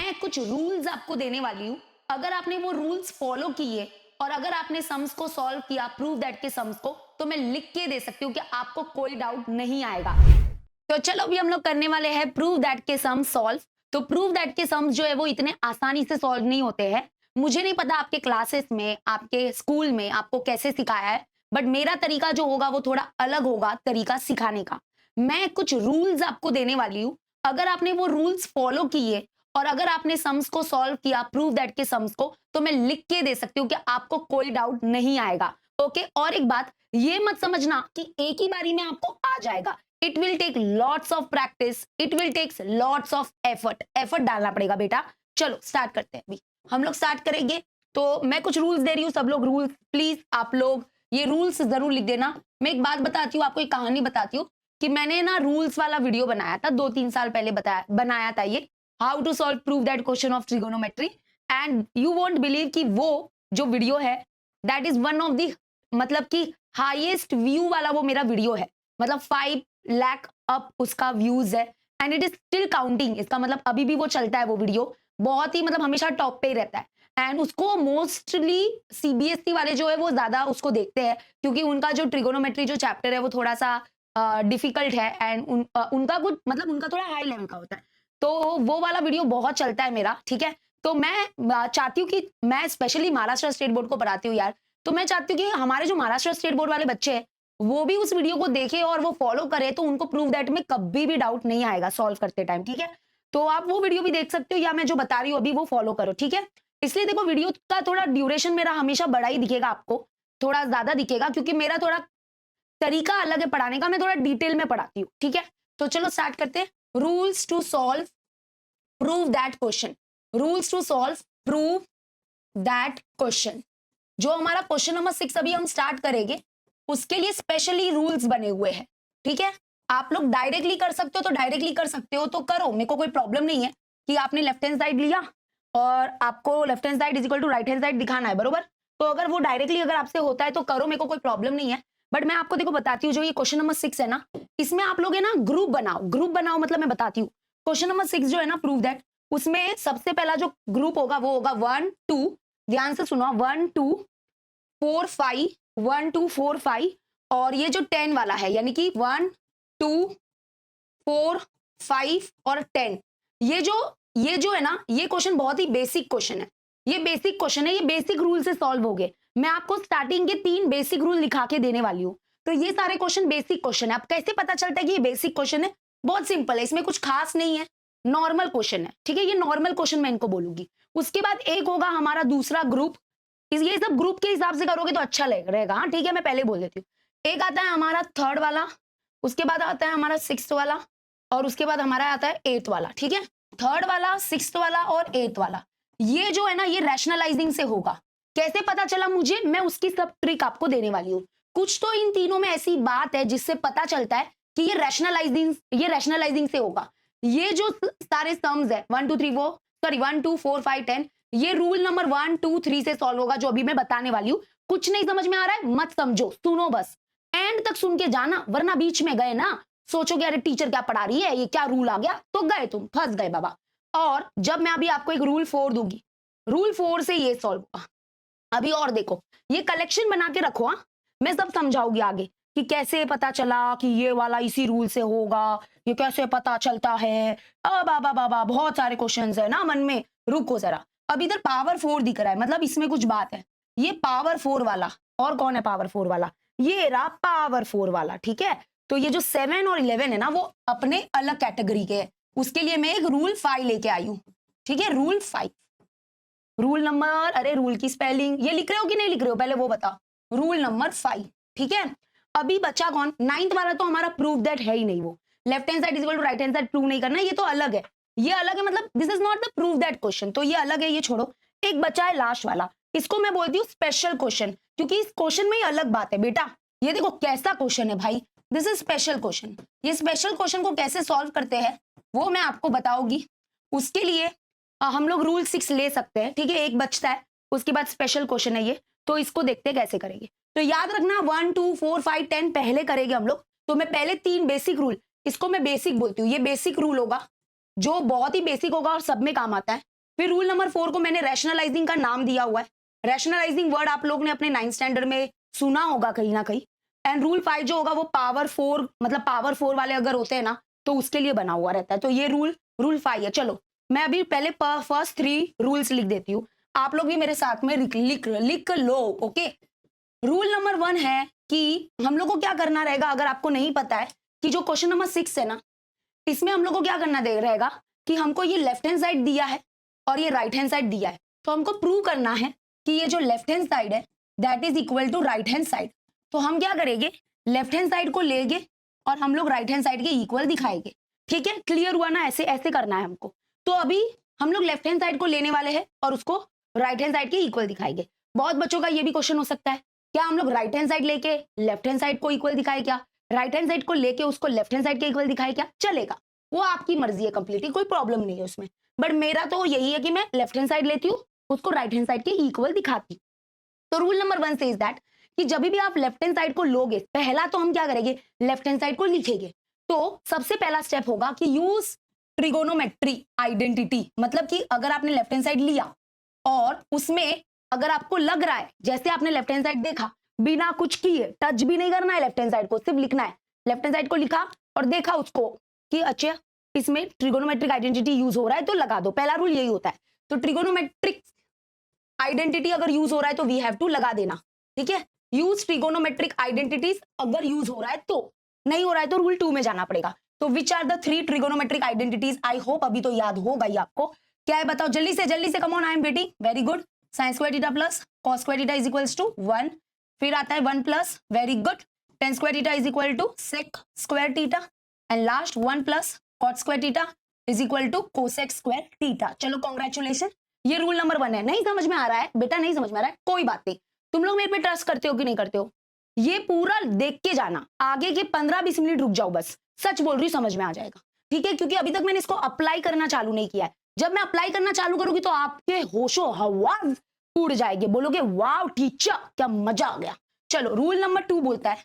मैं कुछ रूल्स आपको देने वाली हूँ। अगर आपने वो रूल्स फॉलो किए और अगर आपने सम्स को सॉल्व किया, प्रूव दैट के सम्स को, तो मैं लिख के दे सकती हूँ कि आपको कोई डाउट नहीं आएगा। तो चलो अभी हम लोग करने वाले हैं प्रूव दैट के सम्स सॉल्व। तो प्रूव दैट के सम्स जो है वो इतने आसानी से सॉल्व नहीं होते हैं। मुझे नहीं पता आपके क्लासेस में, आपके स्कूल में आपको कैसे सिखाया है, बट मेरा तरीका जो होगा वो थोड़ा अलग होगा, तरीका सिखाने का। मैं कुछ रूल्स आपको देने वाली हूँ। अगर आपने वो रूल्स फॉलो किए और अगर आपने सम्स को सॉल्व किया, प्रूव दैट के सम्स को, तो मैं लिख के दे सकती हूँ कि आपको कोई डाउट नहीं आएगा। ओके, और एक बात ये मत समझना कि एक ही बारी में आपको आ जाएगा। It will take lots of practice, it will takes lots of effort डालना पड़ेगा बेटा। चलो स्टार्ट करते हैं। अभी हम लोग स्टार्ट करेंगे। तो मैं कुछ रूल्स दे रही हूँ, सब लोग रूल्स प्लीज आप लोग ये रूल्स जरूर लिख देना। मैं एक बात बताती हूँ आपको, एक कहानी बताती हूँ कि मैंने ना रूल्स वाला वीडियो बनाया था 2-3 साल पहले, बनाया था ये, how to solve prove that question of trigonometry. And you won't believe कि वो जो वीडियो है that is one of the, मतलब कि हाईएस्ट व्यू वाला वो मेरा वीडियो है। मतलब 5 लाख अप उसका व्यूज है and it is still counting. इसका मतलब अभी भी वो चलता है वो वीडियो, बहुत ही मतलब हमेशा टॉप पे ही रहता है। एंड उसको मोस्टली सीबीएसई वाले जो है वो ज्यादा उसको देखते हैं, क्योंकि उनका जो ट्रिगोनोमेट्री जो चैप्टर है वो थोड़ा सा डिफिकल्ट है एंड उनका कुछ मतलब उनका थोड़ा हाई लेवल का होता है। तो वो वाला वीडियो बहुत चलता है मेरा, ठीक है। तो मैं चाहती हूँ कि मैं स्पेशली महाराष्ट्र स्टेट बोर्ड को पढ़ाती हूँ यार, तो मैं चाहती हूँ कि हमारे जो महाराष्ट्र स्टेट बोर्ड वाले बच्चे हैं वो भी उस वीडियो को देखे और वो फॉलो करे, तो उनको प्रूव दैट में कभी भी डाउट नहीं आएगा सॉल्व करते टाइम, ठीक है। तो आप वो वीडियो भी देख सकते हो या मैं जो बता रही हूँ अभी वो फॉलो करो, ठीक है। इसलिए देखो वीडियो का थोड़ा ड्यूरेशन मेरा हमेशा बड़ा ही दिखेगा आपको, थोड़ा ज्यादा दिखेगा, क्योंकि मेरा थोड़ा तरीका अलग है पढ़ाने का, मैं थोड़ा डिटेल में पढ़ाती हूँ, ठीक है। तो चलो स्टार्ट करते हैं। Rules to solve prove that question, rules to solve prove that question. जो हमारा क्वेश्चन नंबर 6 अभी हम स्टार्ट करेंगे उसके लिए स्पेशली रूल्स बने हुए हैं, ठीक है। आप लोग डायरेक्टली कर सकते हो तो डायरेक्टली कर सकते हो, तो करो, मेरे को कोई प्रॉब्लम नहीं है कि आपने लेफ्ट हैंड साइड लिया और आपको left hand side is equal to right hand side दिखाना है, बरोबर। तो अगर वो डायरेक्टली अगर आपसे होता है तो करो, मेरे को कोई प्रॉब्लम नहीं है। बट मैं आपको देखो बताती हूँ, जो ये क्वेश्चन नंबर 6 है ना, इसमें आप लोग है ना ग्रुप बनाओ। ग्रुप बनाओ मतलब मैं बताती हूँ, क्वेश्चन नंबर 6 जो है ना प्रूव दैट, उसमें सबसे पहला जो ग्रुप होगा वो होगा 1 2, ध्यान से सुनो, 1 2 4 5, 1 2 4 5, और ये जो 10 वाला है यानी कि 1 2 4 5 और 10, ये जो है ना, ये क्वेश्चन बहुत ही बेसिक क्वेश्चन है। ये बेसिक क्वेश्चन है, ये बेसिक रूल से सॉल्व हो गए। मैं आपको स्टार्टिंग के 3 बेसिक रूल लिखा के देने वाली हूँ। तो ये सारे क्वेश्चन बेसिक क्वेश्चन है। अब कैसे पता चलता है कि ये बेसिक क्वेश्चन है? बहुत सिंपल है, इसमें कुछ खास नहीं है, नॉर्मल क्वेश्चन है, ठीक है। ये नॉर्मल क्वेश्चन मैं इनको बोलूंगी। उसके बाद एक होगा हमारा दूसरा ग्रुप, ये सब ग्रुप के हिसाब से करोगे तो अच्छा रहेगा, हाँ ठीक है, मैं पहले बोल देती हूँ। एक आता है हमारा थर्ड वाला, उसके बाद आता है हमारा सिक्स्थ वाला, और उसके बाद हमारा आता है एट्थ वाला, ठीक है। थर्ड वाला, सिक्स्थ वाला और एट्थ वाला, ये जो है ना ये रैशनलाइजिंग से होगा। कैसे पता चला मुझे, मैं उसकी सब ट्रिक आपको देने वाली हूँ। कुछ तो इन तीनों में ऐसी बात है जिससे पता चलता है कि ये रैशनलाइजिंग से होगा। ये जो सारे सम्स है 1 2 3 4, सॉरी 1 2 4 5 10, ये रूल नंबर 1 2 3 से सॉल्व होगा, जो अभी मैं बताने वाली हूँ। कुछ नहीं समझ में आ रहा है मत समझो, सुनो बस, एंड तक सुन के जाना, वरना बीच में गए ना सोचोगे अरे टीचर क्या पढ़ा रही है, ये क्या रूल आ गया, तो गए तुम, फंस गए बाबा। और जब मैं अभी आपको एक रूल 4 दूंगी, रूल 4 से ये सॉल्व होगा। अभी और देखो, ये कलेक्शन बना के रखो, हाँ मैं सब समझाऊंगी आगे कि कैसे पता चला कि ये वाला इसी रूल से होगा, ये कैसे पता चलता है। बाबा बाबा बहुत सारे क्वेश्चंस है ना मन में, रुको जरा। अब इधर पावर 4 दिख रहा है, मतलब इसमें कुछ बात है। ये पावर 4 वाला, और कौन है पावर 4 वाला? ये रहा पावर 4 वाला, ठीक है। तो ये जो 7 और 11 है ना वो अपने अलग कैटेगरी के है। उसके लिए मैं एक रूल 5 लेके आई हूं, ठीक है। रूल 5, रूल नंबर, अरे रूल की स्पेलिंग ये लिख रहे हो कि नहीं लिख रहे हो पहले वो बताओ। रूल नंबर 5, ठीक है। अभी बचा कौन? 9th वाला तो हमारा प्रूव दैट है ही नहीं, वो left hand side is equal to right hand side prove नहीं करना, ये तो अलग है। ये अलग है, मतलब this is not the prove that question, तो ये अलग है, ये छोड़ो। एक बचा है लास्ट वाला, इसको मैं बोलती हूँ स्पेशल क्वेश्चन, क्योंकि इस क्वेश्चन में ही अलग बात है बेटा। ये देखो कैसा क्वेश्चन है भाई, दिस इज स्पेशल क्वेश्चन। ये स्पेशल क्वेश्चन को कैसे सॉल्व करते हैं वो मैं आपको बताऊंगी। उसके लिए हम लोग रूल 6 ले सकते हैं, ठीक है। एक बचता है, उसके बाद स्पेशल क्वेश्चन है ये, तो इसको देखते हैं कैसे करेंगे। तो याद रखना 1 2 4 5 10 पहले करेंगे हम लोग। तो मैं पहले 3 बेसिक रूल, इसको मैं बेसिक बोलती हूँ, ये बेसिक रूल होगा। जो बहुत ही बेसिक होगा और सब में काम आता है। फिर रूल नंबर 4 को मैंने रैशनलाइजिंग का नाम दिया हुआ है। रैशनलाइजिंग वर्ड आप लोग ने अपने 9th स्टैंडर्ड में सुना होगा कहीं ना कहीं। एंड रूल 5 जो होगा वो पावर 4, मतलब पावर 4 वाले अगर होते हैं ना तो उसके लिए बना हुआ रहता है। तो ये रूल 5 है। चलो मैं अभी पहले फर्स्ट 3 रूल्स लिख देती हूँ, आप लोग भी मेरे साथ में लिख लो। ओके, रूल नंबर 1 है कि हम लोग को क्या करना रहेगा, अगर आपको नहीं पता है, कि जो क्वेश्चन नंबर 6 है ना, इसमें हम लोग को क्या करना दे रहेगा कि हमको ये लेफ्ट हैंड साइड दिया है और ये राइट हैंड साइड दिया है, तो हमको प्रूव करना है कि ये जो लेफ्ट हैंड साइड है that is equal to right hand side. तो हम क्या करेंगे, लेफ्ट हैंड साइड को लेंगे और हम लोग राइट हैंड साइड के इक्वल दिखाएंगे। ठीक है, क्लियर हुआ ना? ऐसे ऐसे करना है हमको। तो अभी हम लोग लेफ्ट हैंड साइड को लेने वाले हैं और उसको राइट हैंड साइड के इक्वल दिखाएंगे। बहुत बच्चों का ये भी क्वेश्चन हो सकता है, क्या हम लोग राइट हैंड साइड लेके लेफ्ट हैंड साइड को इक्वल दिखाए, क्या राइट हैंड साइड को लेके उसको लेफ्ट हैंड साइड के इक्वल दिखाए? क्या चलेगा, वो आपकी मर्जी है कंप्लीटली, कोई प्रॉब्लम नहीं है उसमें। बट मेरा तो यही है कि मैं लेफ्ट हैंड साइड लेती हूँ, उसको राइट हैंड साइड के इक्वल दिखाती हूँ। तो रूल नंबर 1 सेज दैट कि जब भी आप लेफ्ट हैंड साइड को लोगे, पहला तो हम क्या करेंगे, लेफ्ट हैंड साइड को लिखेंगे। तो सबसे पहला स्टेप होगा कि यूज ट्रिगोनोमेट्री आइडेंटिटी, मतलब कि अगर आपने लेफ्ट हैंड साइड लिया और उसमें अगर आपको लग रहा है, जैसे आपने लेफ्ट हैंड साइड देखा, बिना कुछ किए, टच भी नहीं करना है लेफ्ट हैंड साइड को, सिर्फ लिखना है। लेफ्ट हैंड साइड को लिखा और देखा उसको कि अच्छा इसमें ट्रिगोनोमेट्रिक आइडेंटिटी यूज हो रहा है तो लगा दो। पहला रूल यही होता है। तो ट्रिगोनोमेट्रिक आइडेंटिटी अगर यूज हो रहा है तो वी हैव टू लगा देना। ठीक है, यूज ट्रिगोनोमेट्रिक आइडेंटिटीज अगर यूज हो रहा है तो, नहीं हो रहा है तो रूल 2 में जाना पड़ेगा। तो which are the 3 trigonometric identities? I hope अभी तो याद होगा ही आपको। क्या है बताओ जल्दी से come on, I am waiting. Very good. Sine square theta plus cos square theta is equals to 1। फिर आता है 1 plus, very good, tan square theta is equal to sec square theta. And last 1 plus cot square theta is equal to cosec square theta. चलो congratulation, ये rule number 1 है। नहीं समझ में आ रहा है बेटा, नहीं समझ में आ रहा है, कोई बात नहीं। तुम लोग मेरे पे ट्रस्ट करते हो कि नहीं करते हो? ये पूरा देख के जाना, आगे के 15-20 मिनट रुक जाओ बस, सच बोल रही हूँ, समझ में आ जाएगा। ठीक है, क्योंकि अभी तक मैंने इसको अप्लाई करना चालू नहीं किया है। जब मैं अप्लाई करना चालू करूंगी तो आपके होशो हवास उड़ जाएंगे, बोलोगे वाव टीचर क्या मजा आ गया। चलो रूल नंबर 2 बोलता है,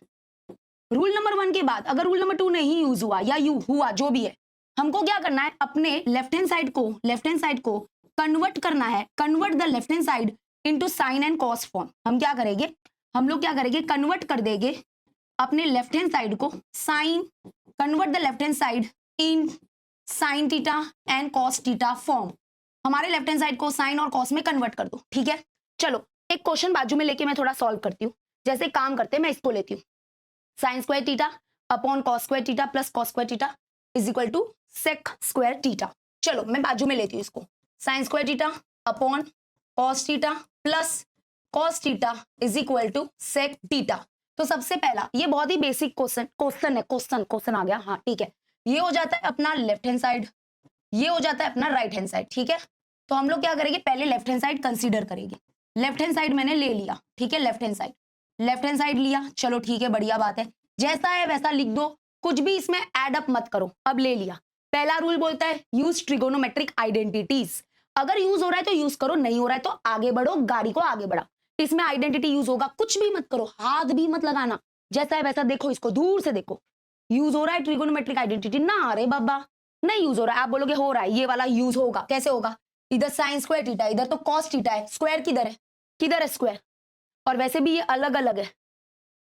रूल नंबर 1 के बाद अगर रूल नंबर 2 नहीं यूज हुआ या यू हुआ जो भी है, हमको क्या करना है, अपने लेफ्ट हैंड साइड को कन्वर्ट करना है, convert the left hand side into sine and cos form. हम क्या करेंगे, हम लोग क्या करेंगे, कन्वर्ट कर देंगे अपने लेफ्ट हैंड साइड को sine, convert the left hand side in sine theta and cos theta form. हमारे लेफ्ट हैंड साइड को साइन और कॉस में कन्वर्ट कर दो। ठीक है, चलो एक क्वेश्चन बाजू में लेके मैं थोड़ा सॉल्व करती हूँ। जैसे काम करते हैं, मैं इसको लेती हूँ, sine square theta upon cos square theta plus cos square theta is equal to sec square theta. चलो मैं बाजू में लेती हूँ इसको, sine square theta upon cos theta plus cos theta is equal to sec theta. तो सबसे पहला, ये बहुत ही बेसिक क्वेश्चन आ गया। हाँ ठीक है, ये हो जाता है अपना लेफ्ट हैंड साइड, ये हो जाता है अपना राइट हैंड साइड। ठीक है, तो हम लोग क्या करेंगे, पहले लेफ्ट हैंड साइड कंसीडर करेंगे। लेफ्ट हैंड साइड मैंने ले लिया। ठीक है, लेफ्ट हैंड साइड लिया, चलो ठीक है, बढ़िया बात है, जैसा है वैसा लिख दो, कुछ भी इसमें एड अप मत करो। अब ले लिया, पहला रूल बोलता है यूज ट्रिगोनोमेट्रिक आइडेंटिटीज। अगर यूज हो रहा है तो यूज करो, नहीं हो रहा है तो आगे बढ़ो, गाड़ी को आगे बढ़ा। इसमें आइडेंटिटी यूज होगा, कुछ भी मत करो, हाथ भी मत लगाना, जैसा है वैसा देखो, इसको दूर से देखो। यूज हो रहा है ट्रिगोनोमेट्रिक आइडेंटिटी ना, अरे बाबा नहीं यूज हो रहा है, आप बोलोगे हो रहा है, ये वाला यूज होगा, कैसे होगा, इधर साइन स्क्वायर थीटा, इधर तो कॉस थीटा है, स्क्वायर किधर है स्क्वायर, और वैसे भी ये अलग अलग है,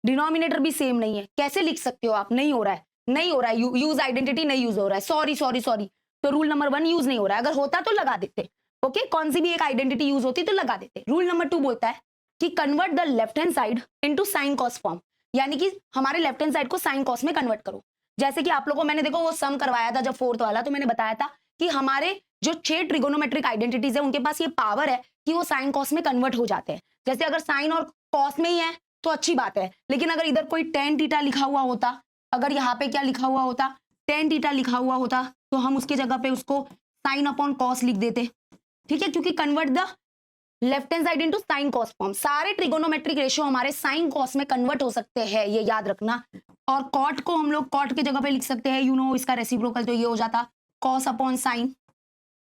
डिनोमिनेटर भी सेम नहीं है, कैसे लिख सकते हो आप, नहीं हो रहा है, यूज आइडेंटिटी नहीं यूज हो रहा है, सॉरी। तो रूल नंबर 1 यूज नहीं हो रहा है, अगर होता तो लगा देते। ओके, कौन सी भी एक आइडेंटिटी यूज होती तो लगा देते। रूल नंबर 2 बोलता है कि convert the left hand side into sine cos form, यानी कि हमारे लेफ्ट हैंड साइड को साइन कॉस में कन्वर्ट करो। जैसे कि आप लोगों को मैंने देखो वो सम करवाया था जब 4th वाला, तो मैंने बताया था कि हमारे जो 6 ट्रिगोनोमेट्रिक आइडेंटिटीज है उनके पास ये पावर है कि वो साइन कॉस में कन्वर्ट हो जाते हैं। जैसे अगर साइन और कॉस में ही है तो अच्छी बात है, लेकिन अगर इधर कोई टेन थीटा लिखा हुआ होता, अगर यहाँ पे क्या लिखा हुआ होता, टेन थीटा लिखा हुआ होता, तो हम उसके जगह पे उसको साइन अपॉन कॉस लिख देते। ठीक है, क्योंकि convert the left hand side into sine cos form, सारे ट्रिगोनोमेट्रिक रेशियो हमारे साइन कॉस में कन्वर्ट हो सकते हैं, ये याद रखना। और कॉट को हम लोग कॉट की जगह पे लिख सकते हैं, इसका रेसिप्रोकल, तो ये हो जाता कॉस अपॉन साइन।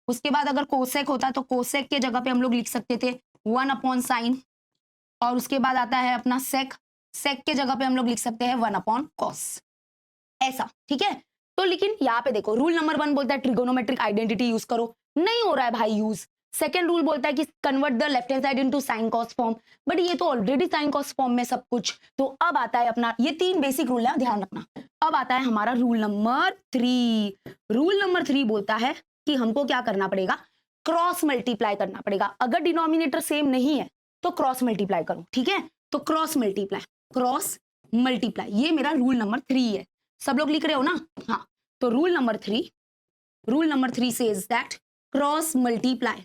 उसके बाद अगर कोसेक होता तो कोसेक के जगह पे हम लोग लिख सकते थे 1 अपॉन साइन, और उसके बाद आता है अपना सेक के जगह पे हम लोग लिख सकते हैं 1 अपॉन कॉस, ऐसा। ठीक है, तो लेकिन यहाँ पे देखो रूल नंबर 1 बोलता है ट्रिगोनोमेट्रिक आइडेंटिटी यूज करो, नहीं हो रहा है भाई यूज। सेकेंड रूल बोलता है कि convert the left hand side into sine cos form, but ये तो ऑलरेडी साइन कॉस फॉर्म में सब कुछ। तो अब आता है अपना, ये 3 बेसिक रूल है, ध्यान रखना। अब आता है हमारा रूल नंबर 3। रूल नंबर 3 बोलता है कि हमको क्या करना पड़ेगा, क्रॉस मल्टीप्लाई करना पड़ेगा। अगर डिनोमिनेटर सेम नहीं है तो क्रॉस मल्टीप्लाई करो, ठीक है। तो क्रॉस मल्टीप्लाई, ये मेरा रूल नंबर 3 है। सब लोग लिख रहे हो ना? हाँ। तो rule number 3 says that cross multiply,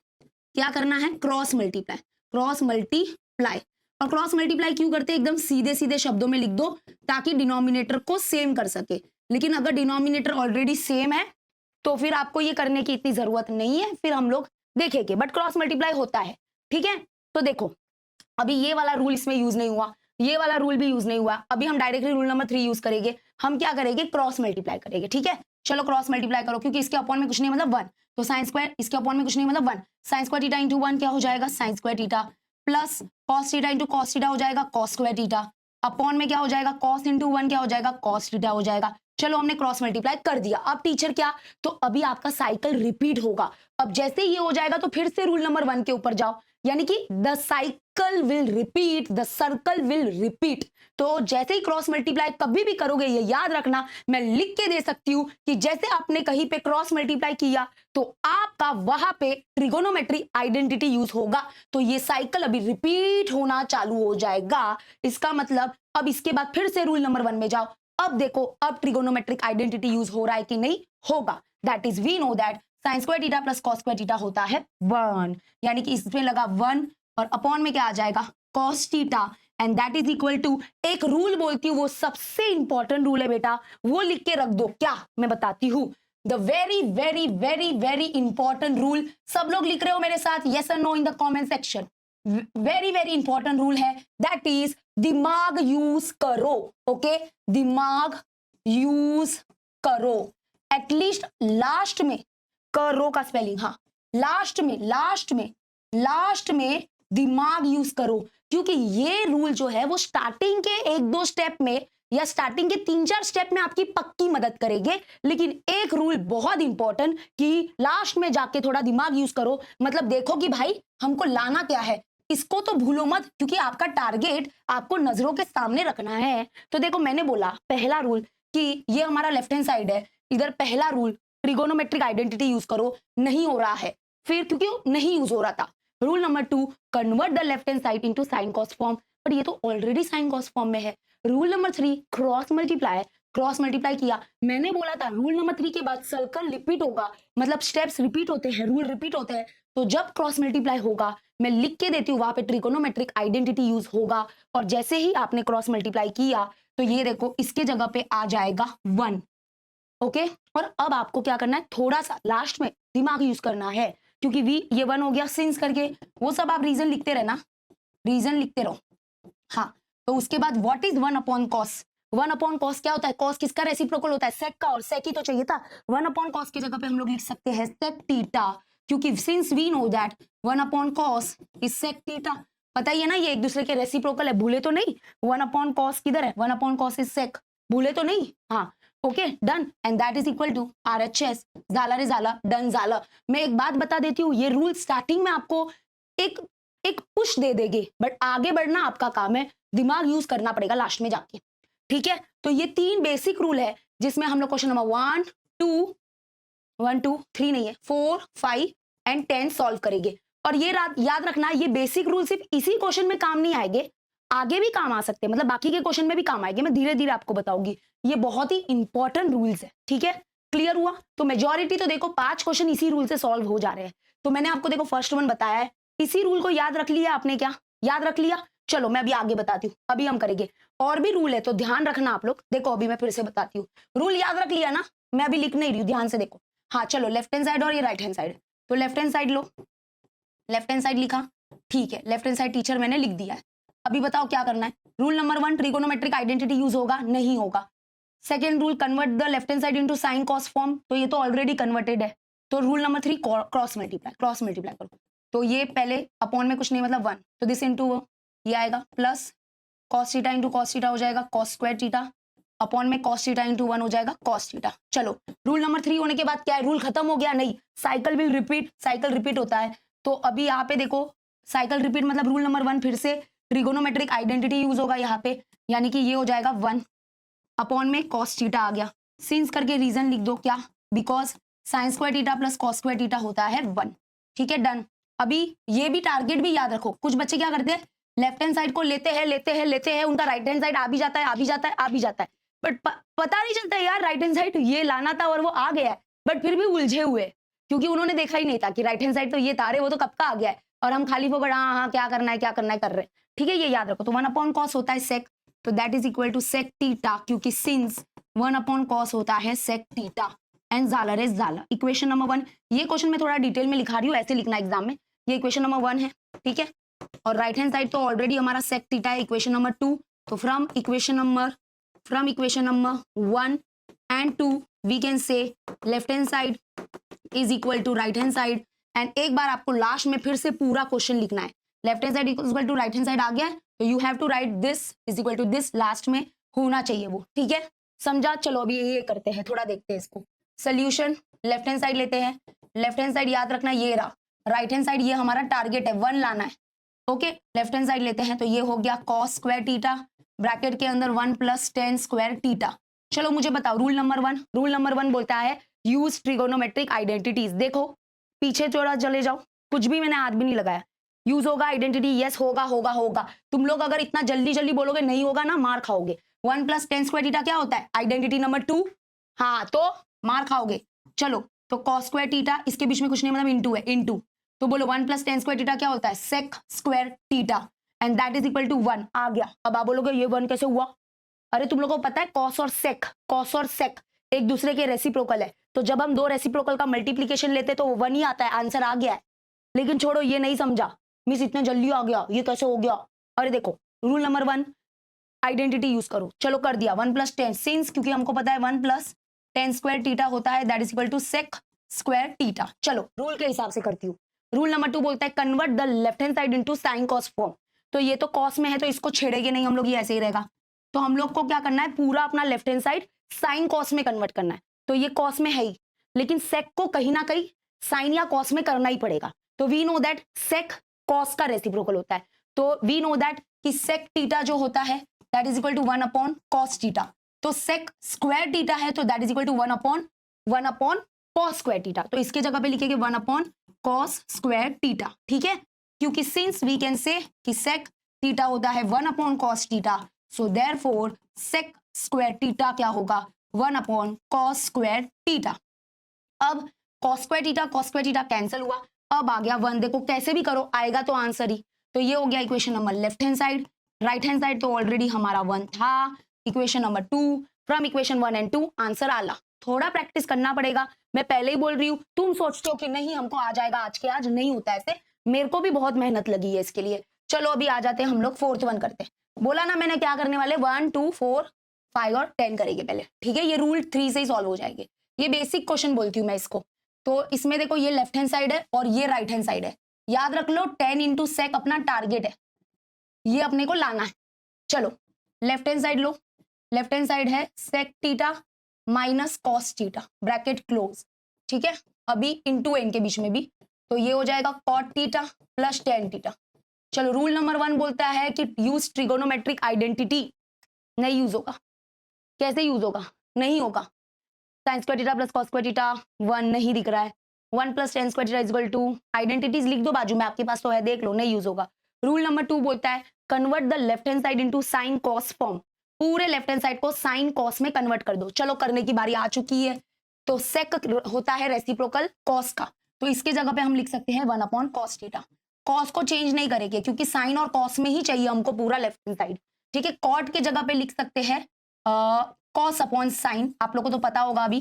क्या करना है, क्रॉस मल्टीप्लाई। और क्रॉस मल्टीप्लाई क्यों करते हैं, एकदम सीधे सीधे शब्दों में लिख दो ताकि डिनोमिनेटर को सेम कर सके। लेकिन अगर डिनोमिनेटर ऑलरेडी सेम है तो फिर आपको ये करने की इतनी जरूरत नहीं है, फिर हम लोग देखेंगे, बट क्रॉस मल्टीप्लाई होता है, ठीक है। तो देखो अभी ये वाला रूल इसमें यूज नहीं हुआ, ये वाला रूल भी यूज नहीं हुआ, अभी हम डायरेक्टली रूल नंबर 3 यूज करेंगे। हम क्या करेंगे, क्रॉस मल्टीप्लाई करेंगे, ठीक है। चलो क्रॉस मल्टीप्लाई करो, क्योंकि इसके अपॉन में कुछ नहीं मतलब 1, तो साइन स्क्वायर, इसके अपॉन में कुछ नहीं मतलब 1, साइन स्क्वायर थीटा इंटू 1 क्या हो जाएगा, sign square theta, plus cos theta into cos theta हो जाएगा कॉस स्क्वायर थीटा, अपॉन में क्या हो जाएगा, कॉस इंटू 1 क्या हो जाएगा, कॉस थीटा हो जाएगा। चलो हमने क्रॉस मल्टीप्लाई कर दिया। अब टीचर क्या, तो अभी आपका साइकिल रिपीट होगा। अब जैसे ये हो जाएगा तो फिर से रूल नंबर 1 के ऊपर जाओ, यानी कि the cycle will repeat, the circle will repeat. तो जैसे ही क्रॉस मल्टीप्लाई कभी भी करोगे, ये याद रखना, मैं लिख के दे सकती हूं कि जैसे आपने कहीं पे क्रॉस मल्टीप्लाई किया तो आपका वहां पे ट्रिगोनोमेट्री आइडेंटिटी यूज होगा, तो ये साइकिल अभी रिपीट होना चालू हो जाएगा। इसका मतलब अब इसके बाद फिर से रूल नंबर 1 में जाओ। अब देखो अब ट्रिगोनोमेट्रिक आइडेंटिटी यूज हो रहा है कि नहीं होगा, that is we know that sine square theta plus cos square theta होता है 1, यानी कि इसमें लगा 1 और अपॉन में क्या आ जाएगा, cos theta, and that is equal to, एक रूल बोलती हूँ, वो सबसे इंपॉर्टेंट रूल है बेटा, वो लिख के रख दो। क्या, मैं बताती हूँ, the very very very very important rule. सब लोग लिख रहे हो मेरे साथ, यस और no in the comment section. Very very important rule है, दैट इज दिमाग यूज करो, ओके, दिमाग यूज करो। एटलीस्ट लास्ट में करो का स्पेलिंग, हाँ, लास्ट में दिमाग यूज करो, क्योंकि ये रूल जो है वो स्टार्टिंग के 1-2 स्टेप में या स्टार्टिंग के 3-4 स्टेप में आपकी पक्की मदद करेंगे, लेकिन एक रूल बहुत इंपॉर्टेंट कि लास्ट में जाके थोड़ा दिमाग यूज करो। मतलब देखो कि भाई हमको लाना क्या है, इसको तो भूलो मत, क्योंकि आपका टारगेट आपको नजरों के सामने रखना है। तो देखो मैंने बोला पहला रूल कि ये हमारा लेफ्ट हैंड साइड है, इधर पहला रूल ट्रिगोनोमेट्रिक आइडेंटिटी यूज करो, नहीं हो रहा है, फिर क्योंकि नहीं यूज हो रहा था। Rule number 2, convert the left hand side into sine cos form, but ये तो ऑलरेडी साइन कॉस फॉर्म में है। रूल नंबर 3, क्रॉस मल्टीप्लाई किया। मैंने बोला था रूल नंबर 3 के बाद सर्कल रिपीट होगा, मतलब स्टेप्स रिपीट होते हैं, रूल रिपीट होते हैं, तो जब क्रॉस मल्टीप्लाई होगा मैं लिख के देती हूँ, वहां पे ट्रिगोनोमेट्रिक आइडेंटिटी यूज होगा। और जैसे ही आपने क्रॉस मल्टीप्लाई किया तो ये देखो इसके जगह पे आ जाएगा 1, ओके। और अब आपको क्या करना है, थोड़ा सा लास्ट में दिमाग यूज करना है, क्योंकि वी ये 1 हो गया सिंस करके, वो सब आप रीजन लिखते रहना, रीजन लिखते रहो। हाँ, तो उसके बाद what is 1 upon cos, 1 upon cos क्या होता है, कॉस किसका रेसिप्रोकल होता है, सेक का, और सेक ही तो चाहिए था। 1 अपॉन कॉस की जगह पे हम लोग लिख सकते हैं सेक थीटा, क्योंकि since we know that 1 upon cos is sec theta. पता ही है ना, ये एक दूसरे के रेसिप्रोकल है, भूले तो नहीं। 1 अपॉन कॉस किधर है, 1 अपॉन कॉस इज सेक, भूले तो नहीं। हाँ, okay done, and that is equal to RHS, झाला रे झाला, डन झाला। मैं एक बात बता देती हूँ, ये रूल स्टार्टिंग में आपको एक एक पुश दे देंगे, बट आगे बढ़ना आपका काम है, दिमाग यूज करना पड़ेगा लास्ट में जाके, ठीक है। तो ये 3 बेसिक रूल है जिसमें हम लोग क्वेश्चन नंबर 1 2 3 नहीं है 4 5 एंड 10 सॉल्व करेंगे। और ये याद रखना, ये बेसिक रूल सिर्फ इसी क्वेश्चन में काम नहीं आएंगे, आगे भी काम आ सकते हैं, मतलब बाकी के क्वेश्चन में भी काम आएंगे, मैं धीरे धीरे आपको बताऊंगी। ये बहुत ही इंपॉर्टेंट रूल्स है, ठीक है। क्लियर हुआ? तो मेजॉरिटी तो देखो 5 क्वेश्चन इसी रूल से सॉल्व हो जा रहे हैं। तो मैंने आपको देखो फर्स्ट वन बताया है, इसी रूल को याद रख लिया आपने, क्या याद रख लिया? चलो मैं अभी आगे बताती हूँ, अभी हम करेंगे और भी रूल है, तो ध्यान रखना आप लोग। देखो अभी मैं फिर से बताती हूँ, रूल याद रख लिया ना, मैं अभी लिख नहीं रही हूँ, ध्यान से देखो। हाँ चलो, लेफ्ट हैंड साइड और ये राइट हैंड साइड, तो लेफ्ट हैंड साइड लो, लेफ्ट हैंड साइड लिखा, ठीक है, लेफ्ट हैंड साइड टीचर मैंने लिख दिया है। अभी बताओ क्या करना है। Rule number 1, trigonometric identity use होगा, नहीं होगा। Second rule, convert the left hand side into sine cos form, तो ये तो ऑलरेडी कन्वर्टेड है। तो रूल नंबर 3, क्रॉस मल्टीप्लाई करो, तो ये पहले अपॉन में कुछ नहीं मतलब 1, तो दिस इनटू ये आएगा, plus cos theta into cos theta हो जाएगा कॉस स्क्वायर थीटा, अपॉन में cos थीटा इंटू 1 हो जाएगा cos थीटा। चलो रूल नंबर 3 होने के बाद क्या है, रूल खत्म हो गया? नहीं, cycle will repeat, cycle repeat होता है। तो अभी यहाँ पे देखो साइकिल रिपीट मतलब रूल नंबर 1 फिर से ट्रिगोनोमेट्रिक आइडेंटिटी यूज होगा यहाँ पे, यानी कि ये हो जाएगा 1 अपॉन में cos थीटा आ गया। सिंस करके रीजन लिख दो, क्या? Because sign square theta plus cos square theta होता है 1। ठीक है, डन। अभी ये भी टारगेट भी याद रखो, कुछ बच्चे क्या करते हैं, लेफ्ट हैंड साइड को लेते हैं, उनका राइट हैंड साइड आ भी जाता है, बट पता नहीं चलता यार राइट हैंड साइड ये लाना था और वो आ गया है, बट फिर भी उलझे हुए क्योंकि उन्होंने देखा ही नहीं था कि राइट हैंड साइड तो ये था, वो तो कब का आ गया है, और हम खाली फोकट हाँ क्या करना है कर रहे हैं। ठीक है, ये याद रखो। तो 1 अपॉन कॉस होता है सेक, तो that is equal to sec theta, क्योंकि सिंस 1 अपॉन कॉस होता है सेक थीटा एंड ज़ालर इज ज़ालर। इक्वेशन नंबर 1, ये क्वेश्चन मैं थोड़ा डिटेल में लिखा रही हूँ, ऐसे लिखना एग्जाम में। ये इक्वेशन नंबर 1 है, ठीक है, और राइट हैंड साइड तो ऑलरेडी हमारा सेक थीटा है। इक्वेशन नंबर 2, तो from equation number 1 and 2 we can say left hand side is equal to right hand side. And एक बार आपको लास्ट में फिर से पूरा क्वेश्चन लिखना है, left hand side equal to right hand side आ गया तो you have to write this is equal to this, last में होना चाहिए वो। ठीक है, समझा? चलो अभी ये करते हैं, थोड़ा देखते हैं इसको। सोल्यूशन, लेफ्ट हैंड साइड लेते हैं, लेफ्ट हैंड साइड याद रखना ये रहा, राइट हैंड साइड ये हमारा टारगेट है 1 लाना है। ओके, लेफ्ट हैंड साइड लेते हैं तो ये हो गया कॉस स्क्वायर थीटा, ब्रैकेट के अंदर 1 प्लस टेन स्क्वायर थीटा। चलो मुझे बताओ रूल नंबर 1 बोलता है यूज ट्रिगोनोमेट्रिक आइडेंटिटीज। देखो पीछे थोड़ा चले जाओ, कुछ भी मैंने हाथ भी नहीं लगाया, यूज होगा आइडेंटिटी, यस होगा। तुम लोग अगर इतना जल्दी बोलोगे नहीं होगा ना, मार खाओगे। 1 प्लस टेन स्क्वायर थीटा क्या होता है, आइडेंटिटी नंबर 2, हाँ तो मार खाओगे। चलो तो कॉस स्क्वायर थीटा, इसके बीच में कुछ नहीं मतलब इनटू है, इनटू, तो बोलो 1 प्लस टेन स्क्वायर थीटा क्या होता है, sec square theta and that is equal to 1 आ गया। अब आप बोलोगे ये 1 कैसे हुआ? अरे तुम लोगों को पता है कॉस और सेक एक दूसरे के रेसिप्रोकल है, तो जब हम दो रेसिप्रोकल का मल्टीप्लीकेशन लेते तो 1 ही आता है, आंसर आ गया है। लेकिन छोड़ो ये नहीं समझा, मिस इतने जल्दी आ गया, ये कैसे हो गया? अरे देखो रूल नंबर 1 आइडेंटिटी यूज करो। चलो कर दिया 1 प्लस टेन, सिंस क्योंकि हमको पता है 1 प्लस टेन स्क्वायर थीटा होता है that is equal to sec square theta. चलो रूल के हिसाब से करती हूँ। रूल नंबर 2 बोलता है convert the left hand side into sine cos form. तो ये तो कॉस में है तो इसको छेड़ेंगे नहीं हम लोग, ये ऐसे ही रहेगा। तो हम लोग को क्या करना है, पूरा अपना left hand side sine cos में कन्वर्ट करना है। तो ये कॉस में है ही, लेकिन सेक को कहीं ना कहीं साइन या कॉस में करना ही पड़ेगा। तो we know that sec cos का रेसिप्रोकल होता है, तो वी नो दैट कि सेक थीटा जो होता है that is equal to 1 upon cos theta. तो सेक स्क्वायर थीटा है तो that is equal to 1 upon cos square theta. तो इसके जगह पे लिखेंगे 1 अपॉन कॉस स्क्वायर थीटा। ठीक है, क्योंकि सिंस वी कैन से कि सेक थीटा होता है 1 upon cos theta, so therefore sec square theta क्या होगा, 1 अपॉन कॉस स्क्वायर थीटा। अब कॉस स्क्वायर थीटा कैंसिल हुआ, अब आ गया 1। देखो कैसे भी करो आएगा तो आंसर ही। तो ये हो गया equation number left hand side. Right hand side तो ऑलरेडी हमारा 1 था। Equation number 2 from equation 1 and 2 answer आला। थोड़ा प्रैक्टिस करना पड़ेगा, मैं पहले ही बोल रही हूँ। तुम सोचते हो कि नहीं हमको आ जाएगा आज के आज, नहीं होता ऐसे, मेरे को भी बहुत मेहनत लगी है इसके लिए। चलो अभी आ जाते हैं हम लोग 4th वन करते हैं। बोला ना मैंने क्या करने वाले, 1 2 4 5 और 10 करेंगे पहले। ठीक है, ये रूल 3 से ही सॉल्व हो जाएंगे। ये बेसिक क्वेश्चन बोलती हूँ मैं इसको। तो इसमें देखो ये लेफ्ट हैंड साइड है और ये राइट हैंड साइड है, याद रख लो 10 इंटू सेक अपना टारगेट है, ये अपने को लाना है। चलो लेफ्ट हैंड साइड लो, लेफ्ट हैंड साइड है sec theta minus cos theta, bracket close. ठीक है, अभी इंटू एन के बीच में भी, तो ये हो जाएगा cot theta plus tan theta. चलो रूल नंबर 1 बोलता है कि यूज ट्रिगोनोमेट्रिक आइडेंटिटी, नहीं यूज होगा। कैसे यूज होगा, नहीं होगा। Sine square theta plus cos square theta 1 नहीं दिख रहा है, 1 plus tan square theta is equal to, identities लिख दो बाजू में, आपके पास तो है देख लो, नहीं यूज होगा। रूल नंबर 2 बोलता है convert the left hand side into sine cos form, पूरे लेफ्ट हैंड साइड को साइन कॉस में कन्वर्ट कर दो। चलो करने की बारी आ चुकी है। तो सेक होता है रेसिप्रोकल कॉस का, तो इसके जगह पे हम लिख सकते हैं 1 अपॉन कॉस थीटा। कॉस को चेंज नहीं करेंगे क्योंकि साइन और कॉस में ही चाहिए हमको पूरा लेफ्ट हैंड साइड। ठीक है, कॉट के जगह पे लिख सकते हैं कॉस अपॉन साइन, आप लोगों को तो पता होगा अभी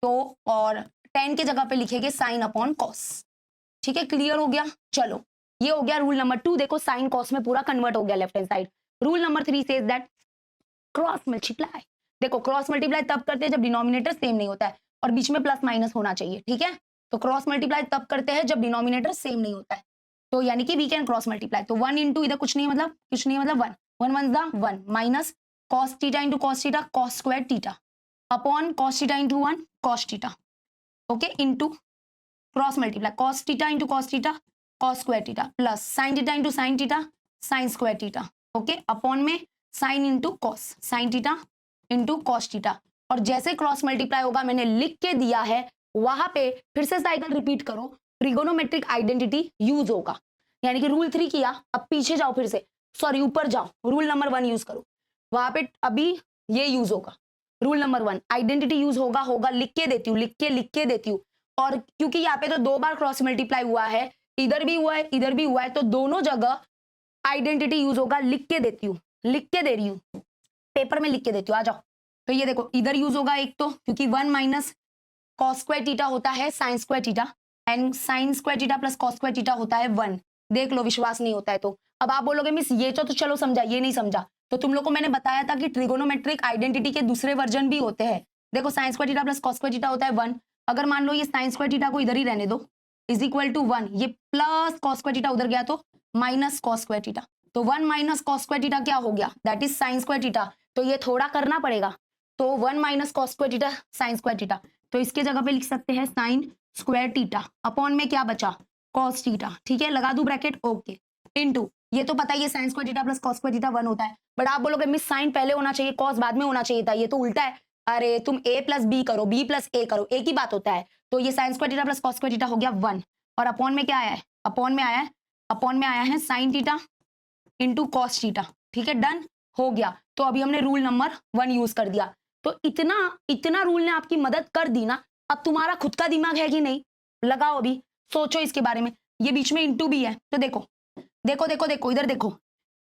तो, और टेन के जगह पे लिखेंगे साइन अपॉन कॉस। ठीक है, क्लियर हो गया। चलो ये हो गया रूल नंबर 2, देखो साइन कॉस में पूरा कन्वर्ट हो गया left hand side. Rule number 3 says that cross multiply, देखो क्रॉस मल्टीप्लाई तब करते हैं जब डिनोमिनेटर सेम नहीं होता है और बीच में प्लस माइनस होना चाहिए। ठीक है, तो क्रॉस मल्टीप्लाई तब करते हैं जब डिनोमिनेटर सेम नहीं होता है, तो यानी कि वी कैन क्रॉस मल्टीप्लाई। तो 1 इंटू इधर कुछ नहीं है मतलब 1 1 1 1 minus cos theta into cos theta cos square theta upon cos theta into 1 cos theta, okay, into cross multiply cos theta into cos theta cos square theta plus sin theta into sin theta sin square theta, okay, upon में sin into cos sin theta into cos theta. और जैसे cross multiply होगा मैंने लिख के दिया है वहां पे फिर से साइकिल रिपीट करो, ट्रिगोनोमेट्रिक आइडेंटिटी यूज होगा, यानी कि रूल 3 किया, अब पीछे जाओ फिर से, सॉरी ऊपर जाओ, रूल नंबर 1 यूज करो, वहां पे अभी ये यूज होगा, रूल नंबर 1 आइडेंटिटी यूज होगा लिख के देती हूँ, लिख के देती हूँ। और क्योंकि यहाँ पे तो 2 बार क्रॉस मल्टीप्लाई हुआ है, इधर भी हुआ है इधर भी हुआ है, तो दोनों जगह आइडेंटिटी यूज होगा, लिख के देती हूँ, लिख के दे रही हूँ, पेपर में लिख के देती हूँ, आ जाओ। तो ये देखो इधर यूज होगा एक तो, क्योंकि 1 माइनस कॉस स्क्वायर थीटा होता है sine square theta and sign square theta plus cos square theta होता है 1। देख लो विश्वास नहीं होता है तो। अब आप बोलोगे मिस ये तो चलो समझा, ये नहीं समझा, तो तुम लोग को मैंने बताया था कि ट्रिगोनोमेट्रिक आइडेंटिटी के दूसरे वर्जन भी होते हैं। देखो sign square theta plus cos square theta होता है 1, अगर मान लो ये साइन स्क्वायर थीटा को इधर ही रहने दो इज इक्वल टू 1, ये प्लस कॉस स्क्वायर थीटा उधर गया तो माइनस कॉस स्क्वायर थीटा, तो 1 माइनस कॉस स्क्वायर थीटा क्या हो गया, that is sign square theta. तो ये थोड़ा करना पड़ेगा, तो 1 minus cos square theta sine square theta, तो इसके जगह पे लिख सकते हैं साइन स्क्वायर थीटा अपॉन में क्या बचा कॉस थीटा, ठीक है, लगा दूं ब्रैकेट, ओके, इनटू ये तो पता ही है sine square theta plus cos square theta 1 होता है, बट आप बोलोगे मिस साइन पहले होना चाहिए कॉस बाद में होना चाहिए था, ये तो उल्टा है। अरे तुम a प्लस बी करो, b प्लस a करो, एक ही बात होता है। तो ये sign square theta plus cos square theta हो गया 1, और अपॉन में क्या आया है, अपॉन में आया है sine theta into cos theta, ठीक है, डन हो गया। तो अभी हमने रूल नंबर 1 यूज कर दिया, तो इतना रूल ने आपकी मदद कर दी ना। अब तुम्हारा खुद का दिमाग है कि नहीं, लगाओ अभी, सोचो इसके बारे में। ये बीच में इंटू भी है, तो देखो देखो देखो देखो इधर देखो,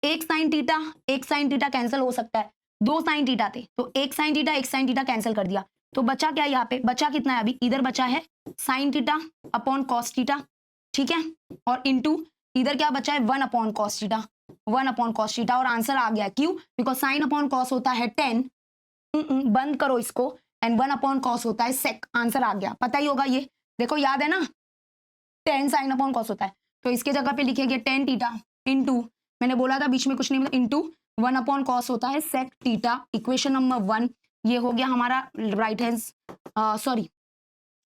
एक साइन थीटा कैंसिल हो सकता है, 2 साइन थीटा थे तो एक साइन थीटा कैंसिल कर दिया, तो बचा क्या, यहाँ पे बचा कितना है, अभी इधर बचा है sine theta upon cos theta, ठीक है, और इंटू इधर क्या बचा है 1 upon cos theta, 1 upon cos theta, और आंसर आ गया, क्यों, बिकॉज साइन अपॉन कॉस होता है 10, बंद करो इसको, एंड 1 अपॉन कॉस होता है सेक, आंसर आ गया, पता ही होगा ये, देखो याद है ना, 10 साइन अपॉन कॉस होता है, तो इसके जगह पे लिखेंगे 10 थीटा इंटू, मैंने बोला था बीच में कुछ नहीं, मतलब इंटू 1 अपॉन कॉस होता है सेक थीटा, इक्वेशन नंबर 1, ये हो गया हमारा राइट हैंड, सॉरी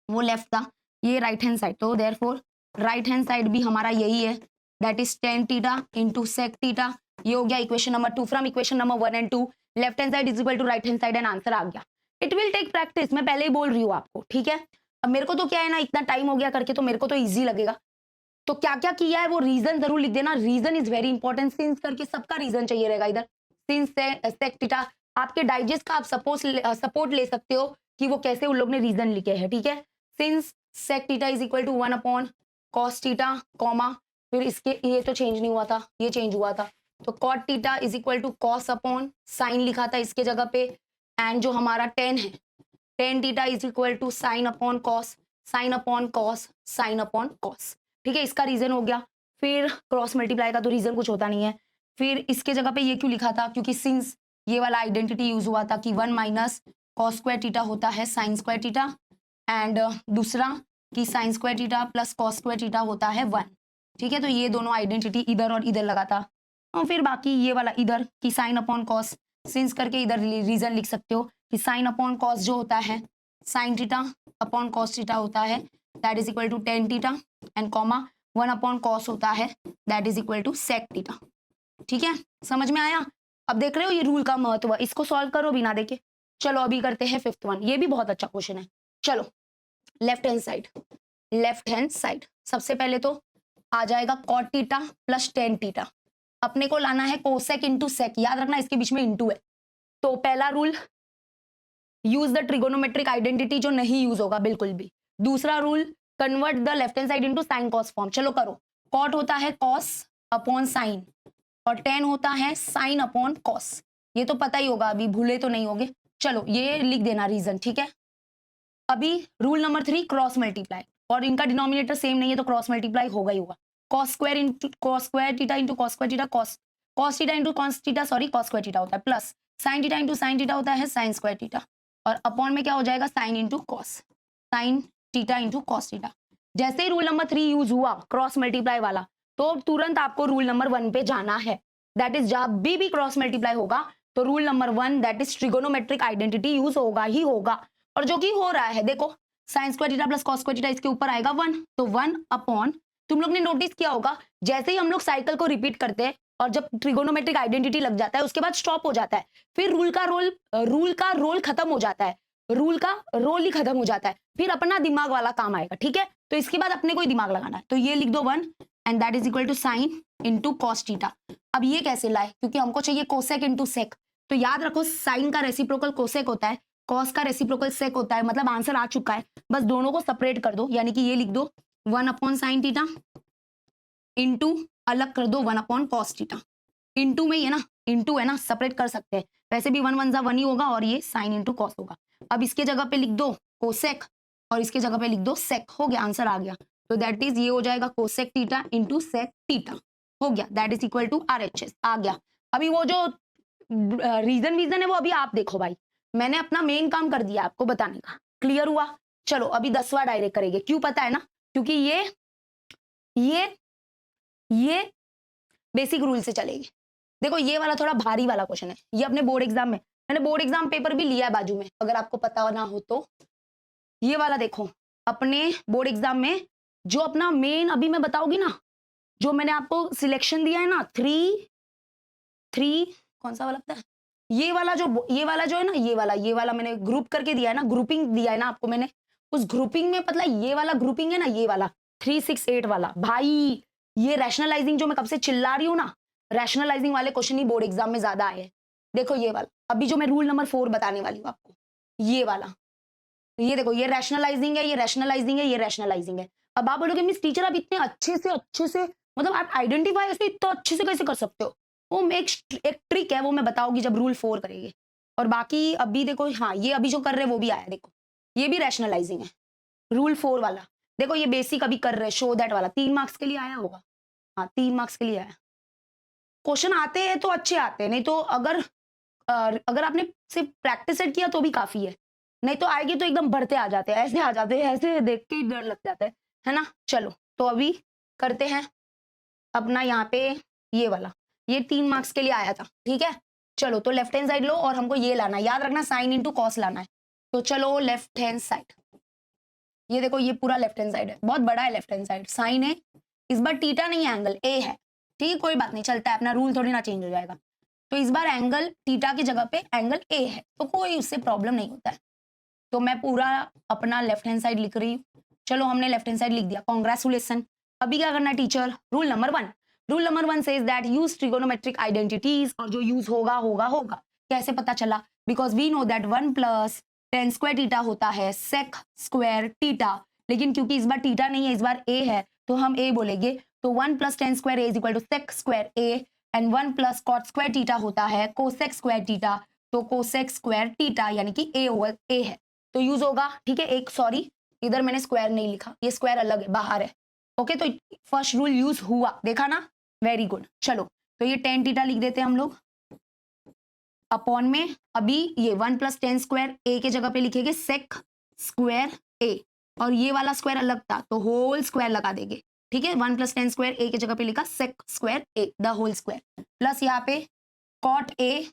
वो लेफ्ट था, ये राइट हैंड साइड, तो देयरफॉर राइट हैंड साइड भी हमारा यही है, that is 10 theta into sec theta, ये हो गया equation number 2 from equation number 1 and 2, left hand side is equal to right hand side, and answer आ गया। इट विल टेक प्रैक्टिस, मैं पहले ही बोल रही हूँ आपको, ठीक है। अब मेरे को तो क्या है ना, इतना टाइम हो गया करके, तो मेरे को तो इजी लगेगा, तो क्या क्या किया है वो रीजन जरूर लिख देना, reason is very important, since करके सबका रीजन चाहिए रहेगा इधर, सिंस सेक थीटा, आपके डाइजेस्ट का आप सपोर्ट ले सकते हो कि वो कैसे उन लोग ने रीजन लिखे हैं, ठीक है, since sec theta is equal to 1 upon cos theta, comma, फिर इसके ये तो चेंज नहीं हुआ था, ये चेंज हुआ था, तो cot theta is equal to cos upon sine लिखा था इसके जगह पे, एंड जो हमारा 10 है, 10 theta is equal to sine upon cos, sine upon cos, sine upon cos, ठीक है, इसका रीजन हो गया। फिर क्रॉस मल्टीप्लाई का तो रीजन कुछ होता नहीं है, फिर इसके जगह पे ये क्यों लिखा था, क्योंकि सिंस ये वाला आइडेंटिटी यूज हुआ था कि 1 माइनस कॉस स्क्वायर थीटा होता है साइन स्क्वायर थीटा, एंड दूसरा कि sign square theta plus cos square theta होता है 1, ठीक है, तो ये दोनों आइडेंटिटी इधर और इधर लगा था, और फिर बाकी ये वाला इधर कि साइन अपॉन कॉस, सिंस करके इधर रीजन लिख सकते हो कि साइन अपॉन कॉस जो होता है sine theta upon cos theta होता है, that is equal to 10 theta, and comma 1 upon cos होता है, that is equal to sec theta, ठीक है, समझ में आया। अब देख रहे हो ये रूल का महत्व, इसको सॉल्व करो बिना देखे। चलो अभी करते हैं 5th वन, ये भी बहुत अच्छा क्वेश्चन है। चलो लेफ्ट हैंड साइड सबसे पहले तो आ जाएगा cot theta plus tan theta, अपने को लाना है कोसेक इंटू सेक, याद रखना इसके बीच में इंटू है, तो पहला rule use the trigonometric identity, जो नहीं यूज होगा बिल्कुल भी। दूसरा rule convert the left hand side into sine cos form, चलो करो, कॉट होता है कॉस अपॉन साइन, और टेन होता है साइन अपॉन कॉस, ये तो पता ही होगा, अभी भूले तो नहीं होगे, चलो ये लिख देना रीजन, ठीक है। अभी रूल नंबर 3 क्रॉस मल्टीप्लाई, और इनका डिनोमिनेटर सेम नहीं है तो क्रॉस मल्टीप्लाई होगा ही होगा, cos square into cos square theta into cos square theta, cos theta into cos theta, sorry cos square theta होता है, plus sine theta into sine theta होता है साइन स्क्वायर थीटा, और अपॉन में क्या हो जाएगा sign into cos, sign theta into cos theta. जैसे ही रूल नंबर 3 यूज हुआ क्रॉस मल्टीप्लाई वाला, तो तुरंत आपको रूल नंबर 1 पे जाना है, दैट इज जब भी क्रॉस मल्टीप्लाई होगा तो rule number 1 that is trigonometric identity use होगा ही होगा, और जो कि हो रहा है। देखो sign square theta plus cos square theta इसके ऊपर आएगा 1, तो 1 अपॉन, तुम लोग ने नोटिस किया होगा जैसे ही हम लोग साइकिल को रिपीट करते हैं और जब ट्रिगोनोमेट्रिक आइडेंटिटी लग जाता है उसके बाद स्टॉप हो जाता है, फिर रूल का रोल खत्म हो जाता है, रूल का रोल ही खत्म हो जाता है, फिर अपना दिमाग वाला काम आएगा। ठीक है, तो इसके बाद अपने को ही दिमाग लगाना है। तो ये लिख दो 1 and that is equal to sine into cos theta. अब ये कैसे लाए, क्योंकि हमको चाहिए कोसेक इंटू सेक। तो याद रखो साइन का रेसिप्रोकल कोसेक होता है, कॉस का रेसिप्रोकल सेक होता है, मतलब आंसर आ चुका है। बस दोनों को सेपरेट कर दो, यानी कि ये लिख दो 1 अपॉन साइन थीटा इंटू अलग कर दो 1 अपॉन कॉस थीटा। इंटू में ये ना, इंटू है ना, सेपरेट कर सकते हैं, वैसे भी 1 1 जा 1 ही होगा और ये साइन इंटू कॉस होगा। अब इसके जगह पे लिख दो कोसेक और इसके जगह पे लिख दो सेक, हो गया, आंसर आ गया। तो दैट इज ये हो जाएगा cosec theta into sec theta, हो गया, that is equal to RHS आ गया। अभी वो जो रीजन है वो अभी आप देखो भाई, मैंने अपना मेन काम कर दिया आपको बताने का, क्लियर हुआ। चलो अभी 10वां डायरेक्ट करेंगे, क्यों पता है ना, क्योंकि ये बेसिक रूल से चलेगी। देखो ये वाला थोड़ा भारी वाला क्वेश्चन है, ये अपने बोर्ड एग्जाम में, मैंने बोर्ड एग्जाम पेपर भी लिया है बाजू में, अगर आपको पता ना हो तो। ये वाला देखो अपने बोर्ड एग्जाम में जो अपना मेन, अभी मैं बताऊंगी ना, जो मैंने आपको सिलेक्शन दिया है ना, थ्री कौन सा वाला लगता है, ये वाला जो है ना, ये वाला मैंने ग्रुप करके दिया है ना, ग्रुपिंग दिया है ना आपको मैंने, उस ग्रुपिंग में पता है ये वाला ग्रुपिंग है ना, ये वाला 368 वाला भाई, ये रैशनलाइजिंग जो मैं कब से चिल्ला रही हूँ ना, रैशनलाइजिंग वाले क्वेश्चन ही बोर्ड एग्जाम में ज्यादा आए हैं। देखो ये वाला, अभी जो मैं रूल नंबर 4 बताने वाली हूँ आपको, ये वाला, ये देखो, ये रैशनलाइजिंग है, ये रैशनलाइजिंग है, ये रैशनलाइजिंग है। अब आप बोलोगे मिस टीचर आप इतने अच्छे से मतलब आप आइडेंटिफाई ऐसे इतना अच्छे से कैसे कर सकते हो, वो एक ट्रिक है, वो मैं बताऊंगी जब रूल 4 करेंगे। और बाकी अभी देखो, हाँ ये अभी जो कर रहे हैं वो भी आया, देखो ये भी रैशनलाइजिंग है, रूल 4 वाला। देखो ये बेसिक अभी कर रहे हैं, शो दैट वाला 3 मार्क्स के लिए आया होगा, हाँ 3 मार्क्स के लिए आया। क्वेश्चन आते हैं तो अच्छे आते हैं, नहीं तो अगर आपने सिर्फ प्रैक्टिस सेट किया तो भी काफी है, नहीं तो आएगी तो एकदम बढ़ते आ जाते हैं, ऐसे आ जाते हैं, ऐसे देख के ही डर लग जाता है ना। चलो तो अभी करते हैं अपना यहाँ पे ये वाला, ये 3 मार्क्स के लिए आया था, ठीक है। चलो तो लेफ्ट हैंड साइड लो और हमको ये लाना है, याद रखना साइन इंटू कॉस लाना है। तो चलो लेफ्ट हैंड साइड, ये देखो ये पूरा लेफ्ट हैंड साइड है, बहुत बड़ा है लेफ्ट हैंड साइड, साइन है, इस बार थीटा नहीं है, एंगल ए है, ठीक है, कोई बात नहीं, चलता है, अपना रूल थोड़ी ना चेंज हो जाएगा। तो इस बार एंगल थीटा की जगह पे एंगल ए है, तो कोई उससे प्रॉब्लम नहीं होता है। तो मैं पूरा अपना लेफ्ट हैंड साइड लिख रही हूँ। चलो हमने लेफ्ट हैंड साइड लिख दिया, कांग्रेचुलेशन। अभी क्या करना है teacher, rule number 1 says that use trigonometric identities, और जो यूज होगा कैसे पता चला, because we know that 1 plus tan square theta होता है सेक स्क्वायर थीटा, लेकिन क्योंकि इस बार थीटा नहीं है, इस बार ए है, तो हम ए बोलेंगे। तो 1 plus tan square A is equal to sec square A, and 1 plus cot square theta होता है कोसेक स्क्वायर थीटा, तो कोसेक स्क्वायर थीटा यानी कि ए है, तो यूज होगा, ठीक है। एक सॉरी इधर मैंने स्क्वायर नहीं लिखा, ये स्क्वायर अलग है, बाहर है, ओके। तो फर्स्ट रूल यूज हुआ, देखा ना, वेरी गुड। चलो तो ये टेन थीटा लिख देते हैं हम लोग, अपॉन में अभी ये 1 प्लस टेन स्क्वायर ए के जगह पे लिखेंगे सेक स्क्वायर ए, और ये वाला स्क्वायर अलग था तो होल स्क्वायर लगा देंगे, ठीक है। 1 प्लस टेन स्क्वायर ए के जगह पे लिखा sec square A the whole square, plus यहाँ पे कॉट ए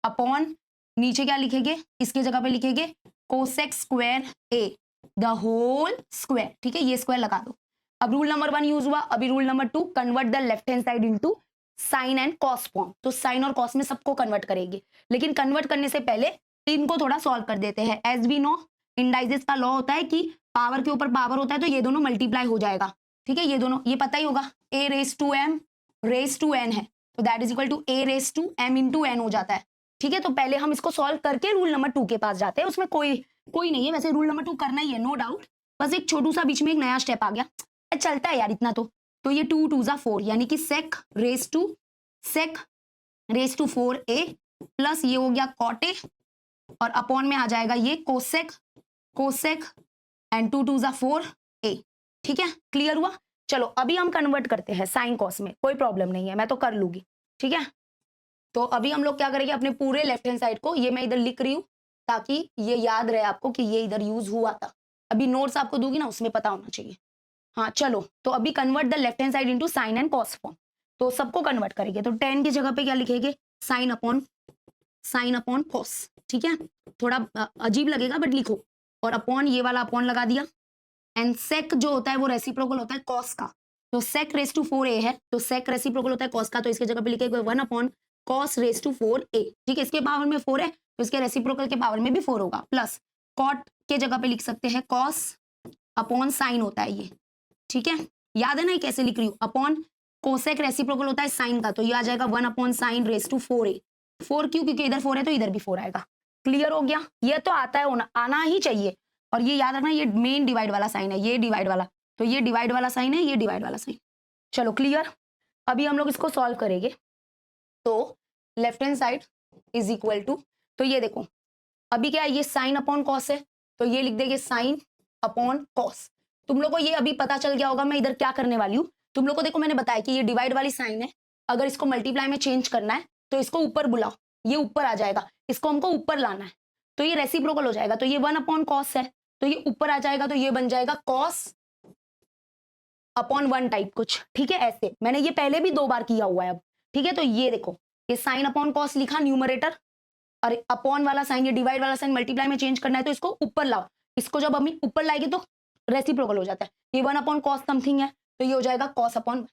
अपॉन नीचे क्या लिखेंगे, इसके जगह पे लिखेंगे cosec square A the whole square, ठीक है, ये स्क्वायर लगा दो। अब रूल नंबर 1 यूज हुआ, अभी rule number 2, convert the left hand side into sine and cos form. तो साइन और कॉस में सबको कन्वर्ट करेंगे, लेकिन कन्वर्ट करने से पहले इनको थोड़ा सॉल्व कर देते हैं। एज वी नो इंडाइजेस का लॉ होता है कि पावर के ऊपर पावर होता है तो ये दोनों मल्टीप्लाई हो जाएगा, ठीक है, ये दोनों, ये पता ही होगा, a raise to m raise to n है, तो that is equal to a raise to m into n हो जाता है, ठीक है। तो पहले हम इसको सॉल्व करके रूल नंबर 2 के पास जाते हैं, उसमें कोई नहीं है, वैसे रूल नंबर 2 करना ही है, नो डाउट, बस एक छोटू सा बीच में एक नया स्टेप आ गया, चलता है यार इतना तो ये 2 2 जा 4 यानी कि sec raise to 4 A, plus ये हो गया कॉट ए, और अपॉन में आ जाएगा ये कोसेक एंड 2 2 जा 4 ए, ठीक है, क्लियर हुआ। चलो अभी हम कन्वर्ट करते हैं साइन कॉस में, कोई प्रॉब्लम नहीं है, मैं तो कर लूंगी, ठीक है। तो अभी हम लोग क्या करेंगे, अपने पूरे लेफ्ट हैंड साइड को, ये मैं इधर लिख रही हूँ ताकि ये याद रहे आपको कि ये इधर यूज हुआ था, अभी नोट्स आपको दूंगी ना उसमें पता होना चाहिए। हाँ चलो तो अभी convert the left hand side into sine and cos form, तो सबको कन्वर्ट करेंगे। तो 10 की जगह पे क्या लिखेंगे, sine upon sine upon cos, ठीक है, थोड़ा अजीब लगेगा बट लिखो, और अपॉन ये वाला अपॉन लगा दिया, एंड सेक जो होता है वो रेसिप्रोकल होता है कॉस का, तो सेक रेस टू 4a है, तो सेक रेसिप्रोकल होता है कॉस का, तो इसके जगह पे लिखेगा 1 upon cos raise to 4a, ठीक है, इसके पावर में 4 है तो इसके रेसिप्रोकल के पावर में भी 4 होगा, प्लस कॉट के जगह पे लिख सकते हैं कॉस अपॉन साइन होता है ये, ठीक है, याद है ना ये कैसे लिख रही हूँ, अपॉन कोसेक रेसिप्रोकल होता है साइन का, तो ये आ जाएगा 1 upon sine raise to 4a, 4 क्यों, क्योंकि इधर 4 है तो इधर भी 4 आएगा, क्लियर हो गया, ये तो आता है होना, आना ही चाहिए, और ये याद रखना ये मेन डिवाइड वाला साइन है, ये डिवाइड वाला, तो ये डिवाइड वाला साइन है, ये डिवाइड वाला साइन, चलो क्लियर। अभी हम लोग इसको सॉल्व करेंगे, तो left hand side is equal to, तो ये देखो अभी क्या है, ये साइन अपॉन कॉस है, तो ये लिख देंगे साइन अपॉन कॉस, तुम लोग को ये अभी पता चल गया होगा मैं इधर क्या करने वाली हूँ, तुम लोग को देखो मैंने बताया कि ये डिवाइड वाली साइन है, अगर इसको मल्टीप्लाई में चेंज करना है तो इसको ऊपर बुलाओ, ये ऊपर आ जाएगा, इसको हमको ऊपर लाना है, तो ये रेसिप्रोकल हो जाएगा, तो ये 1 अपॉन कॉस है, तो ये ऊपर आ जाएगा, तो ये बन जाएगा कॉस अपॉन 1 टाइप कुछ, ठीक है, ऐसे मैंने ये पहले भी 2 बार किया हुआ है अब, ठीक है, तो ये देखो ये साइन अपॉन कॉस लिखा न्यूमरेटर, और अपॉन वाला साइन, ये डिवाइड वाला साइन मल्टीप्लाई में चेंज करना है तो इसको ऊपर लाओ, इसको जब हम ऊपर लाएंगे तो रेसिप्रोकल हो जाता है, ये 1 अपॉन कॉस समथिंग है तो ये हो जाएगा कॉस अपॉन,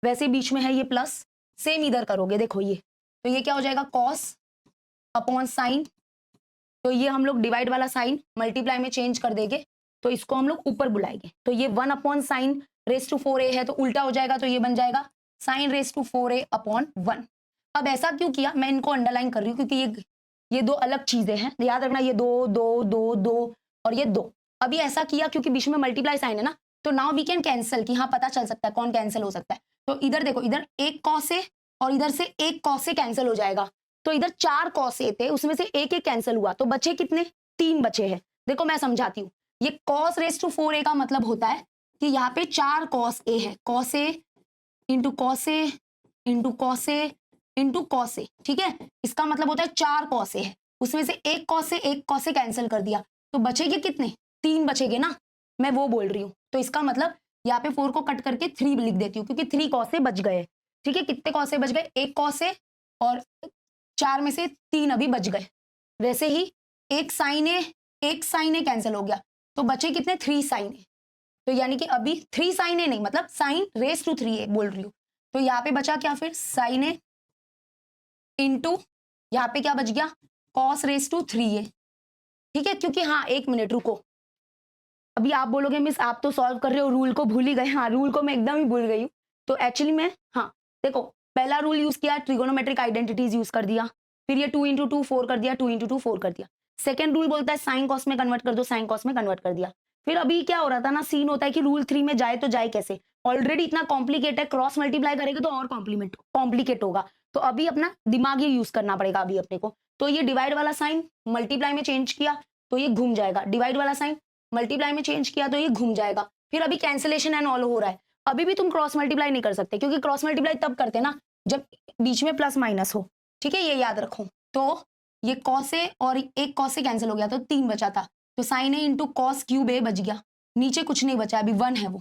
वैसे बीच में है ये प्लस, सेम इधर करोगे देखो ये, तो ये क्या हो जाएगा कॉस अपॉन साइन, तो ये हम लोग डिवाइड वाला साइन मल्टीप्लाई में चेंज कर देंगे तो इसको हम लोग ऊपर बुलाएंगे, तो ये 1 upon sine raise to 4a है तो उल्टा हो जाएगा, तो ये बन जाएगा sign raise to 4a upon 1। अब ऐसा क्यों किया, मैं इनको अंडरलाइन कर रही हूँ क्योंकि ये 2 अलग चीजें हैं, याद रखना, ये 2 2 2 2 और ये 2, अभी ऐसा किया क्योंकि बीच में मल्टीप्लाई साइन है ना, तो नाउ वी कैन कैंसिल, कि हाँ पता चल सकता है कौन कैंसिल हो सकता है, तो इधर देखो इधर एक कॉस है और इधर से एक कॉस से कैंसिल हो जाएगा, तो इधर 4 कॉस ए थे उसमें से एक एक कैंसिल हुआ, तो बचे कितने, 3 बचे हैं, देखो मैं समझाती हूँ, ये कॉस रेस टू 4a का मतलब होता है कि यहाँ पे 4 कॉस ए है, cos A into cos A into cos A into cos A, ठीक है, इसका मतलब होता है 4 कॉस ए है, उसमें से एक कॉस से एक कॉस से कैंसिल कर दिया, तो बचेगे कितने, 3 बचेगे ना, मैं वो बोल रही हूँ, तो इसका मतलब यहाँ पे 4 को कट करके 3 लिख देती हूँ क्योंकि 3 कॉस से बच गए, ठीक है, कितने कॉस से बच गए, एक कॉस से, और 4 में से 3 अभी बच गए, वैसे ही एक साइन ए कैंसिल हो गया, तो बचे कितने, 3 साइन ए, तो यानी कि अभी 3 साइन ए नहीं, मतलब साइन रेस टू 3a बोल रही हूँ, तो यहाँ पे बचा क्या फिर साइन ए इंटू यहाँ पे क्या बच गया कॉस रेस टू 3a, ठीक है, क्योंकि हाँ 1 मिनट रुको, अभी आप बोलोगे मिस आप तो सॉल्व कर रहे हो रूल को भूल ही गए, हाँ रूल को मैं एकदम ही भूल गई हूँ, तो एक्चुअली मैं, हाँ देखो पहला रूल यूज किया ट्रिगोनोमेट्रिक आइडेंटिटीज यूज कर दिया, फिर ये 2 इंटू 2 4 कर दिया, 2 इंटू 2 4 कर दिया, सेकंड रूल बोलता है साइन कॉस में कन्वर्ट कर दो, साइन कॉस में कन्वर्ट कर दिया, फिर अभी क्या हो रहा था ना, सीन होता है कि रूल 3 में जाए तो जाए कैसे, ऑलरेडी इतना कॉम्प्लिकेट है, क्रॉस मल्टीप्लाई करेगा तो और कॉम्प्लिकेट होगा, तो अभी अपना दिमाग ही यूज करना पड़ेगा अभी अपने को, तो ये डिवाइड वाला साइन मल्टीप्लाई में चेंज किया तो ये घूम जाएगा, डिवाइड वाला साइन मल्टीप्लाई में चेंज किया तो ये घूम जाएगा, फिर अभी कैंसिलेशन एंड ऑल हो रहा है, अभी भी तुम क्रॉस मल्टीप्लाई नहीं कर सकते क्योंकि क्रॉस मल्टीप्लाई तब करते ना जब बीच में प्लस माइनस हो, ठीक है, ये याद रखो, तो ये कॉस ए और एक कॉस से कैंसिल हो गया तो 3 बचा था, तो साइन ए इंटू कॉस क्यूब ए बच गया, नीचे कुछ नहीं बचा अभी 1 है वो,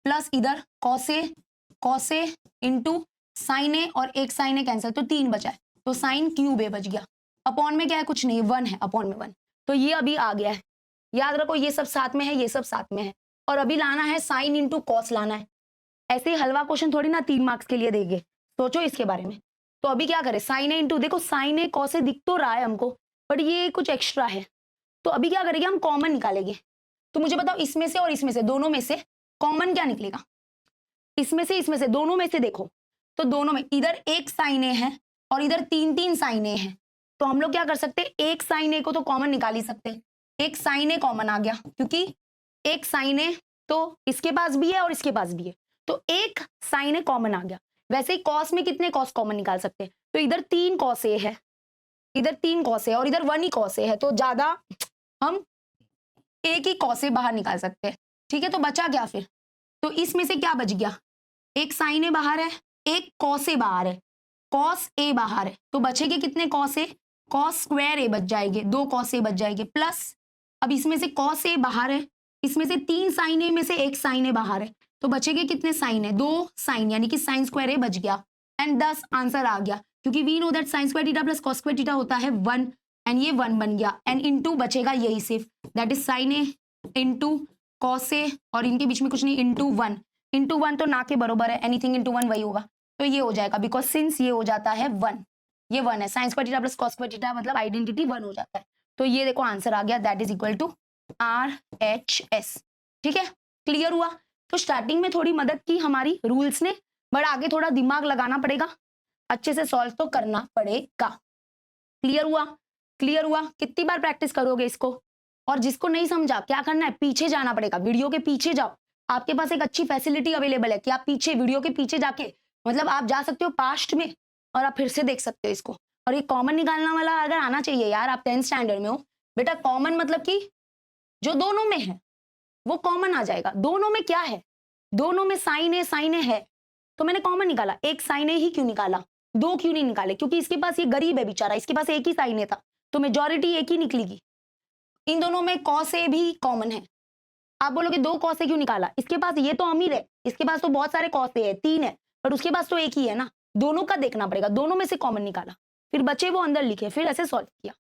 प्लस इधर कॉस ए इंटू साइन ए और एक साइन ए कैंसिल, तो 3 बचा है, तो साइन क्यूब ए बच गया, अपॉन में क्या है कुछ नहीं, 1 है, अपॉन में 1, तो ये अभी आ गया है, याद रखो ये सब साथ में है, ये सब साथ में है, और अभी लाना है साइन इंटू कॉस लाना है, ऐसे ही हलवा क्वेश्चन थोड़ी ना 3 मार्क्स के लिए देंगे, सोचो इसके बारे में, तो अभी क्या करें, साइन ए इंटू, देखो साइन ए कॉस ए दिख तो रहा है हमको बट ये कुछ एक्स्ट्रा है, तो अभी क्या करेंगे हम कॉमन निकालेंगे, तो मुझे बताओ इसमें से और इसमें से दोनों में से कॉमन क्या निकलेगा, इसमें से दोनों में से देखो, तो दोनों में इधर एक साइन ए है और इधर 3 साइन ए है, तो हम लोग क्या कर सकते हैं, एक साइन ए को तो कॉमन निकाल ही सकते हैं, एक साइन ए कॉमन आ गया क्योंकि एक साइन ए तो इसके पास भी है और इसके पास भी है, तो एक साइन ए कॉमन आ गया, वैसे ही कॉस में कितने कॉस कॉमन निकाल सकते हैं, तो इधर 3 कॉस ए है, इधर 3 कॉस ए और इधर 1 ही कॉस ए है, तो ज्यादा हम एक ही कॉस ए बाहर निकाल सकते हैं, ठीक है, तो बचा क्या फिर, तो इसमें से क्या बच गया, एक साइन ए बाहर है, एक कॉस ए बाहर है, कॉस ए बाहर है, तो बचेंगे कितने कॉस ए, कॉस स्क्वायर ए बच जाएंगे, 2 कॉस ए बच जाएंगे, प्लस अब इसमें से कॉस ए बाहर है, इसमें से 3 साइन ए में से एक साइन ए बाहर है, तो बचेंगे कितने साइन है, 2 साइन, यानी कि साइन स्क्वायर ए बच गया, एंड 10 आंसर आ गया, क्योंकि we know that sine square theta plus cos square theta होता है 1 एंड ये 1 बन गया एंड इनटू बचेगा यही सिर्फ, that is sine A into cos A और इनके बीच में कुछ नहीं, इनटू 1 तो ना के बराबर है, एनीथिंग इनटू 1 वही होगा, तो ये हो जाएगा बिकॉज सिंस ये हो जाता है 1, ये 1 है, sine square theta plus cos square theta मतलब आइडेंटिटी 1 हो जाता है, तो ये देखो आंसर आ गया, that is equal to RHS। ठीक है, क्लियर हुआ। तो स्टार्टिंग में थोड़ी मदद की हमारी रूल्स ने, बट आगे थोड़ा दिमाग लगाना पड़ेगा, अच्छे से सॉल्व तो करना पड़ेगा। क्लियर हुआ, क्लियर हुआ। कितनी बार प्रैक्टिस करोगे इसको? और जिसको नहीं समझा क्या करना है, पीछे जाना पड़ेगा, वीडियो के पीछे जाओ, आपके पास एक अच्छी फैसिलिटी अवेलेबल है कि आप पीछे वीडियो के पीछे जाके मतलब आप जा सकते हो पास्ट में और आप फिर से देख सकते हो इसको। और ये कॉमन निकालना वाला अगर आना चाहिए यार, आप 10th स्टैंडर्ड में हो बेटा, कॉमन मतलब कि जो दोनों में है वो कॉमन आ जाएगा। दोनों में क्या है, दोनों में साइन ए है, तो मैंने कॉमन निकाला। एक साइन ए ही क्यों निकाला, दो क्यों नहीं निकाले? क्योंकि इसके पास, ये गरीब है बेचारा, इसके पास एक ही साइन ए था, तो मेजॉरिटी एक ही निकलेगी। इन दोनों में कॉस ए भी कॉमन है। आप बोलोगे दो कॉस ए क्यों निकाला, इसके पास, ये तो अमीर है, इसके पास तो बहुत सारे कॉस ए है, 3 है, पर उसके पास तो एक ही है ना, दोनों का देखना पड़ेगा, दोनों में से कॉमन निकाला, फिर बचे वो अंदर लिखे, फिर ऐसे सॉल्व किया।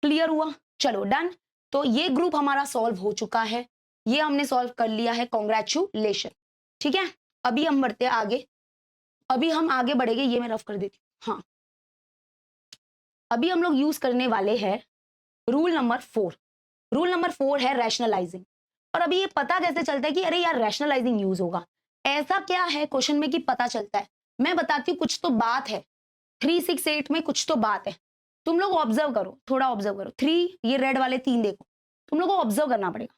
क्लियर हुआ? चलो डन। तो ये ग्रुप हमारा सॉल्व हो चुका है, ये हमने सॉल्व कर लिया है, कॉन्ग्रेचुलेशन। ठीक है, अभी हम बढ़ते हैं आगे, अभी हम आगे बढ़ेंगे, ये मैं रफ कर देती हूँ। हाँ, अभी हम लोग यूज करने वाले हैं रूल नंबर 4। रूल नंबर 4 है रैशनलाइजिंग। और अभी ये पता कैसे चलता है कि अरे यार रैशनलाइजिंग यूज होगा, ऐसा क्या है क्वेश्चन में कि पता चलता है? मैं बताती हूँ, कुछ तो बात है 368 में, कुछ तो बात है। तुम लोग ऑब्जर्व करो, थोड़ा ऑब्जर्व करो। 3, ये रेड वाले 3 देखो, तुम लोग को ऑब्जर्व करना पड़ेगा।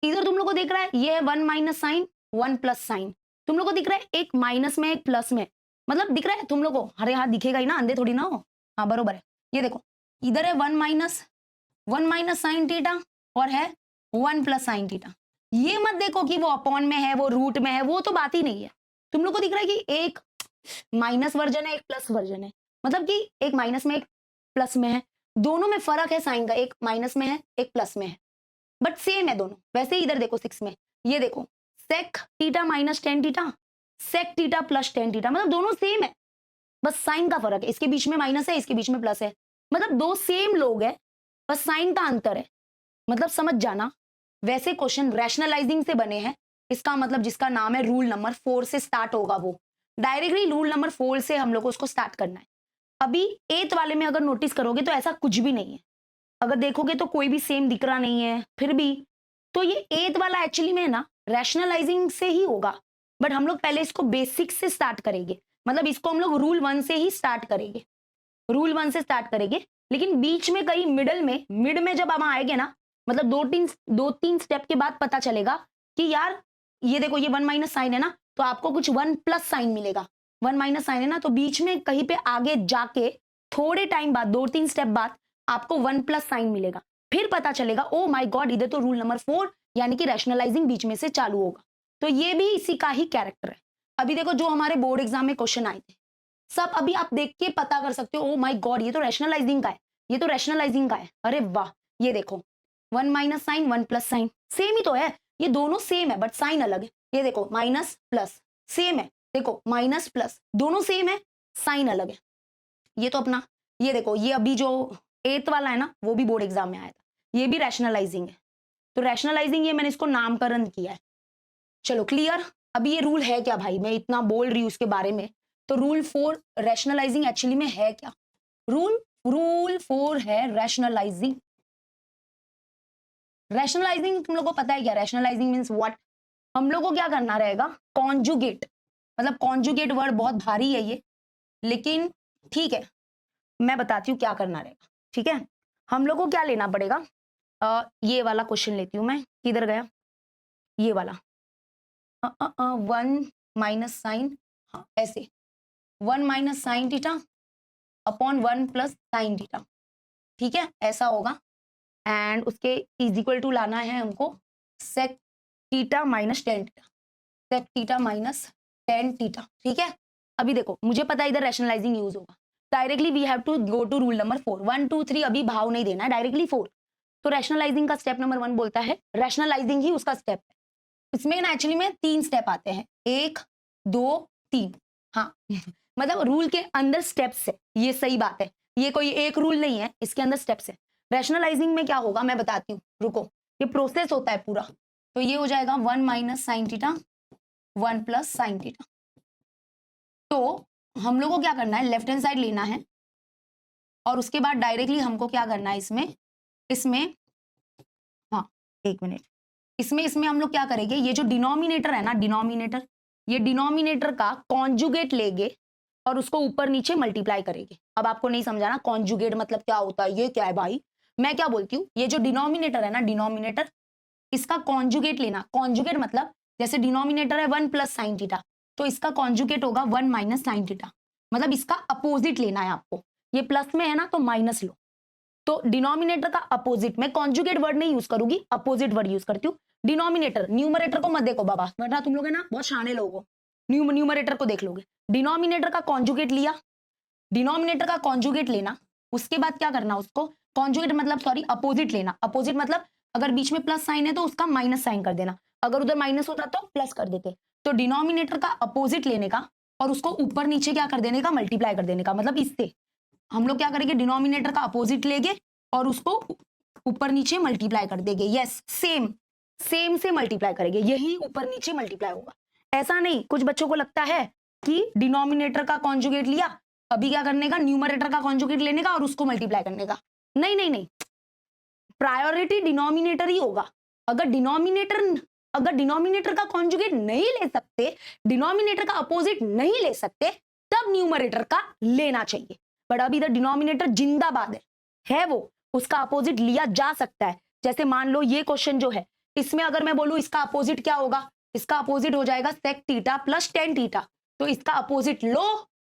इधर तुम लोग को दिख रहा है ये है 1 माइनस साइन 1 प्लस साइन, तुम लोग को दिख रहा है एक माइनस में एक प्लस में, मतलब दिख रहा है तुम लोग को, हरे हाथ दिखेगा ही ना, अंधे थोड़ी ना हो। हाँ बरोबर है, ये देखो इधर है 1 माइनस साइन थीटा और है 1 प्लस साइन थीटा। ये मत देखो कि वो अपॉन में है, वो रूट में है, वो तो बात ही नहीं है। तुम लोग को दिख रहा है कि एक माइनस वर्जन है, एक प्लस वर्जन है, मतलब कि एक माइनस में एक प्लस में है, दोनों में फर्क है साइन का, एक माइनस में है एक प्लस में है, बट सेम है दोनों। वैसे ही इधर देखो 6 में, ये देखो sec theta minus tan theta, sec theta plus tan theta, मतलब दोनों सेम है, बस साइन का फर्क है, इसके बीच में माइनस है, इसके बीच में प्लस है, मतलब दो सेम लोग है, बस साइन का अंतर है, मतलब समझ जाना। वैसे क्वेश्चन रैशनलाइजिंग से बने हैं, इसका मतलब जिसका नाम है रूल नंबर 4 से स्टार्ट होगा, वो डायरेक्टली रूल नंबर 4 से हम लोग को उसको स्टार्ट करना है। अभी 8th वाले में अगर नोटिस करोगे तो ऐसा कुछ भी नहीं है, अगर देखोगे तो कोई भी सेम दिख रहा नहीं है, फिर भी तो ये 8th वाला एक्चुअली में ना रैशनलाइजिंग से ही होगा, बट हम लोग पहले इसको बेसिक से स्टार्ट करेंगे, मतलब इसको हम लोग रूल 1 से ही स्टार्ट करेंगे, रूल 1 से स्टार्ट करेंगे। लेकिन बीच में कहीं मिड में जब हम आएंगे ना, मतलब दो तीन स्टेप के बाद पता चलेगा कि यार ये देखो ये 1 माइनस साइन है ना, तो आपको कुछ 1 प्लस साइन मिलेगा, 1 माइनस साइन है ना, तो बीच में कहीं पे आगे जाके थोड़े टाइम बाद 2-3 स्टेप बाद आपको 1 प्लस साइन मिलेगा, फिर पता चलेगा ओ माय गॉड इधर तो रूल नंबर 4 यानी कि रैशनलाइजिंग बीच में से चालू होगा। तो ये भी इसी का ही कैरेक्टर है। अभी देखो जो हमारे बोर्ड एग्जाम में क्वेश्चन आए थे सब अभी आप देख के पता कर सकते हो, ओ माय गॉड ये तो रैशनलाइजिंग का है, ये तो रैशनलाइजिंग का है, अरे वाह। ये देखो 1 minus sine 1 plus sine, same ही तो है, ये दोनों सेम है बट साइन अलग है। ये देखो माइनस प्लस सेम है, देखो माइनस प्लस दोनों सेम है, साइन अलग है। ये तो अपना, ये देखो ये अभी जो 8th वाला है ना, वो भी बोर्ड एग्जाम में आया था, ये भी रैशनलाइजिंग है। तो रैशनलाइजिंग, ये मैंने इसको नामकरण किया है। चलो क्लियर। अभी ये रूल है क्या भाई, मैं इतना बोल रही हूँ उसके बारे में, तो रूल 4 रैशनलाइजिंग एक्चुअली में है क्या? रूल 4 है रैशनलाइजिंग। रैशनलाइजिंग तुम लोग को पता है क्या? Rationalising means what? हम लोग को क्या करना रहेगा, कॉन्जुगेट, मतलब कॉन्जुगेट वर्ड बहुत भारी है ये, लेकिन ठीक है मैं बताती हूँ क्या करना रहेगा। ठीक है, हम लोग को क्या लेना पड़ेगा, ये वाला क्वेश्चन लेती हूँ मैं, किधर गया ये वाला, 1 माइनस साइन, हाँ ऐसे 1 minus sine theta upon 1 plus sine theta, ठीक है ऐसा होगा। एंड उसके इज इक्वल टू लाना है हमको sec theta minus tan theta, sec theta minus tan theta, ठीक है। अभी देखो मुझे पता है इधर रैशनलाइजिंग यूज होगा, directly we have to go to rule number 4, 1 2 3 अभी भाव नहीं देना है, डायरेक्टली 4। तो रैशनलाइजिंग का स्टेप नंबर 1 बोलता है, रैशनलाइजिंग ही उसका स्टेप है। इसमें ना एक्चुअली में 3 स्टेप आते हैं, 1 2 3, हाँ मतलब रूल के अंदर स्टेप्स है, ये सही बात है, ये कोई एक रूल नहीं है, इसके अंदर स्टेप्स है। रैशनलाइजिंग में क्या होगा मैं बताती हूँ, रुको, ये प्रोसेस होता है पूरा। तो ये हो जाएगा 1 minus sine theta 1 plus sine theta. तो हम लोग को क्या करना है, लेफ्ट हैंड साइड लेना है और उसके बाद डायरेक्टली हमको क्या करना है इसमें हाँ एक मिनट, इसमें हम लोग क्या करेंगे, ये जो डिनोमिनेटर है ना, डिनोमिनेटर, ये डिनोमिनेटर का कॉन्जुगेट लेंगे और उसको ऊपर नीचे मल्टीप्लाई करेंगे। अब आपको नहीं समझाना कॉन्जुगेट मतलब क्या होता है, ये क्या है भाई, मैं क्या बोलती हूँ, ये जो डिनोमिनेटर है ना, डिनोमिनेटर, इसका कॉन्जुगेट लेना। कॉन्जुगेट मतलब जैसे डिनोमिनेटर है 1 प्लस साइन थीटा, तो इसका कॉन्जुगेट होगा 1 माइनस साइन थीटा, मतलब इसका अपोजिट लेना है आपको। ये प्लस में है ना तो माइनस लो, तो डिनोमिनेटर का अपोजिट, मैं कॉन्जुगेट वर्ड नहीं यूज करूंगी, अपोजिट वर्ड यूज करती हूँ। डिनोमिनेटर, न्यूमरेटर को मत देखो बाबा, वरना तुम लोग है ना बहुत शाने लोग हो, न्यूमरेटर को देख लोगे। डिनोमिनेटर का कॉन्जुगेट लिया, डिनोमिनेटर का कॉन्जुगेट लेना, उसके बाद क्या करना, उसको कॉन्जुगेट मतलब सॉरी अपोजिट लेना। अपोजिट मतलब अगर बीच में प्लस साइन है तो उसका माइनस साइन कर देना, अगर उधर माइनस होता तो प्लस कर देते। तो डिनोमिनेटर का अपोजिट लेने का और उसको ऊपर नीचे क्या कर देने का, मल्टीप्लाई कर देने का। मतलब इससे हम लोग क्या करेंगे, डिनोमिनेटर का अपोजिट लेंगे और उसको ऊपर नीचे मल्टीप्लाई कर देंगे। यस, सेम से मल्टीप्लाई करेंगे, यही ऊपर नीचे मल्टीप्लाई होगा। ऐसा नहीं, कुछ बच्चों को लगता है कि डिनोमिनेटर का कॉन्जुगेट लिया, अभी क्या करने का, न्यूमरेटर का कॉन्जुगेट लेने का और उसको मल्टीप्लाई करने का। नहीं नहीं नहीं, प्रायोरिटी डिनोमिनेटर ही होगा। अगर डिनोमिनेटर का कॉन्जुगेट नहीं ले सकते, डिनोमिनेटर का अपोजिट नहीं ले सकते, तब न्यूमरेटर का लेना चाहिए। बट अभी इधर डिनोमिनेटर जिंदाबाद है वो, उसका अपोजिट लिया जा सकता है। जैसे मान लो ये क्वेश्चन जो है, इसमें अगर मैं बोलूं इसका अपोजिट क्या होगा, इसका अपोजिट हो जाएगा sec theta plus tan theta. तो इसका अपोजिट लो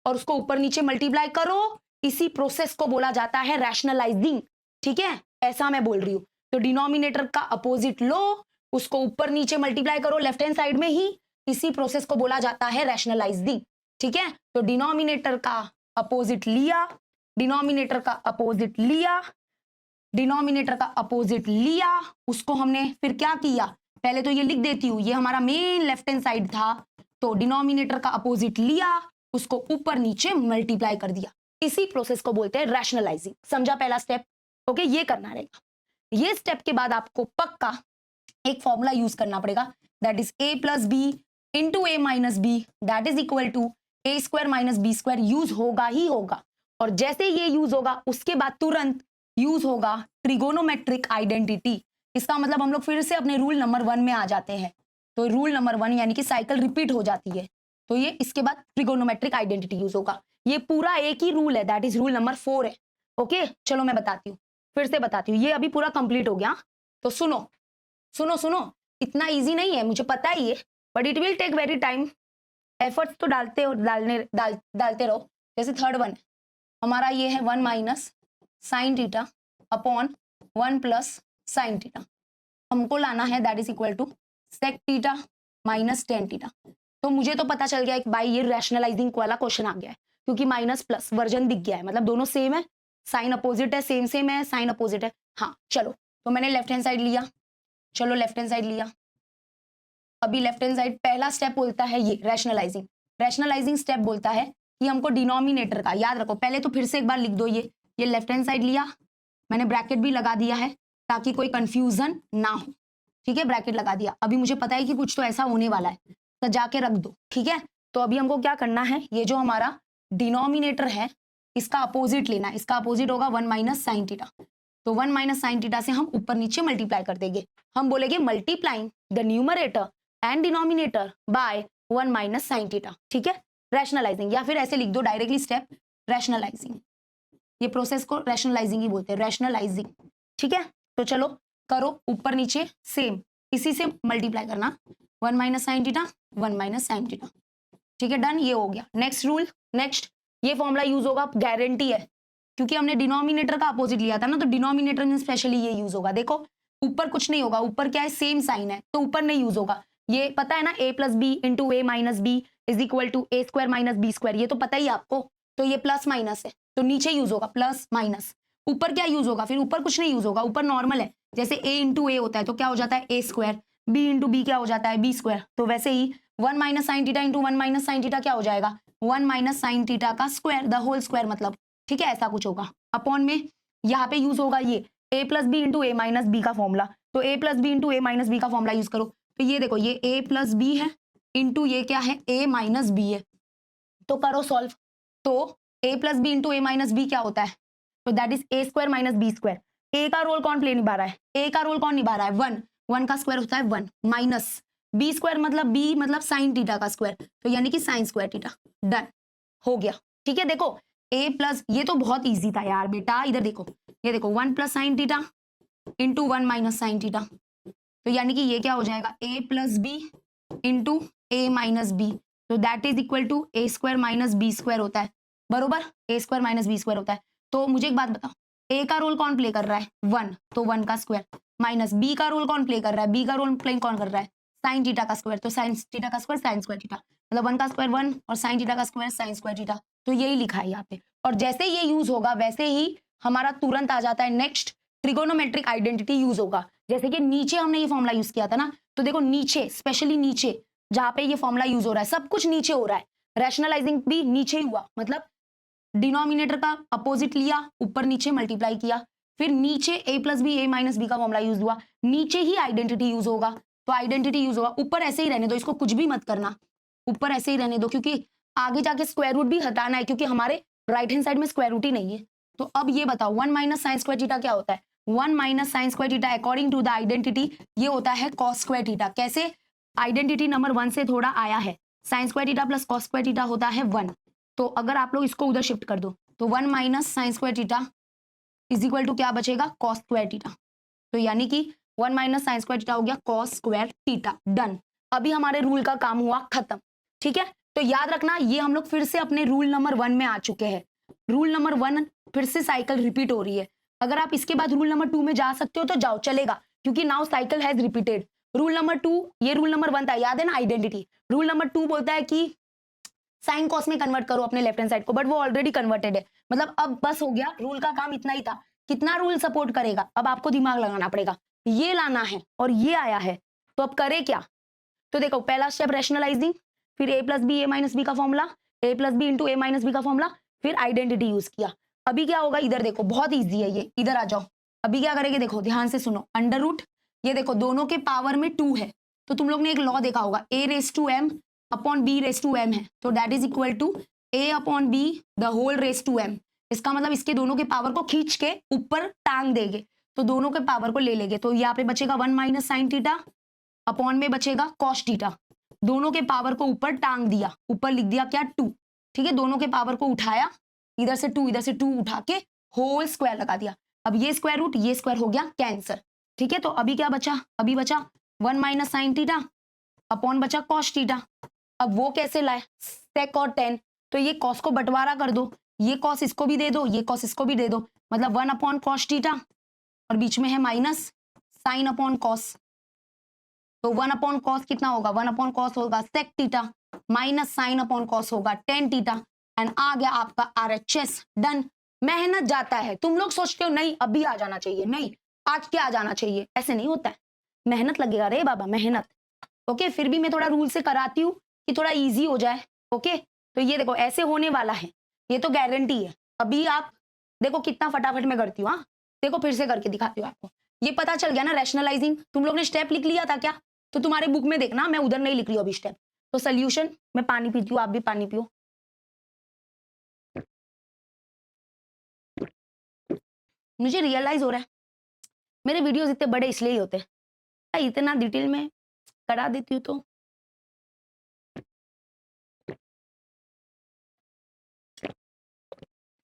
और उसको ऊपर नीचे मल्टीप्लाई करो, इसी प्रोसेस को बोला जाता है रैशनलाइजिंग। ठीक है, ऐसा मैं बोल रही हूं। तो डिनोमिनेटर का अपोजिट लो, उसको ऊपर नीचे मल्टीप्लाई करो लेफ्ट हैंड साइड में ही, इसी प्रोसेस को बोला जाता है रैशनलाइजिंग। ठीक है, तो डिनोमिनेटर का अपोजिट लिया, डिनोमिनेटर का अपोजिट लिया, डिनोमिनेटर का अपोजिट लिया, उसको हमने फिर क्या किया, पहले तो ये लिख देती हूं, ये हमारा मेन लेफ्ट हैंड साइड था, तो डिनोमिनेटर का अपोजिट लिया, उसको ऊपर नीचे मल्टीप्लाई कर दिया। इसी प्रोसेस को बोलते हैं रैशनलाइजिंग। समझा पहला स्टेप? ओके, ये करना रहेगा। ये स्टेप के बाद आपको पक्का एक फॉर्मूला यूज करना पड़ेगा, that is a plus B into A minus B that is equal to A square minus B square. Use होगा ही होगा, और जैसे ये यूज होगा उसके बाद तुरंत यूज होगा ट्रिगोनोमेट्रिक आइडेंटिटी। इसका मतलब हम लोग फिर से अपने रूल नंबर 1 में आ जाते हैं। तो रूल नंबर 1 यानी कि साइकिल रिपीट हो जाती है, तो ये इसके बाद ट्रिगोनोमेट्रिक आइडेंटिटी यूज होगा। ये पूरा एक ही रूल है, दैट इज रूल नंबर 4 है। ओके, चलो मैं बताती हूँ, फिर से बताती हूँ, ये अभी पूरा कंप्लीट हो गया। तो सुनो सुनो सुनो, इतना इजी नहीं है, मुझे पता ही है, but it will take very time. Efforts तो डालते रहो। जैसे थर्ड वन हमारा ये है 1 minus sine theta upon 1 plus sine theta, हमको लाना है that is equal to sec theta minus tan theta. तो मुझे तो पता चल गया एक भाई ये रैशनलाइजिंग वाला क्वेश्चन आ गया है, क्योंकि माइनस प्लस वर्जन दिख गया है, मतलब दोनों सेम है, साइन अपोजिट है, सेम है, साइन अपोजिट है। हाँ चलो, तो मैंने लेफ्ट हैंड साइड लिया, चलो लेफ्ट हैंड साइड लिया। अभी लेफ्ट हैंड साइड पहला स्टेप बोलता है ये रैशनलाइजिंग। रैशनलाइजिंग स्टेप बोलता है कि हमको डिनोमिनेटर का, याद रखो पहले तो फिर से एक बार लिख दो, ये लेफ्ट हैंड साइड लिया, मैंने ब्रैकेट भी लगा दिया है ताकि कोई कंफ्यूजन ना हो। ठीक है, ब्रैकेट लगा दिया। अभी मुझे पता है कि कुछ तो ऐसा होने वाला है, तो जाके रख दो। ठीक है, तो अभी हमको क्या करना है, ये जो हमारा डिनोमिनेटर है इसका अपोजिट लेना है, इसका अपोजिट होगा 1 माइनस साइन थीटा। तो 1 माइनस साइन थीटा से हम ऊपर नीचे मल्टीप्लाई कर देंगे, हम बोलेंगे multiplying the numerator and denominator by 1 minus sine theta. ठीक है, रैशनलाइजिंग, या फिर ऐसे लिख दो डायरेक्टली स्टेप रैशनलाइजिंग। ये प्रोसेस को रैशनलाइजिंग ही बोलते हैं, रैशनलाइजिंग। ठीक है, तो चलो करो ऊपर नीचे सेम, इसी से मल्टीप्लाई करना, 1 minus sine theta 1 minus sine theta. ठीक है, डन, ये हो गया। नेक्स्ट रूल, नेक्स्ट ये फॉर्मूला यूज होगा, गारंटी है, क्योंकि हमने डिनोमिनेटर का अपोजिट लिया था ना, तो डिनोमिनेटर में स्पेशली ये यूज होगा। देखो ऊपर कुछ नहीं होगा, ऊपर क्या है, सेम साइन है, तो ऊपर नहीं यूज होगा। ये पता है ना, a plus B into A minus B is equal to A square minus B square, ये तो पता ही आपको। तो ये प्लस माइनस है, तो नीचे यूज होगा प्लस माइनस। ऊपर क्या यूज होगा, फिर ऊपर कुछ नहीं यूज होगा, ऊपर नॉर्मल है, जैसे a इंटू ए होता है तो क्या हो जाता है A square, b into B क्या हो जाता है बी स्क्वायर। तो वैसे ही 1 minus sine theta into 1 minus sine theta क्या हो जाएगा, 1 माइनस साइन थीटा का स्क्वायर द होल स्क्वायर मतलब, ठीक है, ऐसा कुछ होगा। अपॉन में यहाँ पे यूज होगा ये a plus B into A minus B का फॉर्मूला, तो a plus B into A minus B का फॉर्मूला यूज करो। तो ये देखो ये a प्लस बी है इंटू ये क्या है a माइनस बी है, तो करो सॉल्व। तो a plus B into A minus B क्या होता है, तो that is a square minus B square. a का रोल कौन प्ले निभा रहा है, a का रोल कौन निभा रहा है 1, 1 का स्क्वायर होता है 1 माइनस बी स्क्वायर मतलब b मतलब साइन थीटा का स्क्वायर, तो यानी कि साइन स्क्वायर थीटा। डन हो गया, ठीक है। देखो a प्लस, ये तो बहुत इजी था यार बेटा, इधर देखो ये देखो 1 plus sine theta into 1 minus sine theta, तो यानी कि ये क्या हो जाएगा a plus B into A minus B, तो that is equal to A square minus B square होता है, बरोबर, A square minus B square होता है। तो मुझे एक बात बताओ, ए का रोल कौन प्ले कर रहा है 1, तो 1 का स्क्वायर, माइनस बी का रोल कौन प्ले कर रहा है, बी का रोल प्ले कौन कर रहा है साइन थीटा का स्क्वायर, तो साइन थीटा का स्क्वायर साइन स्क्वायर थीटा, मतलब 1 का स्क्वायर 1 और साइन थीटा का स्क्वायर साइन स्क्वायर थीटा, तो यही लिखा है यहाँ पे। और जैसे ये यूज होगा वैसे ही हमारा तुरंत आ जाता है नेक्स्ट ट्रिगोनोमेट्रिक आइडेंटिटी यूज होगा। जैसे कि नीचे हमने ये फॉर्मूला यूज किया था ना, तो देखो नीचे, स्पेशली नीचे जहां पे ये फॉर्मूला यूज हो रहा है, सब कुछ नीचे हो रहा है, रैशनलाइजिंग भी नीचे ही हुआ, मतलब डिनोमिनेटर का अपोजिट लिया, ऊपर नीचे मल्टीप्लाई किया, फिर नीचे a plus B A minus B का फॉर्मूला यूज हुआ, नीचे ही आइडेंटिटी यूज होगा, तो आइडेंटिटी यूज होगा। ऊपर ऐसे ही रहने दो, इसको कुछ भी मत करना, ऊपर ऐसे ही रहने दो, क्योंकि आगे जाके स्क्वायर रूट भी हटाना है, क्योंकि हमारे राइट हैंड साइड में स्क्वायर रूट ही नहीं है। तो अब ये बताओ 1 माइनस साइन स्क्वायर थीटा क्या होता है, 1 minus sine square theta according to the identity ये होता है कॉस स्क्वायर थीटा। कैसे, आइडेंटिटी नंबर 1 से थोड़ा आया है, sine square theta plus cos square theta होता है 1, तो अगर आप लोग इसको उधर शिफ्ट कर दो तो 1 minus sine square theta is equal to क्या बचेगा कॉस स्क्वायर थीटा, तो यानी कि 1 माइनस साइन स्क्वायर थीटा हो गया कॉस स्क्वायर थीटा। डन, अभी हमारे रूल का काम हुआ खत्म, ठीक है। तो याद रखना ये हम लोग फिर से अपने रूल नंबर 1 में आ चुके हैं, रूल नंबर 1 फिर से साइकिल रिपीट हो रही है। अगर आप इसके बाद रूल नंबर 2 में जा सकते हो तो जाओ, चलेगा, क्योंकि now cycle has repeated. Rule number 2, ये रूल नंबर 1 था, याद है ना, आइडेंटिटी। रूल नंबर 2 बोलता है कि साइन कॉस में कन्वर्ट करो अपने लेफ्ट हैंड साइड को, बट वो ऑलरेडी कन्वर्टेड है, मतलब अब बस हो गया, रूल का काम इतना ही था। कितना रूल सपोर्ट करेगा, अब आपको दिमाग लगाना पड़ेगा, ये लाना है और ये आया है, तो अब करे क्या। तो देखो पहला स्टेप रैशनलाइजिंग, फिर a plus B A minus B का formula, a plus B into A minus B का फॉर्मूला, फिर आइडेंटिटी यूज किया। अभी क्या होगा, इधर देखो बहुत ईजी है ये, इधर आ जाओ। अभी क्या करेंगे, देखो ध्यान से सुनो, अंडर रूट, ये देखो दोनों के पावर में 2 है, तो तुम लोग ने एक लॉ देखा होगा a raise to m upon b raise to m है, तो that is equal to a upon b the whole raise to m। इसका मतलब इसके दोनों के पावर को खींच के ऊपर टांग देंगे, तो दोनों के पावर को ले लेंगे, तो यहाँ पे बचेगा 1 माइनस साइन थीटा अपॉन में बचेगा कॉस थीटा, दोनों के पावर को ऊपर टांग दिया, ऊपर लिख दिया क्या 2, ठीक है, दोनों के पावर को उठाया, इधर से 2 इधर से 2 उठा के होल स्क्वायर लगा दिया। अब ये स्क्वायर रूट ये स्क्वायर हो गया कैंसर, ठीक है। तो अभी क्या बचा, अभी बचा 1 माइनस साइन थीटा अपॉन बचा कॉस थीटा। अब वो कैसे लाए, सेक और टेन, तो ये कॉस को बंटवारा कर दो, ये कॉस इसको भी दे दो, ये कॉस इसको भी दे दो, मतलब 1 अपॉन कॉस थीटा और बीच में है माइनस साइन अपॉन कॉस, तो 1 अपॉन कॉस कितना होगा, 1 अपॉन कॉस होगा sec theta minus sine upon cos होगा टेन थीटा, एंड आ गया आपका RHS। डन, मेहनत जाता है, तुम लोग सोचते हो नहीं अभी आ जाना चाहिए, नहीं आज क्या आ जाना चाहिए, ऐसे नहीं होता है, मेहनत लगेगा रे बाबा, मेहनत। ओके, फिर भी मैं थोड़ा रूल से कराती हूँ कि थोड़ा इजी हो जाए। ओके, तो ये देखो ऐसे होने वाला है, ये तो गारंटी है। अभी आप देखो कितना फटाफट मैं करती हूँ, हाँ देखो फिर से करके दिखाती हूँ आपको, ये पता चल गया ना रैशनलाइजिंग। तुम लोग ने स्टेप लिख लिया था क्या, तो तुम्हारे बुक में देखना, मैं उधर नहीं लिख रही हूँ अभी स्टेप। तो सोल्यूशन, मैं पानी पीती हूँ, आप भी पानी पियो। मुझे रियलाइज हो रहा है मेरे वीडियोस इतने बड़े इसलिए ही होते हैं, इतना डिटेल में करा देती हूँ तो।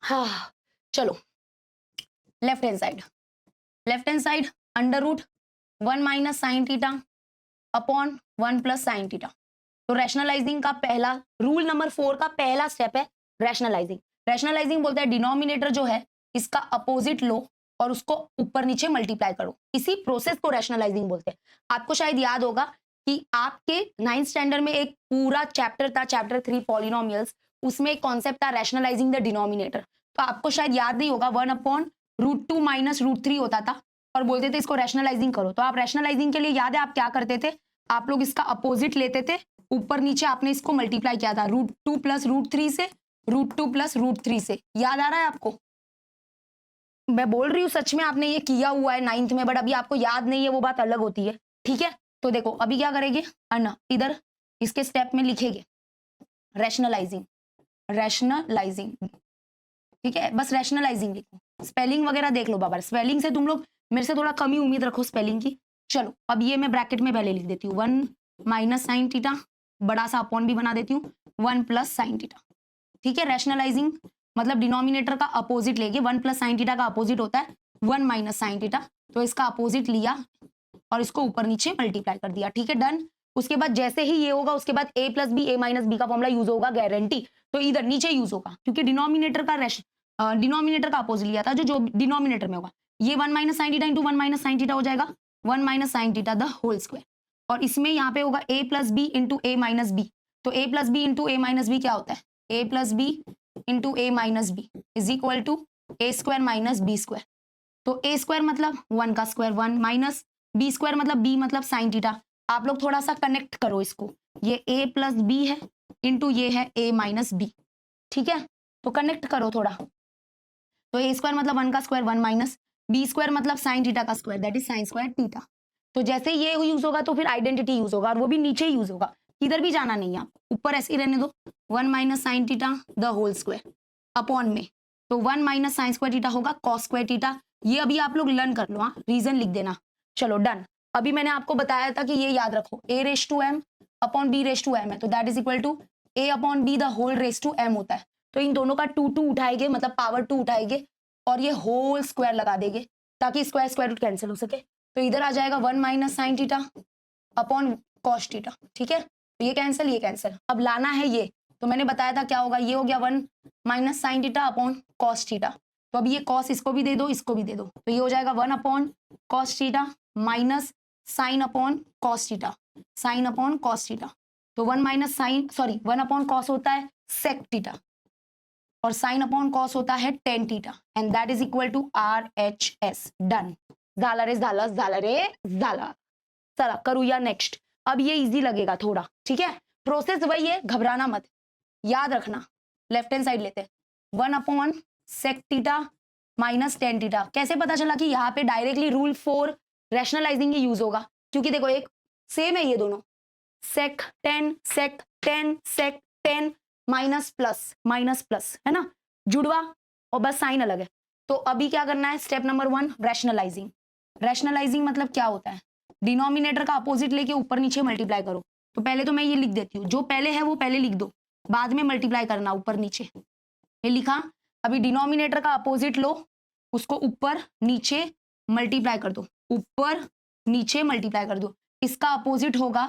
हाँ चलो, left hand side under root 1 minus sine theta upon 1 plus sine theta. तो रैशनलाइजिंग का पहला, रूल नंबर 4 का पहला स्टेप है रैशनलाइजिंग। रैशनलाइजिंग बोलता है डिनोमिनेटर जो है इसका अपोजिट लो और उसको ऊपर नीचे मल्टीप्लाई करो, इसी प्रोसेस को रैशनलाइजिंग बोलते हैं। आपको शायद याद होगा कि आपके 9th स्टैंडर्ड में एक पूरा चैप्टर था, चैप्टर 3 पॉलिनोमियल्स, उसमें एक कॉन्सेप्ट था रैशनलाइजिंग द डिनोमिनेटर। तो आपको शायद याद नहीं होगा, 1 अपॉन √2 माइनस √3 होता था और बोलते थे इसको रैशनलाइजिंग करो। तो आप रैशनलाइजिंग के लिए याद है आप क्या करते थे, आप लोग इसका अपोजिट लेते थे, ऊपर नीचे आपने इसको मल्टीप्लाई किया था √2 प्लस √3 से, √2 प्लस √3 से। याद आ रहा है आपको? मैं बोल रही हूँ सच में आपने ये किया हुआ है 9th में, बट अभी आपको याद नहीं है, वो बात अलग होती है। ठीक है, तो देखो अभी क्या करेंगे, अन्ना इधर इसके स्टेप में लिखेंगे रैशनलाइजिंग, रैशनलाइजिंग। ठीक है, बस रैशनलाइजिंग लिखो, स्पेलिंग वगैरह देख लो बाबा, स्पेलिंग से तुम लोग मेरे से थोड़ा कम ही उम्मीद रखो स्पेलिंग की। चलो अब ये मैं ब्रैकेट में पहले लिख देती हूँ 1 माइनस साइन थीटा, बड़ा सा अपॉन भी बना देती हूँ 1 प्लस साइन थीटा। ठीक है, रैशनलाइजिंग मतलब डिनोमिनेटर का अपोजिट लेके, 1 प्लस साइन थीटा का अपोजिट होता है 1 माइनस साइन थीटा, तो इसका अपोजिट लिया और इसको ऊपर नीचे मल्टीप्लाई कर दिया। ठीक है, डन। उसके बाद जैसे ही ये होगा उसके बाद a plus B, a minus B का फॉर्मूला यूज होगा, गारंटी। तो इधर नीचे यूज होगा क्योंकि डिनोमिनेटर का अपोजिट लिया था, जो डिनोमिनेटर में होगा, ये 1 minus sine theta into 1 minus sine theta हो जाएगा 1 minus sine theta the whole square, और इसमें यहाँ पे होगा a plus B into A minus B. तो a plus B into A minus B क्या होता है, a plus B into A minus B is equal to A square minus B square. तो ए स्क्वायर मतलब 1 का square 1 minus B square मतलब b मतलब sine theta. आप लोग थोड़ा सा कनेक्ट करो इसको, ये a प्लस बी है इंटू ये है a माइनस बी। ठीक है, तो कनेक्ट करो थोड़ा। तो a स्क्वायर मतलब 1 का स्क्वायर 1 माइनस बी स्क्वायर मतलब साइन थीटा का square, that is sign square theta. तो जैसे ये यूज होगा तो फिर आइडेंटिटी यूज होगा, और वो भी नीचे यूज होगा, किधर भी जाना नहीं है, आप ऊपर ऐसे ही रहने दो 1 minus sine theta the whole square upon में, तो 1 माइनस साइन स्क्वायर थीटा होगा कॉस स्क्वायर थीटा। ये अभी आप लोग लर्न कर लो, हाँ रीजन लिख देना। चलो डन। अभी मैंने आपको बताया था कि ये याद रखो a raise to m upon b raise to m है, तो that is equal to a upon b the whole raise to m होता है। तो इन दोनों का 2 उठाएंगे, मतलब पावर 2 उठाएंगे और ये होल स्क्वायर लगा देंगे ताकि स्क्वायर स्क्वायर रूट कैंसिल हो सके। तो इधर आ जाएगा 1 minus sine theta upon cos theta. ठीक है, तो ये कैंसिल ये कैंसिल, अब लाना है ये, तो मैंने बताया था क्या होगा, ये हो गया 1 minus sine theta upon cos theta. तो अब ये कॉस इसको भी दे दो इसको भी दे दो, तो ये हो जाएगा 1 upon cos theta minus sine upon cos theta, sine upon cos theta. तो 1 minus sine sorry 1 upon cos होता है सेक थीटा और साइन अपॉन कॉस होता है tan theta, and that is equal to RHS। Done. झाला रे झाला, झाला रे झाला। चला करूँ या नेक्स्ट। अब ये इजी लगेगा थोड़ा, ठीक है, प्रोसेस वही है, घबराना मत, याद रखना। लेफ्ट हैंड साइड लेते हैं 1 upon sec theta minus tan theta. कैसे पता चला कि यहाँ पे डायरेक्टली रूल 4 रैशनलाइजिंग ही यूज होगा, क्योंकि देखो एक सेम है ये दोनों, sec tan sec tan sec tan minus plus है ना, जुड़वा, और बस साइन अलग है। तो अभी क्या करना है, स्टेप नंबर 1 रैशनलाइजिंग। रैशनलाइजिंग मतलब क्या होता है, डिनोमिनेटर का अपोजिट लेके ऊपर नीचे मल्टीप्लाई करो। तो पहले तो मैं ये लिख देती हूँ, जो पहले है वो पहले लिख दो, बाद में मल्टीप्लाई करना ऊपर नीचे। ये लिखा। अभी डिनोमिनेटर का अपोजिट लो, उसको ऊपर नीचे मल्टीप्लाई कर दो, ऊपर नीचे मल्टीप्लाई कर दो। इसका अपोजिट होगा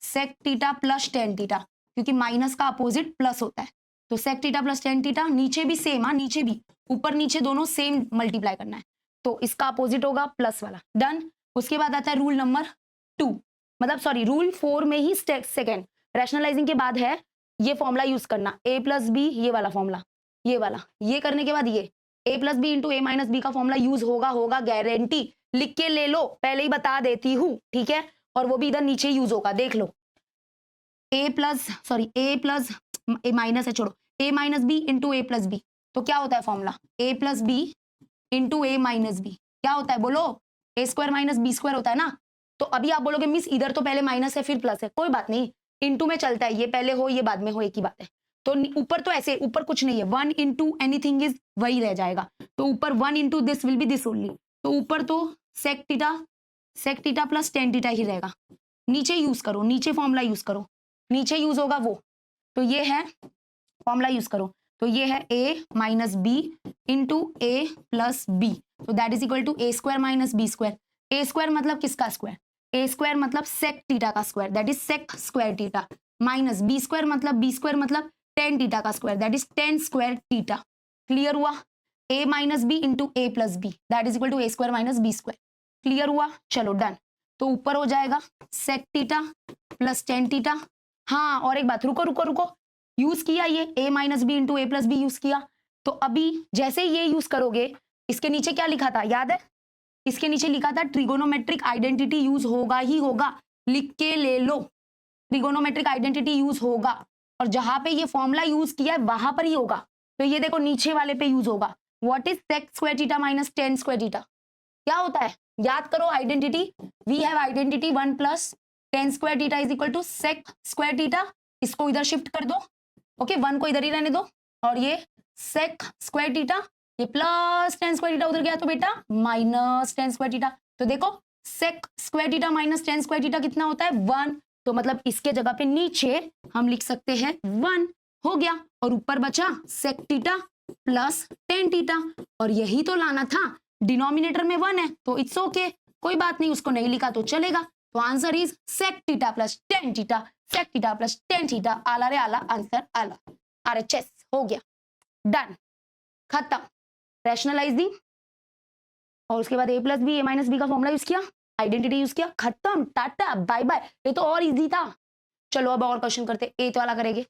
sec theta plus tan theta, क्योंकि माइनस का अपोजिट प्लस होता है। तो sec theta plus tan theta, नीचे भी सेम, हाँ नीचे भी, ऊपर नीचे दोनों सेम मल्टीप्लाई करना है, तो इसका अपोजिट होगा प्लस वाला। डन। उसके बाद आता है रूल नंबर 2, मतलब सॉरी रूल 4 में ही सेकेंड रैशनलाइजिंग के बाद है ये फॉर्मूला यूज करना, a प्लस बी, ये वाला फॉर्मूला, ये वाला, ये करने के बाद ये a plus B into A minus B का फॉर्मूला यूज होगा गारंटी। लिख के ले लो, पहले ही बता देती हूँ, ठीक है, और वो भी इधर नीचे यूज होगा, देख लो। ए प्लस ए माइनस है, छोड़ो, ए minus B into A plus B, तो क्या होता है formula, A plus B into A minus B, क्या होता है बोलो, ए स्क्वायर माइनस बी स्क्वायर होता है ना। तो अभी आप बोलोगे मिस इधर तो पहले माइनस है फिर प्लस है, कोई बात नहीं, इंटू में चलता है, ये पहले हो ये बाद में हो, एक ही बात है। तो ऊपर तो ऐसे, ऊपर कुछ नहीं है, 1 इंटू एनीथिंग इज वही रह जाएगा, तो ऊपर 1 into this will be this only, तो ऊपर तो sec theta plus tan theta ही रहेगा। नीचे यूज करो, नीचे फॉर्मूला यूज करो, नीचे यूज होगा वो, तो ये है फॉर्मूला यूज करो, तो ये है a minus B into A plus B, तो that is equal to A square minus B square. A square मतलब किसका स्क्वायर, ए स्क्वायर मतलब सेक थीटा का square, that is sec square theta, minus B square मतलब tan theta का square, that is tan square theta. Clear हुआ, a minus B into A plus B, that is equal to A square minus B square. Clear हुआ, चलो done. तो ऊपर हो जाएगा sec theta plus tan theta. हाँ और एक बात, रुको, यूज किया ये a minus B into A plus B use किया, तो अभी जैसे ये यूज करोगे, इसके नीचे क्या लिखा था याद है, इसके नीचे लिखा था ट्रिगोनोमेट्रिक आइडेंटिटी यूज होगा ही होगा, लिख के ले लो, ट्रिगोनोमेट्रिक आइडेंटिटी यूज होगा और जहां पे ये फॉर्मूला यूज किया है वहां पर ही होगा। तो ये देखो नीचे वाले पे यूज होगा। What is sec square theta minus tan square theta, क्या होता है याद करो identity. We have identity 1 plus tan square theta is equal to sec square theta. इसको इधर शिफ्ट कर दो, ओके 1 को इधर ही रहने दो, और ये sec स्क्वायर थीटा, ये प्लस tan स्क्वायर थीटा उधर गया तो बेटा माइनस tan स्क्वायर थीटा। तो देखो sec square theta minus tan square theta कितना होता है 1, तो मतलब इसके जगह पे नीचे हम लिख सकते हैं 1 हो गया, और ऊपर बचा sec theta plus tan theta, और यही तो लाना था, डिनोमिनेटर में 1 है तो इट्स ओके, कोई बात नहीं, उसको नहीं लिखा तो चलेगा। तो answer is sec theta plus tan theta, sec theta plus tan theta, आला रे आला, आंसर आला, RHS हो गया, डन, खत्म। रैशनलाइजिंग और उसके बाद a plus B A minus B का फॉर्मूला यूज किया, आइडेंटिटी यूज किया, खत्म, टाटा बाय बाय। ये तो और इजी था। चलो अब और क्वेश्चन करते, एथ वाला करेंगे,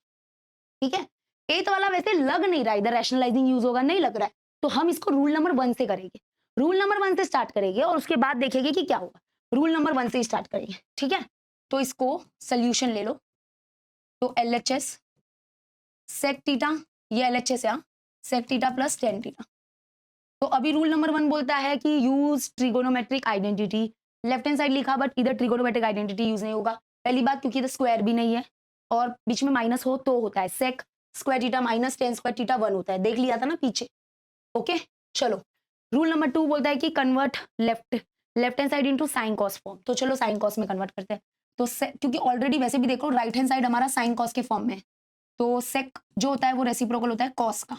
ठीक है। एथ वाला वैसे लग नहीं रहा इधर रैशनलाइजिंग यूज होगा, नहीं लग रहा है, तो हम इसको रूल नंबर 1 से करेंगे। रूल नंबर 1 से स्टार्ट करेंगे और उसके बाद देखेंगे कि क्या होगा। रूल नंबर 1 से स्टार्ट करेंगे, ठीक है। तो इसको सोल्यूशन ले लो, तो LHS sec थीटा, ये LHS है sec theta plus tan theta. तो अभी रूल नंबर 1 बोलता है कि use trigonometric identity, left hand side लिखा बट इधर ट्रिगोनोमेट्रिक आइडेंटिटी यूज नहीं होगा। पहली बात क्योंकि इधर स्क्वायर भी नहीं है और बीच में माइनस हो तो होता है, sec square theta minus tan square theta 1 होता है, देख लिया था ना पीछे, ओके। चलो रूल नंबर 2 बोलता है कि convert left hand side into sine cos form, तो चलो साइन कॉस में कन्वर्ट करते हैं। तो क्योंकि ऑलरेडी वैसे भी देखो राइट हैंड साइड हमारा साइन कॉस के फॉर्म में है, तो sec जो होता है वो रेसिप्रोकल होता है कॉस का,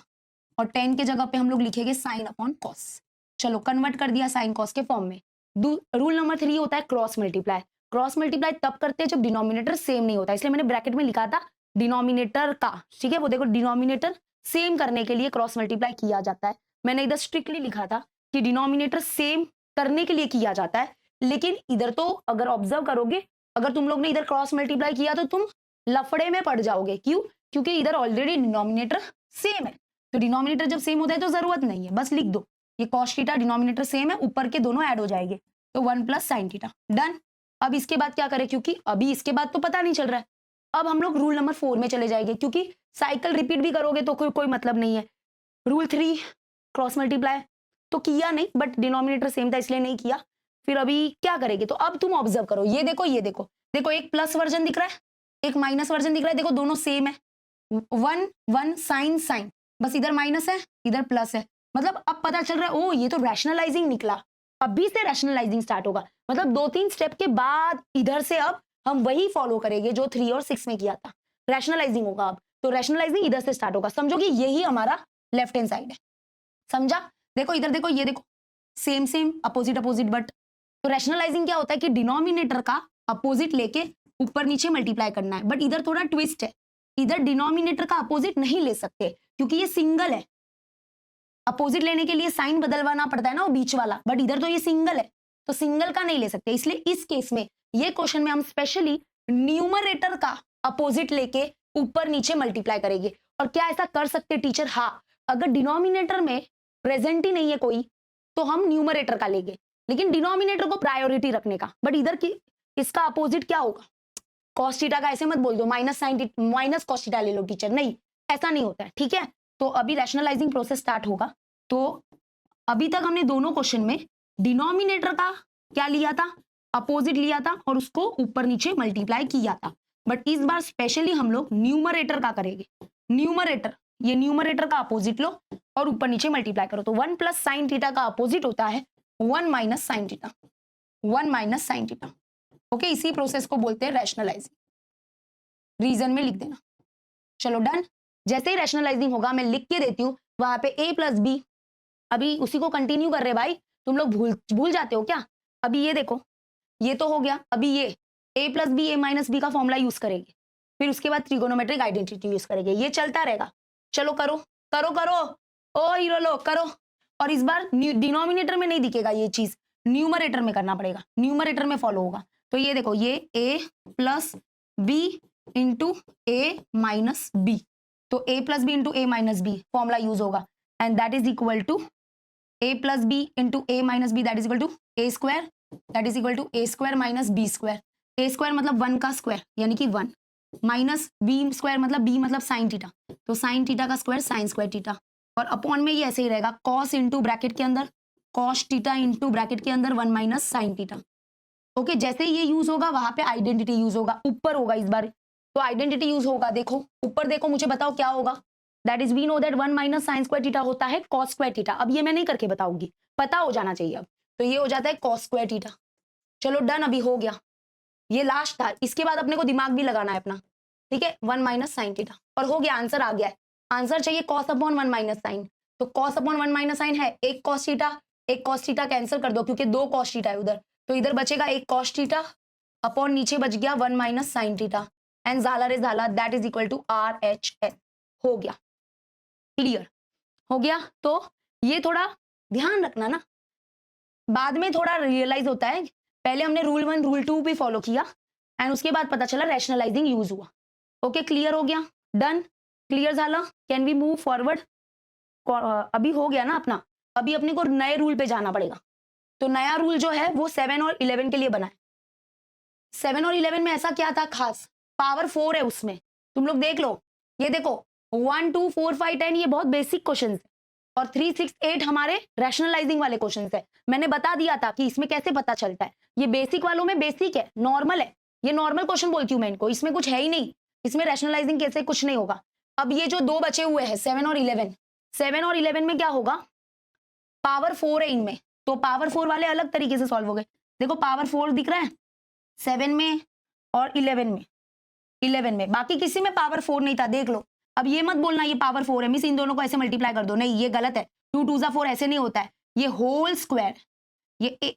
और tan के जगह पे हम लोग लिखेंगे साइन अपॉन कॉस। चलो कन्वर्ट कर दिया साइन कॉस के फॉर्म में। रूल नंबर 3 होता है क्रॉस मल्टीप्लाई। क्रॉस मल्टीप्लाई तब करते हैं जब डिनोमिनेटर सेम नहीं होता, इसलिए मैंने ब्रैकेट में लिखा था डिनोमिनेटर का, ठीक है। वो देखो डिनोमिनेटर सेम करने के लिए क्रॉस मल्टीप्लाई किया जाता है। मैंने इधर स्ट्रिक्टली लिखा था कि डिनोमिनेटर सेम करने के लिए किया जाता है, लेकिन इधर तो अगर ऑब्जर्व करोगे, अगर तुम लोग ने इधर क्रॉस मल्टीप्लाई किया तो तुम लफड़े में पड़ जाओगे। क्यों? क्योंकि इधर ऑलरेडी डिनोमिनेटर सेम है, तो डिनोमिनेटर जब सेम होता है तो जरूरत नहीं है, बस लिख दो ये कॉस थीटा, डिनोमिनेटर सेम है, ऊपर के दोनों ऐड हो जाएंगे, तो 1 प्लस साइन थीटा, डन। अब इसके बाद क्या करें, क्योंकि अभी इसके बाद तो पता नहीं चल रहा है, अब हम लोग रूल नंबर 4 में चले जाएंगे, क्योंकि साइकिल रिपीट भी करोगे तो कोई मतलब नहीं है। रूल 3 क्रॉस मल्टीप्लाई तो किया नहीं, बट डिनोमिनेटर सेम था इसलिए नहीं किया। फिर अभी क्या करेंगे, तो अब तुम ऑब्जर्व करो, ये देखो ये देखो देखो, एक प्लस वर्जन दिख रहा है, एक माइनस वर्जन दिख रहा है, देखो दोनों सेम है, 1 1 साइन साइन, बस इधर माइनस है इधर प्लस है, मतलब अब पता चल रहा है ओ ये तो रैशनलाइजिंग निकला। अभी से रैशनलाइजिंग स्टार्ट होगा, मतलब 2-3 स्टेप के बाद इधर से अब हम वही फॉलो करेंगे जो 3 और 6 में किया था, रैशनलाइजिंग होगा अब। तो रैशनलाइजिंग इधर से स्टार्ट होगा, समझो कि यही हमारा लेफ्ट हैंड साइड है, समझा। देखो इधर देखो, ये देखो same same opposite opposite, but तो रैशनलाइजिंग क्या होता है कि डिनोमिनेटर का अपोजिट लेके ऊपर नीचे मल्टीप्लाई करना है, बट इधर थोड़ा ट्विस्ट है, इधर डिनोमिनेटर का अपोजिट नहीं ले सकते क्योंकि ये सिंगल है, अपोजिट लेने के लिए साइन बदलवाना पड़ता है ना वो बीच वाला, बट इधर तो ये सिंगल है तो सिंगल का नहीं ले सकते, इसलिए इस केस में ये क्वेश्चन में हम स्पेशली न्यूमरेटर का अपोजिट लेके ऊपर नीचे मल्टीप्लाई करेंगे। और क्या ऐसा कर सकते टीचर? हाँ, अगर डिनोमिनेटर में प्रेजेंट ही नहीं है कोई तो हम न्यूमरेटर का लेंगे, लेकिन डिनोमिनेटर को प्रायोरिटी रखने का, बट इधर की इसका अपोजिट क्या होगा, कॉस थीटा का ऐसे मत बोल दो minus sine minus cos theta ले लो टीचर, नहीं ऐसा नहीं होता है, ठीक है। तो अभी रैशनलाइजिंग प्रोसेस स्टार्ट होगा। तो अभी तक हमने दोनों क्वेश्चन में डिनोमिनेटर का क्या लिया था, अपोजिट लिया था और उसको ऊपर नीचे मल्टीप्लाई किया था, बट इस बार स्पेशली हम लोग न्यूमरेटर का करेंगे। न्यूमरेटर, ये न्यूमरेटर का अपोजिट लो और ऊपर नीचे मल्टीप्लाई करो, तो 1 प्लस साइन थीटा का अपोजिट होता है 1 minus sine theta, 1 minus sine theta, okay. इसी प्रोसेस को बोलते हैं रैशनलाइजिंग, रीजन में लिख देना। चलो डन, जैसे ही रैशनलाइजिंग होगा मैं लिख के देती हूँ वहां पे a प्लस बी, अभी उसी को कंटिन्यू कर रहे भाई, तुम लोग भूल जाते हो क्या। अभी ये देखो ये तो हो गया, अभी ये a plus B A minus B का फॉर्मूला यूज करेंगे, फिर उसके बाद ट्रिगोनोमेट्रिक आइडेंटिटी यूज करेंगे, ये चलता रहेगा। चलो करो करो करो, ओ हीरो लोग करो। और इस बार डिनोमिनेटर में नहीं दिखेगा ये चीज, न्यूमरेटर में करना पड़ेगा, न्यूमरेटर में फॉलो होगा। तो ये देखो ये a plus B into A minus B, तो a plus B into A minus B formula use होगा, and that is equal to a plus B into A minus B, that is equal to A square, that is equal to A square minus B square. A square मतलब 1 का square यानी कि 1 minus B square मतलब B मतलब sine theta, तो sine theta का square sine square theta, और upon में ये ऐसे ही रहेगा कॉस इंटू ब्रैकेट के अंदर कॉस थीटा इंटू ब्रैकेट के अंदर 1 माइनस साइन थीटा। ओके, जैसे ये यूज होगा वहां पे आइडेंटिटी यूज होगा, ऊपर होगा इस बार तो आइडेंटिटी यूज होगा। देखो ऊपर देखो, मुझे बताओ क्या होगा। That is we know that 1 minus sine square theta होता है कॉस स्क्वायर थीटा। अब ये मैं नहीं करके बताऊंगी, पता हो जाना चाहिए अब। तो ये हो जाता है कॉस स्क्वायर थीटा। चलो डन, अभी हो गया, ये लास्ट था, इसके बाद अपने को दिमाग भी लगाना है अपना, ठीक है। 1 माइनस साइन थीटा और हो गया, आंसर आ गया है। आंसर चाहिए कॉस अपॉन 1 माइनस साइन, तो कॉस अपॉन 1 माइनस साइन है एक कॉस थीटा कैंसिल कर दो क्योंकि 2 कॉस थीटा है उधर, तो इधर बचेगा एक कॉस थीटा अपॉन नीचे बच गया 1 माइनस साइन थीटा एंड झाला रे झाला that is equal to RHS। हो गया, क्लियर हो गया। तो ये थोड़ा ध्यान रखना ना, बाद में थोड़ा रियलाइज होता है, पहले हमने रूल 1 रूल 2 भी फॉलो किया एंड उसके बाद पता चला रैशनलाइजिंग यूज हुआ। ओके क्लियर हो गया, डन, क्लियर झाला, कैन वी मूव फॉरवर्ड। अभी हो गया ना अपना, अभी अपने को नए रूल पे जाना पड़ेगा। तो नया रूल जो है वो 7 और 11 के लिए बना है। 7 और 11 में ऐसा क्या था खास, पावर 4 है उसमें, तुम लोग देख लो, ये देखो 1 2 4 5 10 ये बहुत बेसिक क्वेश्चन है और 3 6 8 हमारे रैशनलाइजिंग वाले क्वेश्चन है। मैंने बता दिया था कि इसमें कैसे पता चलता है, ये बेसिक वालों में बेसिक है, नॉर्मल है, ये नॉर्मल क्वेश्चन बोलती हूँ मैं इनको, इसमें कुछ है ही नहीं, इसमें रैशनलाइजिंग कैसे कुछ नहीं होगा। अब ये जो दो बचे हुए हैं 7 और 11, 7 और 11 में क्या होगा, पावर 4 है इनमें, तो पावर 4 वाले अलग तरीके से सॉल्व हो गए। देखो पावर 4 दिख रहा है 7 में और 11 में, बाकी किसी में पावर 4 नहीं था, देख लो। अब ये मत बोलना ये पावर 4 है, मिस इन दोनों को ऐसे मल्टीप्लाई कर दो, नहीं ये गलत है, 2 2 4 ऐसे नहीं होता है, ये होल स्क्वायर, ये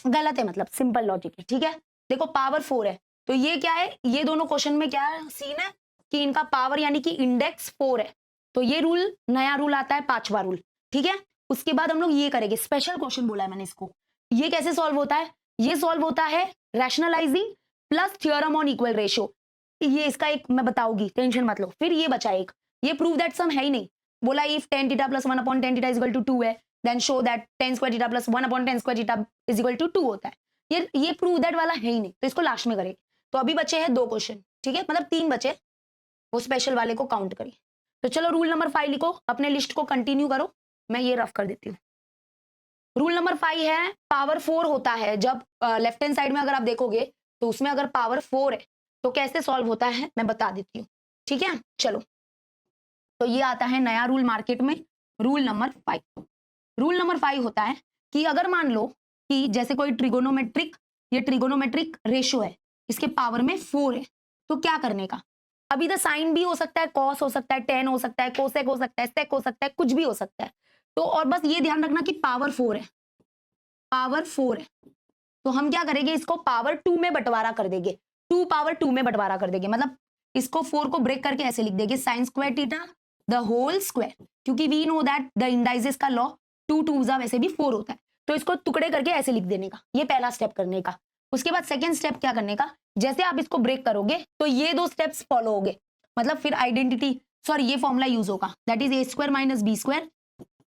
गलत है, मतलब सिंपल लॉजिक है, ठीक है। देखो पावर 4 है तो ये क्या है, ये दोनों क्वेश्चन में क्या है सीन है कि इनका पावर यानी कि इंडेक्स 4 है, तो ये रूल नया रूल आता है 5वां रूल, ठीक है। उसके बाद हम लोग ये करेंगे, स्पेशल क्वेश्चन बोला है मैंने इसको। ये कैसे सॉल्व होता है, ये सॉल्व होता है rationalising plus theorem on equal ratio, ये इसका एक मैं बताऊंगी, टेंशन मत लो। फिर ये बचा एक, ये प्रूव दैट सम है ही नहीं, बोला if tan theta plus 1 upon tan theta is equal to 2 है then show that tan square theta plus 1 upon tan square theta is equal to 2 होता है। ये प्रूव दैट वाला है ही नहीं, तो इसको लास्ट में करेंगे। तो अभी बचे हैं 2 क्वेश्चन, ठीक है, मतलब 3 बचे, वो स्पेशल वाले को काउंट करिए। तो चलो रूल नंबर 5 लिखो, अपने लिस्ट को कंटिन्यू करो, मैं ये रफ कर देती हूँ। रूल नंबर 5 है पावर 4 होता है जब लेफ्ट हैंड साइड में अगर आप देखोगे तो उसमें अगर पावर 4 है तो कैसे सॉल्व होता है मैं बता देती हूँ, ठीक है। चलो तो ये आता है नया रूल मार्केट में, रूल नंबर 5। रूल नंबर 5 होता है कि अगर मान लो कि जैसे कोई ट्रिगोनोमेट्रिक, ये ट्रिगोनोमेट्रिक रेशियो है, इसके पावर में 4 है, तो क्या करने का। अब इधर साइन भी हो सकता है, कॉस हो सकता है, टेन हो सकता है, कोसेक हो सकता है, सेक हो सकता है, कुछ भी हो सकता है। तो और बस ये ध्यान रखना कि पावर 4 है, पावर 4 है, तो हम क्या करेंगे, इसको पावर 2 में बंटवारा कर देंगे, 2 पावर 2 में बंटवारा कर देंगे, मतलब इसको 4 को ब्रेक करके ऐसे लिख देंगे sine square theta the whole square, क्योंकि we know that the indices का लॉ 2 2 वैसे भी 4 होता है, तो इसको टुकड़े करके ऐसे लिख देने का, ये पहला स्टेप करने का। उसके बाद सेकेंड स्टेप क्या करने का, जैसे आप इसको ब्रेक करोगे तो ये 2 स्टेप्स फॉलो होंगे, मतलब फिर आइडेंटिटी सॉरी ये फॉर्मूला यूज होगा, that is A square minus B square,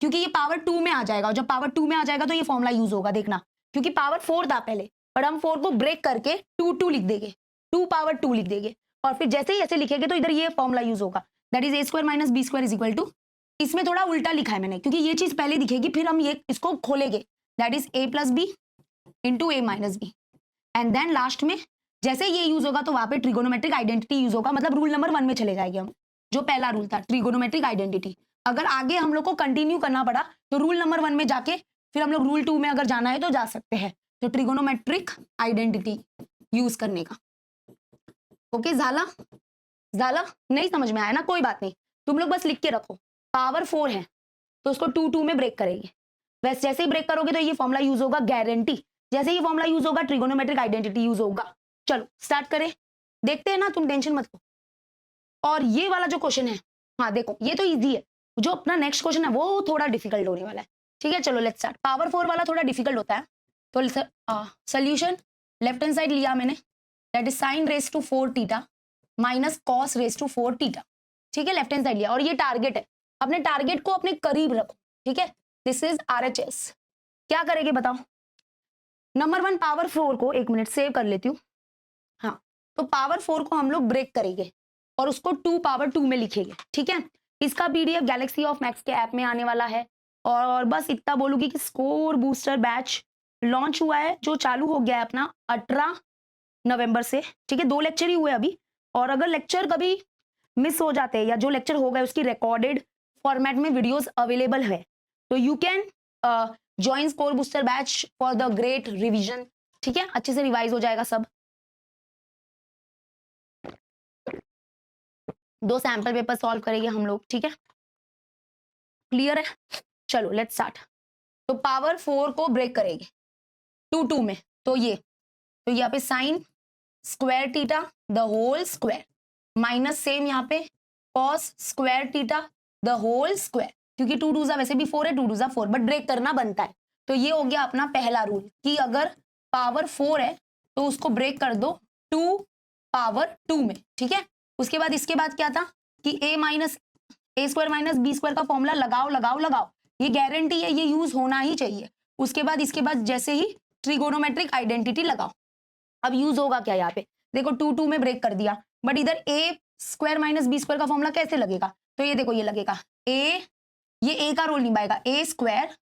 क्योंकि ये पावर 2 में आ जाएगा, और जब पावर 2 में आ जाएगा तो ये फॉर्मूला यूज होगा, देखना, क्योंकि पावर 4 था पहले, पर हम 4 को ब्रेक करके 2 2 लिख देंगे, 2 पावर 2 लिख देंगे, और फिर जैसे ही ऐसे लिखेंगे तो इधर ये फॉर्मूला यूज होगा, that is A square minus B square is equal to, इसमें थोड़ा उल्टा लिखा है मैंने क्योंकि ये चीज पहले दिखेगी, फिर हम ये इसको खोलेंगे, that is A plus B into A minus B, and then last में जैसे ये यूज होगा तो वहां पे ट्रिगोनोमेट्रिक आइडेंटिटी यूज होगा, मतलब रूल नंबर 1 में चले जाएंगे हम, जो पहला रूल था ट्रिगोनोमेट्रिक आइडेंटिटी। अगर आगे हम लोग को कंटिन्यू करना पड़ा तो रूल नंबर 1 में जाके फिर हम लोग रूल 2 में अगर जाना है तो जा सकते हैं, तो ट्रिगोनोमेट्रिक आइडेंटिटी यूज करने का। ओके झाला, झाला नहीं समझ में आया ना, कोई बात नहीं, तुम लोग बस लिख के रखो, पावर 4 है तो उसको 2 2 में ब्रेक करेंगे, वैसे जैसे ही ब्रेक करोगे तो ये फॉर्मूला यूज होगा, गारंटी, जैसे ये फॉर्मूला यूज होगा ट्रिगोनोमेट्रिक आइडेंटिटी यूज होगा। चलो स्टार्ट करें, देखते हैं ना, तुम टेंशन मत लो। और ये वाला जो क्वेश्चन है, हाँ देखो ये तो इजी है, जो अपना नेक्स्ट क्वेश्चन है वो थोड़ा डिफिकल्ट होने वाला है, ठीक है। चलो लेट्स स्टार्ट, पावर 4 वाला थोड़ा डिफिकल्ट होता है, तो सोल्यूशन लेफ्ट हैंड साइड लिया मैंने, that is sine raise to 4 theta minus cos raise to 4 theta, ठीक है, लेफ्ट हैंड साइड लिया, और ये टारगेट है, अपने टारगेट को अपने करीब रखो, ठीक है, दिस इज RHS। क्या करेंगे बताओ, नंबर 1 पावर 4 को, एक मिनट सेव कर लेती हूँ, तो पावर 4 को हम लोग ब्रेक करेंगे और उसको 2 पावर 2 में लिखेंगे, ठीक है। इसका पीडीएफ गैलेक्सी ऑफ मैथ्स के ऐप में आने वाला है। और बस इतना बोलूंगी कि स्कोर बूस्टर बैच लॉन्च हुआ है, जो चालू हो गया है अपना 18 नवंबर से, ठीक है। 2 लेक्चर ही हुए अभी, और अगर लेक्चर कभी मिस हो जाते हैं या जो लेक्चर हो गए उसकी रिकॉर्डेड फॉर्मेट में वीडियोस अवेलेबल है, तो you can join score booster batch for the great revision, ठीक है। अच्छे से रिवाइज हो जाएगा सब। 2 सैंपल पेपर सॉल्व करेंगे हम लोग, ठीक है। क्लियर है? चलो लेट्स स्टार्ट। तो पावर 4 को ब्रेक करेंगे 2 में, तो यहाँ पे sine square theta the whole square minus same यहाँ पे cos square theta the whole square, क्योंकि 2 2 वैसे भी 4 है, 2 2 4, बट ब्रेक करना बनता है। तो ये हो गया अपना पहला रूल कि अगर पावर 4 है तो उसको ब्रेक कर दो 2 पावर 2 में, ठीक है। उसके बाद इसके बाद क्या था कि ए स्क्वायर माइनस बी स्क्वायर का फॉर्मूला लगाओ लगाओ लगाओ, ये गारंटी है, ये यूज होना ही चाहिए। उसके बाद इसके बाद जैसे ही ट्रिगोनोमेट्रिक आइडेंटिटी लगाओ। अब यूज होगा क्या यहाँ पे, देखो 2 2 में ब्रेक कर दिया, बट इधर A square minus B square का फॉर्मूला कैसे लगेगा, तो ये देखो ये लगेगा ये ए का रोल निभाएगा, ए स्क्वायर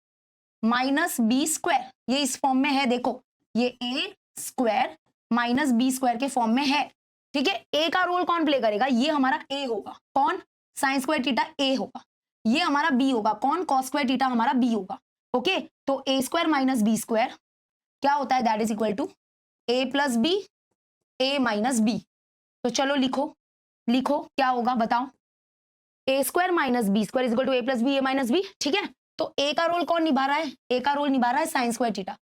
माइनस बी स्क्वायर, ये इस फॉर्म में है, देखो ये A square minus B square के फॉर्म में है, ठीक है। ए का रोल कौन प्ले करेगा, ये हमारा ए होगा, कौन, साइन स्क्वायर थीटा ए होगा। ये हमारा बी होगा, कौन, कॉस स्क्वायर थीटा हमारा बी होगा, ओके। तो A square minus B square क्या होता है, that is equal to A plus B, A minus B. तो चलो लिखो लिखो क्या होगा बताओ, A square minus B square is equal to A plus B, A minus B, ठीक है। तो ए का रोल कौन निभा रहा है, ए का रोल निभा रहा है साइन स्क्वायर थीटा।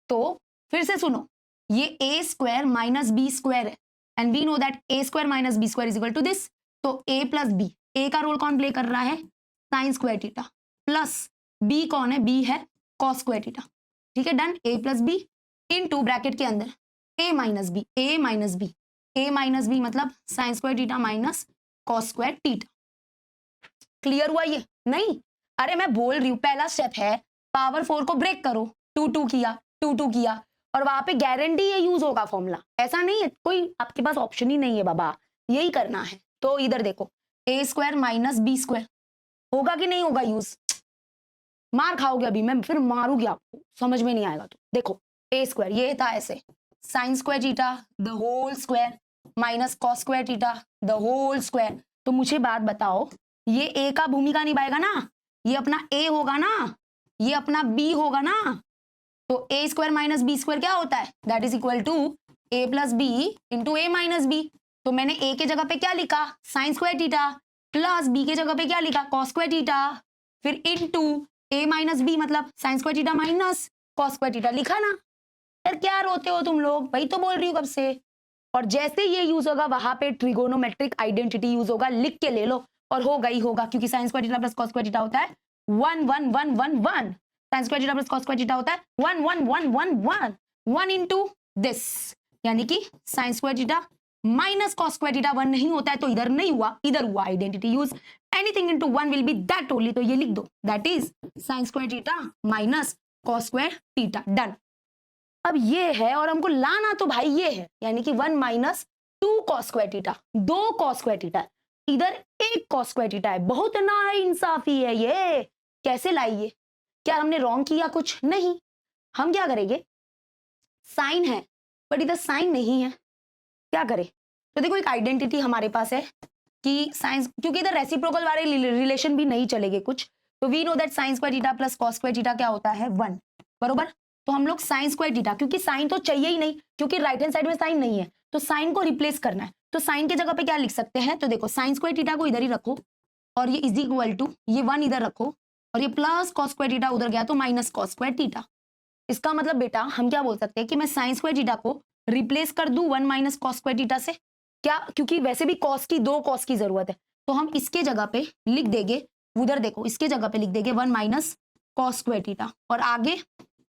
तो फिर से सुनो, ये A square minus B square है, and we know that A square minus B square is equal to this. तो ए प्लस बी, ए का रोल कौन प्ले कर रहा है, sine square theta, plus B कौन है, बी है कॉस स्क्वायर थीटा, ठीक है, done. A plus B into bracket के अंदर A minus B, A minus B, A minus B मतलब sine square theta minus cos square theta. Clear हुआ ये? नहीं, अरे मैं बोल रही हूँ पहला स्टेप है पावर 4 को ब्रेक करो, 2 2 किया, 2 2 किया, और वहां पे गारंटी ये यूज होगा फॉर्मूला, ऐसा नहीं है कोई आपके पास ऑप्शन ही नहीं है बाबा, यही करना है। तो इधर देखो A square minus B square होगा कि नहीं होगा यूज, मार खाओगे अभी, मैं फिर मारूंगी आपको, समझ में नहीं आएगा तो। देखो ए स्क्वायर ये था ऐसे, sine square theta the whole square minus cos square theta the whole square. तो मुझे बात बताओ, ये ए का भूमिका निभाएगा ना, ये अपना ए होगा ना, ये अपना बी होगा ना। तो A square minus B square क्या होता है, that is equal to A plus B into A minus B. तो मैंने ए के जगह पे क्या लिखा, sine square theta, plus B के जगह पे क्या लिखा, कॉस स्क्वायर थीटा, फिर इंटू ए माइनस बी मतलब sine square theta minus cos square theta, लिखा ना। यार क्या रोते हो तुम लोग, वही तो बोल रही हूँ कब से। और जैसे ये यूज होगा वहां पे ट्रिगोनोमेट्रिक आइडेंटिटी यूज होगा, लिख के ले लो, और होगा ही होगा, क्योंकि sign square theta plus cos square theta होता है 1 1 1 1 1, sign square theta plus cos square theta होता है 1 1 1 1 1 1 इनटू दिस, यानी कि sign square theta minus cos square theta 1 नहीं होता है, तो इधर नहीं हुआ, इधर हुआ identity use, anything into 1 will be that only. तो ये लिख दो, that is sign square theta minus cos square theta, done. अब ये है और हमको लाना तो भाई ये है, यानी कि 1 minus 2 cos square theta, 2 cos square theta, इधर 1 कॉस स्क्वायर थीटा है, बहुत ना इंसाफी है ये, कैसे लाइए, क्या हमने रॉन्ग किया कुछ, नहीं। हम क्या करेंगे, साइन है बट इधर साइन नहीं है, क्या करें, तो देखो एक आइडेंटिटी हमारे पास है कि साइंस, क्योंकि इधर रेसिप्रोकल वाले रिलेशन भी नहीं चलेंगे कुछ, तो we know that sine square theta plus cos square theta क्या होता है 1, बरोबर। तो हम लोग साइन स्क्वायर थीटा, क्योंकि साइन तो चाहिए ही नहीं, क्योंकि राइट हैंड साइड में साइन नहीं है, तो साइन को रिप्लेस करना है, तो साइन के जगह पे क्या लिख सकते हैं, तो देखो साइन स्क्वायर थीटा को इधर ही रखो, और ये इज इक्वल टू ये 1 इधर रखो, और ये प्लस कॉस स्क्वायर थीटा उधर गया तो माइनस कॉस स्क्वायर थीटा। इसका मतलब बेटा हम क्या बोल सकते हैं कि मैं साइन स्क्वायर थीटा को रिप्लेस कर दूं 1 माइनस कॉस स्क्वायर थीटा से, क्या, क्योंकि वैसे भी कॉस की 2 कॉस की जरूरत है, तो हम इसके जगह पे लिख देंगे, उधर देखो इसके जगह पे लिख देंगे 1 माइनस कॉस स्क्वायर थीटा, और आगे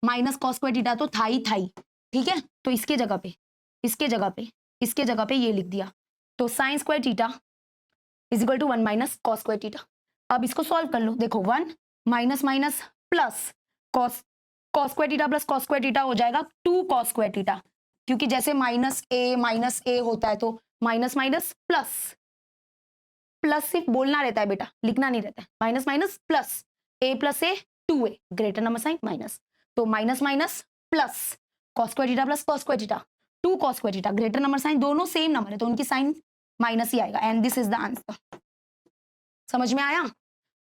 माइनस कॉस स्क्वायर थीटा तो था ही, ठीक है। तो इसके जगह पे ये लिख दिया, तो sine square theta is equal to 1 minus cos square theta. अब इसको सॉल्व कर लो, देखो 1 minus minus plus cos square theta plus cos square theta हो जाएगा 2 कॉस स्क्वायर थीटा, क्योंकि जैसे माइनस ए होता है तो माइनस माइनस प्लस, प्लस सिर्फ बोलना रहता है बेटा, लिखना नहीं रहता है। Minus minus plus, A plus A 2a, greater number sign minus, तो minus minus plus cos square theta plus cos square theta, 2 cos square theta, greater number sign, दोनों सेम नंबर है तो उनकी साइन माइनस ही आएगा, and this is the answer. समझ में आया?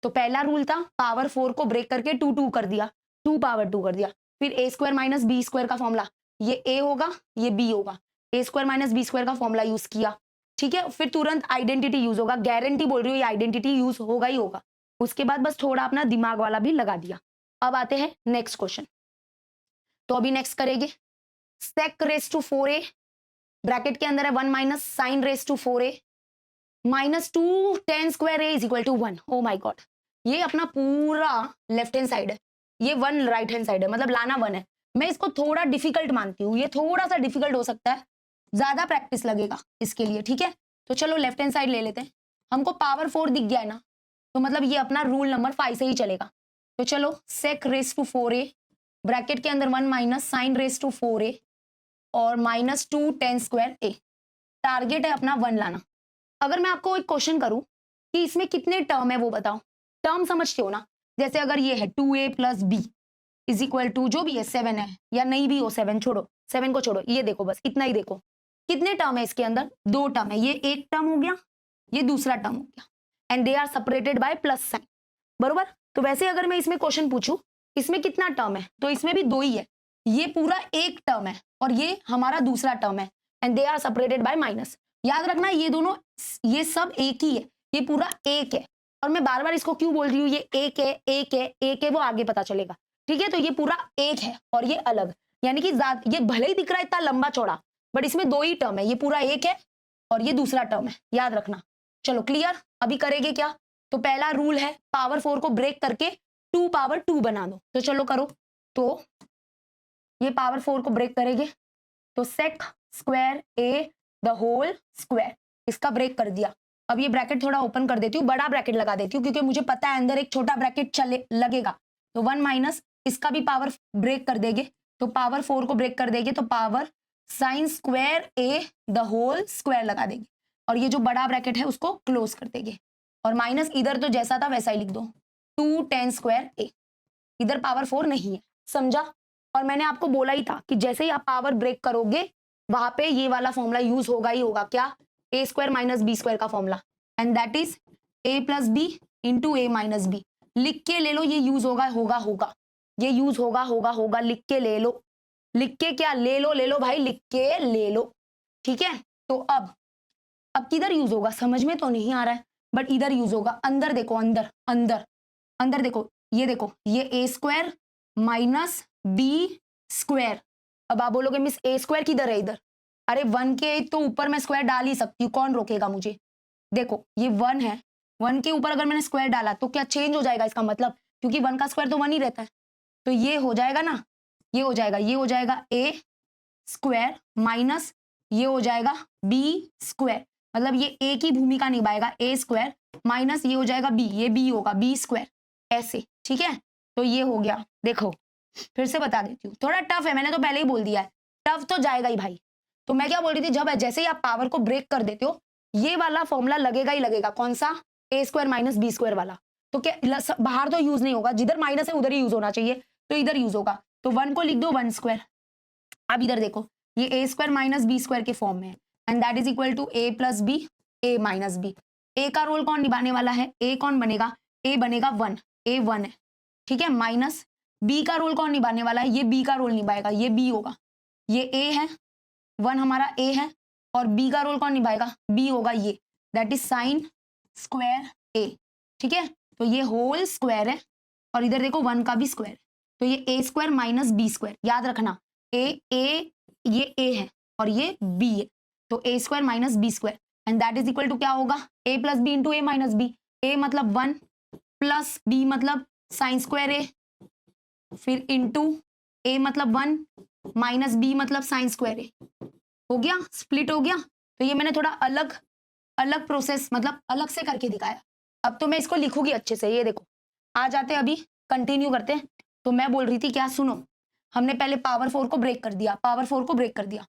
तो पहला रूल था पावर 4 को ब्रेक करके 2 2 कर दिया, 2 पावर 2 कर दिया। फिर ए स्क्वायर माइनस बी स्क्वायर का फॉर्मूला, ये ए होगा ये बी होगा, A square minus B square का फॉर्मूला यूज किया, ठीक है। फिर तुरंत आइडेंटिटी यूज होगा, गारंटी बोल रही हूँ ये आइडेंटिटी यूज होगा ही होगा। उसके बाद बस थोड़ा अपना दिमाग वाला भी लगा दिया। अब आते हैं नेक्स्ट क्वेश्चन। तो अभी नेक्स्ट करेंगे सेक रेस टू 4a, ब्रैकेट के अंदर है 1 minus sine raise to 4a minus 2 tan square a is equal to 1। Oh my god, ये अपना पूरा लेफ्ट हैंड साइड है, ये 1 राइट हैंड साइड है, मतलब लाना 1 है। मैं इसको थोड़ा डिफिकल्ट मानती हूँ, ये थोड़ा सा डिफिकल्ट हो सकता है, ज्यादा प्रैक्टिस लगेगा इसके लिए, ठीक है। तो चलो लेफ्ट हैंड साइड ले लेते हैं। हमको पावर 4 दिख गया है ना, तो मतलब ये अपना रूल नंबर 5 से ही चलेगा। तो चलो सेक रेस टू 4a, ब्रैकेट के अंदर 1 minus sine raise to 4a और minus 2 tan square a। Target है अपना 1 लाना। अगर मैं आपको एक क्वेश्चन करूं कि इसमें कितने टर्म है वो बताओ, टर्म समझते हो ना? जैसे अगर ये है 2a plus B is equal to जो भी है 7 है, या नहीं भी हो 7 छोड़ो, 7 को छोड़ो, ये देखो बस इतना ही देखो, कितने टर्म है इसके अंदर? 2 टर्म है, ये एक टर्म हो गया, ये दूसरा टर्म हो गया, and they are separated by plus sign, बरोबर। तो वैसे अगर मैं इसमें क्वेश्चन पूछूं इसमें कितना टर्म है, तो इसमें भी 2 ही है, ये पूरा एक टर्म है और ये हमारा दूसरा टर्म है, and they are separated by minus. याद रखना ये दोनों, ये सब एक ही है, ये पूरा एक है। और मैं बार बार इसको क्यों बोल रही हूँ, ये एक है एक है एक है, वो आगे पता चलेगा, ठीक है। तो ये पूरा एक है और ये अलग, यानी कि ये भले ही दिख रहा है इतना लंबा चौड़ा, बट इसमें 2 ही टर्म है, ये पूरा एक है और ये दूसरा टर्म है, याद रखना। चलो क्लियर। अभी करेंगे क्या? तो पहला रूल है पावर 4 को ब्रेक करके 2 पावर 2 बना दो। तो चलो करो। तो ये पावर 4 को ब्रेक करेंगे तो sec square A the whole square, इसका ब्रेक कर दिया। अब ये ब्रैकेट थोड़ा ओपन कर देती हूँ, बड़ा ब्रैकेट लगा देती हूँ क्योंकि मुझे पता है अंदर एक छोटा ब्रैकेट चले लगेगा। तो 1 माइनस इसका भी पावर ब्रेक कर देंगे, तो पावर 4 को ब्रेक कर देंगे तो power sine square A the whole square लगा देंगे, और ये जो बड़ा ब्रैकेट है उसको क्लोज कर देंगे, और माइनस इधर तो जैसा था वैसा ही लिख दो, 2 tan स्क्वायर ए, इधर पावर 4 नहीं है, समझा। और मैंने आपको बोला ही था कि जैसे ही आप पावर ब्रेक करोगे वहां पे ये वाला फॉर्मूला यूज होगा ही होगा, क्या? A square minus B square का formula, and that is A plus B into A minus B. लिख के ले लो, ये यूज होगा होगा होगा, ये यूज होगा होगा होगा, लिख के ले लो। लिख के क्या ले लो भाई, लिख के ले लो, ठीक है। तो अब किधर यूज होगा समझ में तो नहीं आ रहा है, बट इधर यूज होगा। अंदर देखो, अंदर अंदर अंदर देखो, ये A square minus B square. अब आप बोलोगे मिस ए स्क्वायर किधर है? इधर। अरे 1 के तो ऊपर मैं स्क्वायर डाल ही सकती हूँ, कौन रोकेगा मुझे? देखो ये 1 है, 1 के ऊपर अगर मैंने स्क्वायर डाला तो क्या चेंज हो जाएगा इसका मतलब? क्योंकि 1 का स्क्वायर तो 1 ही रहता है, तो ये हो जाएगा ना, ये हो जाएगा ए स्क्वायर माइनस ये हो जाएगा बी स्क्वायर, मतलब ये ए की भूमिका निभाएगा, ए स्क्वायर माइनस ये हो जाएगा बी, ये बी होगा बी स्क्वायर, ऐसे, ठीक है। तो ये हो गया। देखो फिर से बता देती हूँ, थोड़ा टफ है, मैंने तो पहले ही बोल दिया है, टफ तो जाएगा ही भाई। तो मैं क्या बोल रही थी, जब जैसे ही आप पावर को ब्रेक कर देते हो ये वाला फॉर्मूला लगेगा ही लगेगा, कौन सा? ए स्क्वायर माइनस बी स्क्वायर वाला। तो क्या बाहर तो यूज नहीं होगा, जिधर माइनस है उधर ही यूज होना चाहिए, तो इधर यूज होगा। तो 1 को लिख दो 1 स्क्वायर। अब इधर देखो, ये A square minus B square के फॉर्म में है, and that is equal to A plus B A minus B. A का रोल कौन निभाने वाला है? ए कौन बनेगा? ए बनेगा 1, ए 1 है, ठीक है। माइनस बी का रोल कौन निभाने वाला है? ये बी का रोल निभाएगा, ये बी होगा, ये ए है, 1 हमारा ए है, और बी का रोल कौन निभाएगा? बी होगा, ये दैट इज साइन स्क्वायर ए, ठीक है। तो ये होल स्क्वायर है, और इधर देखो 1 का भी स्क्वायर, तो ये A square minus B square, याद रखना ये ए है और ये बी है, तो A square minus B square, and that is equal to क्या होगा? A plus B into A minus B. A मतलब 1 प्लस बी मतलब साइन स्क्वायर ए, फिर इंटू ए मतलब 1 माइनस बी मतलब साइन स्क्वायर ए। हो गया, स्प्लिट हो गया। तो ये मैंने थोड़ा अलग प्रोसेस, मतलब अलग से करके दिखाया। अब तो मैं इसको लिखूंगी अच्छे से। ये देखो, आ जाते अभी कंटिन्यू करते हैं। तो मैं बोल रही थी क्या, सुनो, हमने पहले पावर 4 को ब्रेक कर दिया, पावर 4 को ब्रेक कर दिया,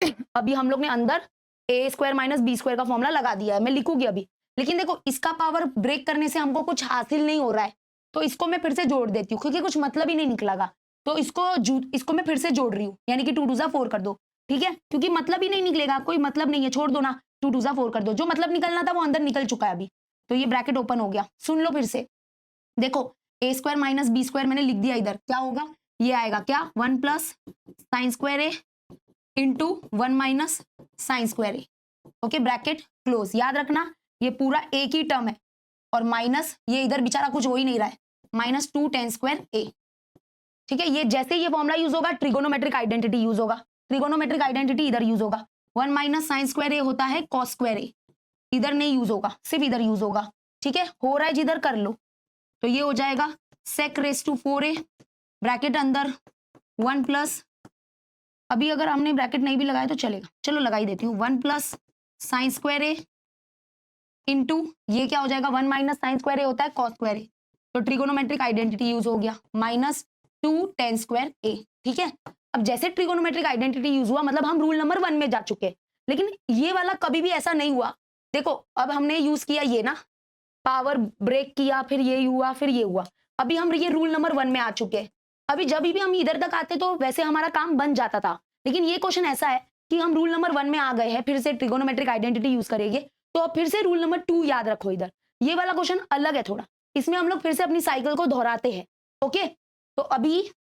अभी हम लोग ने अंदर ए स्क्वायर माइनस बी स्क्वायर का फॉर्मूला लगा दिया है, मैं लिखूंगी अभी। लेकिन देखो इसका पावर ब्रेक करने से हमको कुछ हासिल नहीं हो रहा है, तो इसको मैं फिर से जोड़ देती हूँ क्योंकि कुछ मतलब ही नहीं निकलेगा। तो इसको मैं फिर से जोड़ रही हूँ, यानी कि 2 2 जा 4 कर दो, ठीक है, क्योंकि मतलब ही नहीं निकलेगा, कोई मतलब नहीं है, छोड़ दो ना। 2 2 जा 4 कर दो, जो मतलब निकलना था वो अंदर निकल चुका है अभी। तो ये ब्रैकेट ओपन हो गया, सुन लो फिर से। देखो A square minus B square मैंने लिख दिया इधर, क्या होगा, ये आएगा क्या, 1 plus sine square A into 1 minus sine square A. Okay, bracket close. याद रखना ये पूरा एक ही टर्म है, और माइनस ये इधर बेचारा कुछ हो ही नहीं रहा है, माइनस 2 tan स्क्वायर ए। ठीक है, ये जैसे ये फॉर्मूला यूज होगा ट्रिगोनोमेट्रिक आइडेंटिटी यूज होगा, ट्रिगोनोमेट्रिक आइडेंटिटी इधर यूज होगा। 1 माइनस साइन स्क्वायर ए होता है कॉस स्क्वायर ए, इधर नहीं यूज होगा, सिर्फ इधर यूज होगा। ठीक है, हो रहा है जिधर कर लो। तो ये हो जाएगा sec race to 4a, bracket अंदर 1 प्लस, अभी अगर हमने ब्रैकेट नहीं भी लगाया तो चलेगा, चलो लगा ही देती हूँ, 1 plus sine square A into ये क्या हो जाएगा, 1 माइनस साइन स्क्वायर ए होता है कॉस स्क्वायर ए, तो ट्रिगोनोमेट्रिक आइडेंटिटी यूज हो गया, माइनस 2 tan स्क्वायर ए। ठीक है, अब जैसे ट्रिगोनोमेट्रिक आइडेंटिटी यूज हुआ मतलब हम रूल नंबर 1 में जा चुके, लेकिन ये वाला कभी भी ऐसा नहीं हुआ। देखो अब हमने यूज किया ये ना, पावर ब्रेक किया, फिर ये हुआ, फिर ये हुआ, अभी हम ये रूल नंबर 1 में आ चुके हैं। अभी जब भी हम इधर तक आते तो वैसे हमारा काम बन जाता था, लेकिन ये क्वेश्चन ऐसा है कि हम रूल नंबर 1 में आ गए हैं, फिर से ट्रिगोनोमेट्रिक आइडेंटिटी यूज करेंगे, तो अब फिर से रूल नंबर 2 याद रखो इधर। ये वाला क्वेश्चन अलग है थोड़ा, इसमें हम लोग फिर से अपनी साइकिल को दोहराते हैं। ओके, तो अभी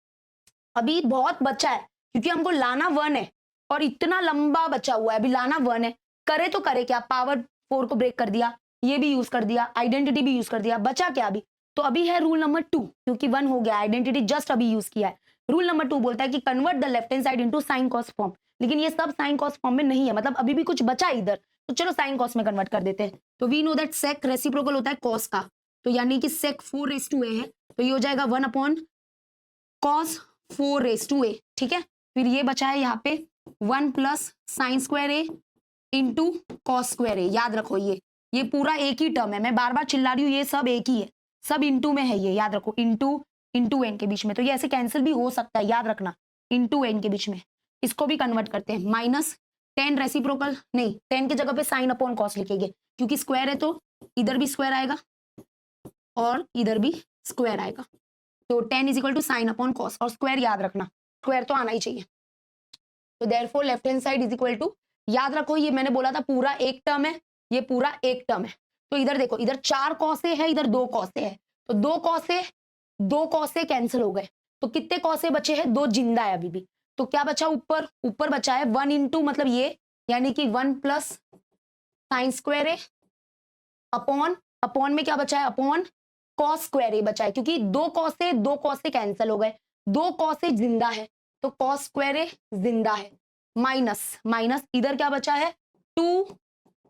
अभी बहुत बचा है क्योंकि हमको लाना 1 है और इतना लंबा बचा हुआ है, अभी लाना 1 है। करे तो करे क्या, पावर 4 को ब्रेक कर दिया, ये भी यूज कर दिया, आइडेंटिटी भी यूज कर दिया, बचा क्या अभी, तो अभी है रूल नंबर 2, क्योंकि 1 हो गया, आइडेंटिटी जस्ट अभी यूज किया है। रूल नंबर 2 बोलता है कि convert the left hand side into sine cos form, लेकिन ये सब साइन कॉस फॉर्म में नहीं है, मतलब अभी भी कुछ बचा है इधर, तो चलो साइन कॉस में कन्वर्ट कर देते हैं। तो we know that sec reciprocal होता है कॉस का, तो यानी कि सेक 4 रेस टू ए है, तो ये हो जाएगा 1 अपॉन कॉस 4 रेस टू ए। ठीक है, फिर ये बचा है यहाँ पे 1 plus sine square A into cos square ए। याद रखो ये पूरा एक ही टर्म है, मैं बार बार चिल्ला रही हूँ, ये सब एक ही है, सब इंटू में है, ये याद रखो, इंटू इंटू एन के बीच में, तो ये ऐसे कैंसिल भी हो सकता है, याद रखना, इंटू एन के बीच में। इसको भी कन्वर्ट करते हैं, माइनस 10 रेसिप्रोकल नहीं, 10 की जगह पे साइन अपॉन कॉस लिखेंगे, क्योंकि स्क्वायर है तो इधर भी स्क्वायर आएगा और इधर भी स्क्वायर आएगा, तो 10 is equal to sine upon cos, और स्क्वायर याद रखना, स्क्वायर तो आना ही चाहिए। तो therefore left hand side is equal to, याद रखो ये मैंने बोला था पूरा एक टर्म है, ये पूरा एक टर्म है, तो इधर देखो, इधर 4 कॉसे है, इधर 2 कॉसे है, तो 2 कॉसे कैंसिल हो गए, तो कितने कॉसे बचे हैं, 2 जिंदा है अभी भी, तो क्या बचा ऊपर, ऊपर बचा है 1 इंटू मतलब ये, यानी कि 1 प्लस साइन स्क्वायर ए अपॉन, अपॉन में क्या बचा है, अपॉन कॉस स्क्वायर ए बचा है, क्योंकि 2 कॉस से कैंसिल हो गए, 2 कॉस से जिंदा है, तो कॉस स्क्वायर ए जिंदा है, माइनस माइनस इधर क्या बचा है 2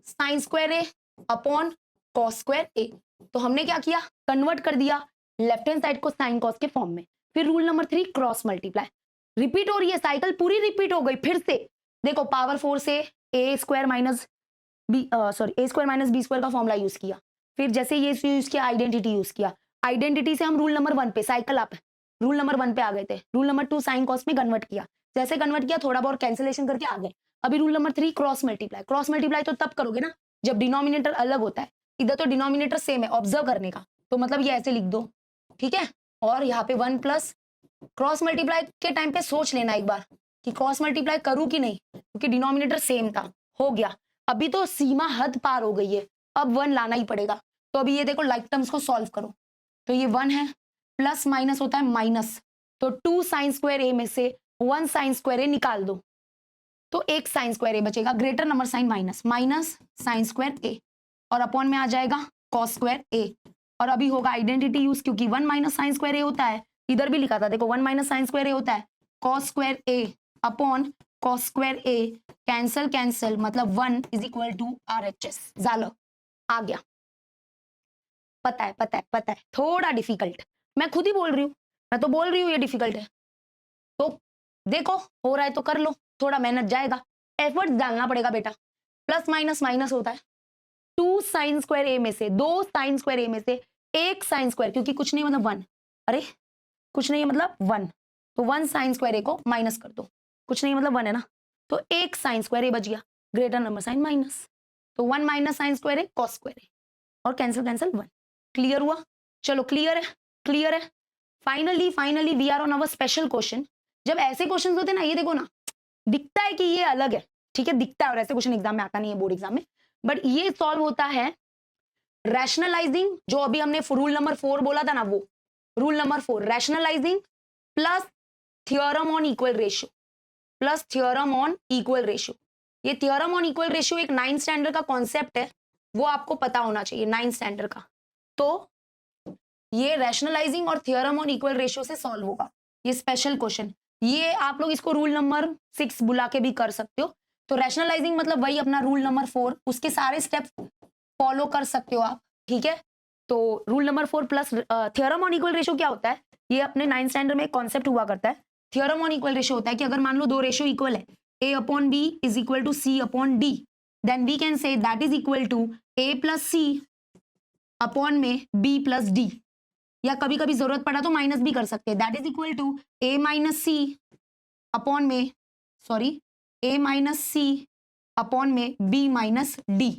साइन स्क्वायर ए अपॉन कॉस स्क्वायर ए। तो हमने क्या किया, कन्वर्ट कर दिया लेफ्ट हैंड साइड को साइन कॉस के फॉर्म में। फिर rule number 3 cross multiply, repeat हो रही है साइकिल, पूरी रिपीट हो गई फिर से। देखो पावर 4 से ए स्क्वायर माइनस बी सॉरी ए स्क्वायर माइनस बी स्क्वायर का फॉर्मूला यूज किया, फिर जैसे ये यूज किया आइडेंटिटी यूज किया, आइडेंटिटी से हम रूल नंबर 1 पे साइकिल अप रूल नंबर 1 पे आ गए थे, रूल नंबर 2 साइन कॉस में कन्वर्ट किया, जैसे कन्वर्ट किया थोड़ा बहुत कैंसिलेशन करके आ गए। अभी rule number 3 cross multiply, cross multiply तो तब करोगे ना जब डिनोमिनेटर अलग होता है, इधर तो डिनोमिनेटर सेम है ऑब्जर्व करने का, तो मतलब ये ऐसे लिख दो, ठीक है। और यहाँ पे 1 प्लस क्रॉस मल्टीप्लाई के टाइम पे सोच लेना एक बार कि क्रॉस मल्टीप्लाई करूं कि नहीं, क्योंकि डिनोमिनेटर सेम था, हो गया। अभी तो सीमा हद पार हो गई है, अब 1 लाना ही पड़ेगा। तो अभी ये देखो लाइक टर्म्स को सॉल्व करो, तो ये 1 है, प्लस माइनस होता है माइनस, तो 2 साइन स्क्वायर ए में से 1 साइन स्क्वायर ए निकाल दो, तो 1 साइन स्क्वायर ए बचेगा, greater number sign minus, minus sine square A, और अपॉन में आ जाएगा कॉस स्क्वायर ए। और अभी होगा आइडेंटिटी यूज, क्योंकि 1 माइनस साइन स्क्वायर ए होता है, इधर भी लिखा था देखो 1 माइनस साइन स्क्वायर ए होता है कॉस स्क्वायर ए अपॉन कॉस स्क्वायर ए, कैंसल कैंसल मतलब 1 इज इक्वल टू RHS। झालं, आ गया। पता है थोड़ा डिफिकल्ट, मैं खुद ही बोल रही हूँ, मैं तो बोल रही हूँ ये डिफिकल्ट है, तो देखो हो रहा है तो कर लो, थोड़ा मेहनत जाएगा, एफर्ट डालना पड़ेगा बेटा। प्लस माइनस माइनस होता है, 2 साइन स्क्वायर ए में से 2 साइन स्क्वायर ए में से 1 साइन स्क्वायर, क्योंकि कुछ नहीं मतलब 1, अरे कुछ नहीं है मतलब 1, तो 1 साइन स्क्वायर ए को माइनस कर दो, कुछ नहीं मतलब 1 है ना, तो एक साइन स्क्वायर ए बच गया, ग्रेटर नंबर साइन माइनस, तो 1 minus sine square A cos square A, और कैंसिल कैंसिल 1। क्लियर हुआ? चलो क्लियर है, क्लियर है। Finally we are on our special question. जब ऐसे क्वेश्चन होते हैं ना, ये देखो ना, दिखता है कि ये अलग है, ठीक है, दिखता है, और ऐसे क्वेश्चन एग्जाम में आता नहीं है, बोर्ड एग्जाम में, बट ये सॉल्व होता है रैशनलाइजिंग, जो अभी हमने रूल नंबर 4 बोला था ना, वो rule number 4, rationalising plus theorem on equal ratio, plus theorem on equal ratio. ये थ्योरम ऑन इक्वल रेशियो एक 9th स्टैंडर्ड का कॉन्सेप्ट है, वो आपको पता होना चाहिए, 9th स्टैंडर्ड का। तो ये रैशनलाइजिंग और थ्योरम ऑन इक्वल रेशियो से सॉल्व होगा ये स्पेशल क्वेश्चन। ये आप लोग इसको रूल नंबर 6 बुला के भी कर सकते हो। तो रैशनलाइजिंग मतलब वही अपना रूल नंबर 4, उसके सारे स्टेप्स फॉलो कर सकते हो आप, ठीक है। तो rule number 4 plus theorem on equal ratio क्या होता है, ये अपने 9th स्टैंडर्ड में एक कॉन्सेप्ट हुआ करता है। थ्योरम ऑन इक्वल रेशियो होता है कि अगर मान लो दो रेशियो इक्वल है, a upon b is equal to c upon d, then we can say that is equal to a plus c upon में b प्लस d, या कभी कभी जरूरत पड़ा तो माइनस भी कर सकते हैं, that is equal to a minus c upon में, sorry, a minus c upon में b माइनस d।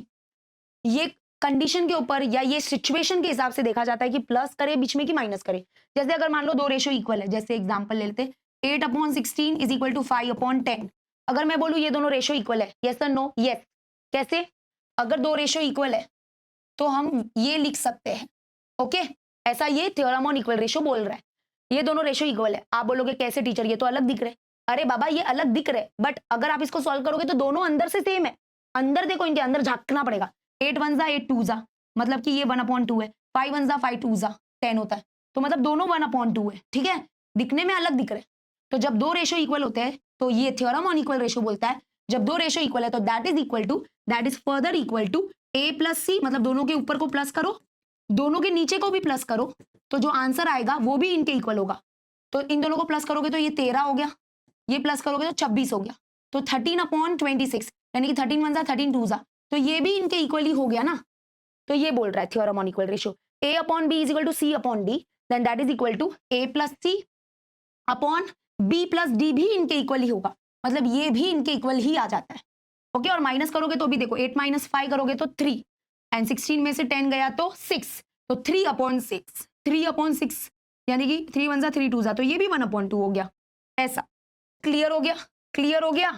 ये कंडीशन के ऊपर या ये सिचुएशन के हिसाब से देखा जाता है कि प्लस करे बीच में कि माइनस करे। जैसे अगर मान लो दो रेशियो इक्वल है, जैसे एग्जांपल ले लेते हैं, 8 upon 16 is equal to 5 upon 10। अगर मैं बोलूं ये दोनों रेशियो इक्वल है, यस और नो? यस। कैसे? अगर दो रेशियो इक्वल है तो हम ये लिख सकते हैं, ओके, ऐसा ये थ्योरम ऑन इक्वल रेशियो बोल रहा है। ये दोनों रेशियो इक्वल है। आप बोलोगे कैसे टीचर, ये तो अलग दिख रहे। अरे बाबा ये अलग दिख रहे, बट अगर आप इसको सॉल्व करोगे तो दोनों अंदर से सेम है। अंदर देखो, इनके अंदर झांकना पड़ेगा। 8 1 जा 8 2 जा, मतलब कि ये 1/2 है। 5 1 जा 5 2 जा 10 होता है, तो मतलब दोनों 1/2 है, ठीक है। दिखने में अलग दिख रहे। तो जब दो रेशियो इक्वल होते हैं तो ये थ्योरम ऑन इक्वल रेशियो बोलता है, जब दो रेशियो इक्वल है तो that is equal to, that is further equal to a plus C, मतलब दोनों के ऊपर को प्लस करो, दोनों के नीचे को भी प्लस करो, तो जो आंसर आएगा वो भी इनके इक्वल होगा। तो इन दोनों को प्लस करोगे तो ये 13 हो गया, ये प्लस करोगे तो 26 हो गया, तो 13/26, यानी कि 13 1 जा 13 2 जा, तो ये भी इनके इक्वली हो गया ना। तो ये बोल रहा है theorem on equal ratio, a upon b is equal to c upon d, then that is equal to a plus c upon b plus d भी इनके इक्वल ही होगा, मतलब ये भी इनके इक्वल ही आ जाता है, ओके। और माइनस करोगे तो भी देखो, 8 माइनस 5 करोगे तो 3, एंड 16 में से 10 गया तो 6, तो 3/6, 3/6, यानी कि 3 1 जा 3 2 जा, तो ये भी 1/2 हो गया। ऐसा क्लियर हो गया? क्लियर हो गया।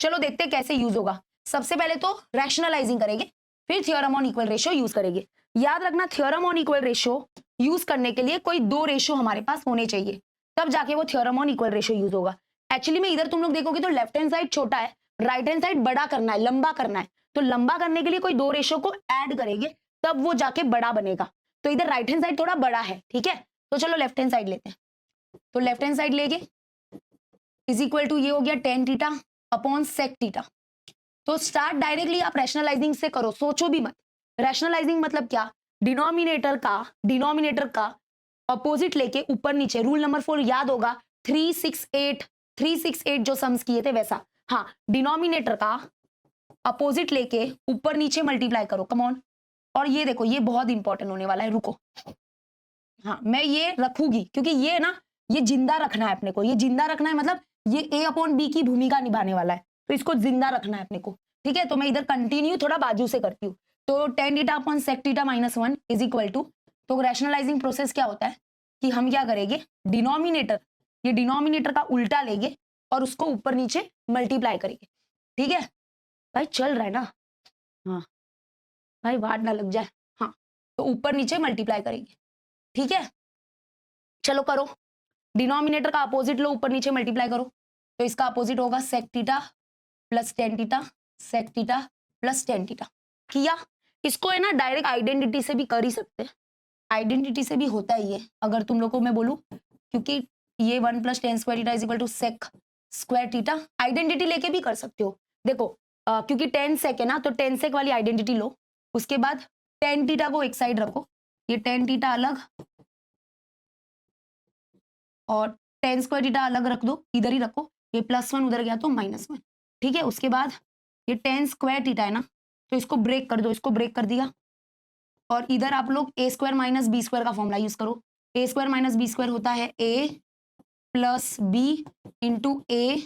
चलो देखते हैं कैसे यूज होगा। सबसे पहले तो रैशनलाइजिंग करेंगे, फिर theorem on equal ratio use करेंगे। याद रखना, theorem on equal ratio use करने के लिए कोई दो रेशियो हमारे पास होने चाहिए, तब जाके वो theorem on equal ratio use होगा। एक्चुअली में इधर तुम लोग देखोगे तो लेफ्ट हैंड साइड छोटा है, राइट हैंड साइड बड़ा करना है, लंबा करना है, तो लंबा करने के लिए कोई दो रेशियो को ऐड करेंगे तब वो जाके बड़ा बनेगा। तो इधर राइट हैंड साइड थोड़ा बड़ा है, ठीक है, तो चलो लेफ्ट हैंड साइड लेते हैं। तो लेफ्ट हैंड साइड लेके इज इक्वल टू ये हो गया tan theta upon sec theta. तो स्टार्ट डायरेक्टली आप रैशनलाइजिंग से करो, सोचो भी मत। रैशनलाइजिंग मतलब क्या, डिनोमिनेटर का अपोजिट लेके ऊपर नीचे, रूल नंबर 4 याद होगा, 368 जो सम्स किए थे वैसा। हाँ, डिनोमिनेटर का अपोजिट लेके ऊपर नीचे मल्टीप्लाई करो, कम ऑन। और ये देखो, ये बहुत इंपॉर्टेंट होने वाला है, रुको, हाँ मैं ये रखूंगी क्योंकि ये ना, ये जिंदा रखना है अपने को, ये जिंदा रखना है, मतलब ये a अपॉन बी की भूमिका निभाने वाला है, तो इसको जिंदा रखना है अपने को, ठीक है। तो मैं इधर कंटिन्यू थोड़ा बाजू से करती हूँ। तो tan theta upon sec theta minus 1 is equal to, तो रैशनलाइजिंग प्रोसेस क्या होता है कि हम क्या करेंगे, डिनोमिनेटर, ये डिनोमिनेटर का उल्टा लेंगे और उसको ऊपर नीचे मल्टीप्लाई करेंगे, ठीक है भाई, चल रहा है ना? हाँ भाई, वाट ना लग जाए। हाँ, तो ऊपर नीचे मल्टीप्लाई करेंगे, ठीक है। चलो करो, डिनोमिनेटर का अपोजिट लो, ऊपर नीचे मल्टीप्लाई करो, तो इसका अपोजिट होगा sec theta plus tan theta, sec theta plus tan theta. किया, इसको है ना डायरेक्ट आइडेंटिटी से भी कर ही सकते हैं, आइडेंटिटी से भी होता ही है अगर तुम लोग को मैं बोलूं, क्योंकि ये 1 plus tan square theta is equal to sec square theta, identity लेके भी कर सकते हो। देखो क्योंकि tan sec है ना, तो tan sec वाली आइडेंटिटी लो, उसके बाद tan थीटा को एक साइड रखो, ये tan थीटा अलग और tan स्क्वायर थीटा अलग रख दो, इधर ही रखो, ये +1 उधर गया तो -1, ठीक है। उसके बाद ये tan स्क्वायर थीटा है ना, तो इसको ब्रेक कर दो, इसको ब्रेक कर दिया, और इधर आप लोग a square minus B square का फॉर्मूला यूज करो। a square minus B square होता है a plus B into a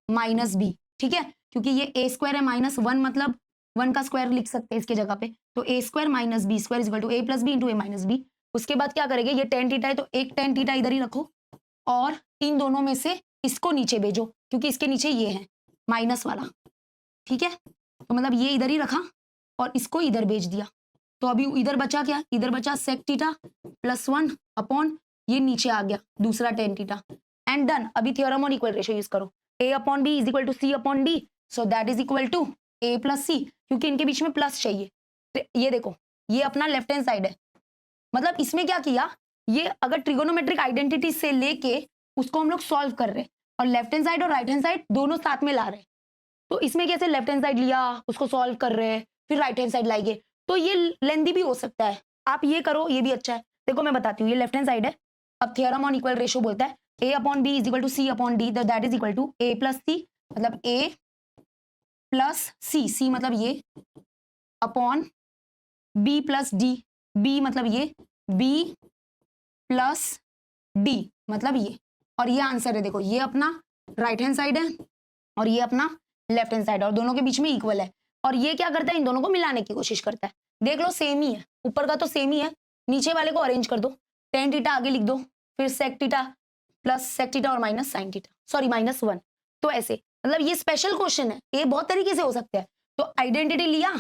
minus B, ठीक है, क्योंकि ये a स्क्वायर है माइनस 1 मतलब 1 का स्क्वायर लिख सकते हैं इसके जगह पे, तो a square minus B square is equal to a plus B into A minus B. उसके बाद क्या करेंगे, ये टेन थीटा है तो एक टेन थीटा इधर ही रखो और इन दोनों में से इसको नीचे भेजो, क्योंकि इसके नीचे ये है माइनस वाला, ठीक है, तो मतलब ये इधर ही रखा और इसको इधर भेज दिया। तो अभी इधर बचा क्या, इधर बचा सेक थीटा प्लस 1 अपॉन ये नीचे आ गया दूसरा टेन थीटा एंड डन। अभी theorem on equal ratio use करो, a upon B is equal to C upon D, so that is equal to a plus C, क्योंकि इनके बीच में प्लस चाहिए। तो ये देखो ये अपना लेफ्ट हैंड साइड है, मतलब इसमें क्या किया, ये अगर ट्रिगोनोमेट्रिक आइडेंटिटी से लेके उसको हम लोग सॉल्व कर रहे हैं और लेफ्ट हैंड साइड और राइट हैंड साइड दोनों साथ में ला रहे हैं। तो इसमें कैसे लेफ्ट हैंड साइड लिया उसको सॉल्व कर रहे हैं फिर राइट हैंड साइड लाएंगे, तो ये लेंदी भी हो सकता है। आप ये करो, ये भी अच्छा है। देखो मैं बताती हूँ, ये लेफ्ट हैंड साइड है। अब थ्योरम ऑन इक्वल रेशियो बोलता है a upon B is equal to C upon D, that is equal to a plus C, मतलब a प्लस सी, सी मतलब ये upon b plus D, b मतलब ये b plus D मतलब ये, और ये आंसर है। देखो ये अपना राइट हैंड साइड है और ये अपना लेफ्ट हैंड साइड, और दोनों के बीच में इक्वल है। और ये क्या करता है, इन दोनों को मिलाने की कोशिश करता है। देख लो सेम ही है, ऊपर का तो सेम ही है, नीचे वाले को अरेंज कर दो, टेन थीटा आगे लिख दो, फिर sec theta plus sec theta और minus sine theta, sorry minus 1। तो ऐसे मतलब ये स्पेशल क्वेश्चन है, ये बहुत तरीके से हो सकता है। तो आइडेंटिटी लिया,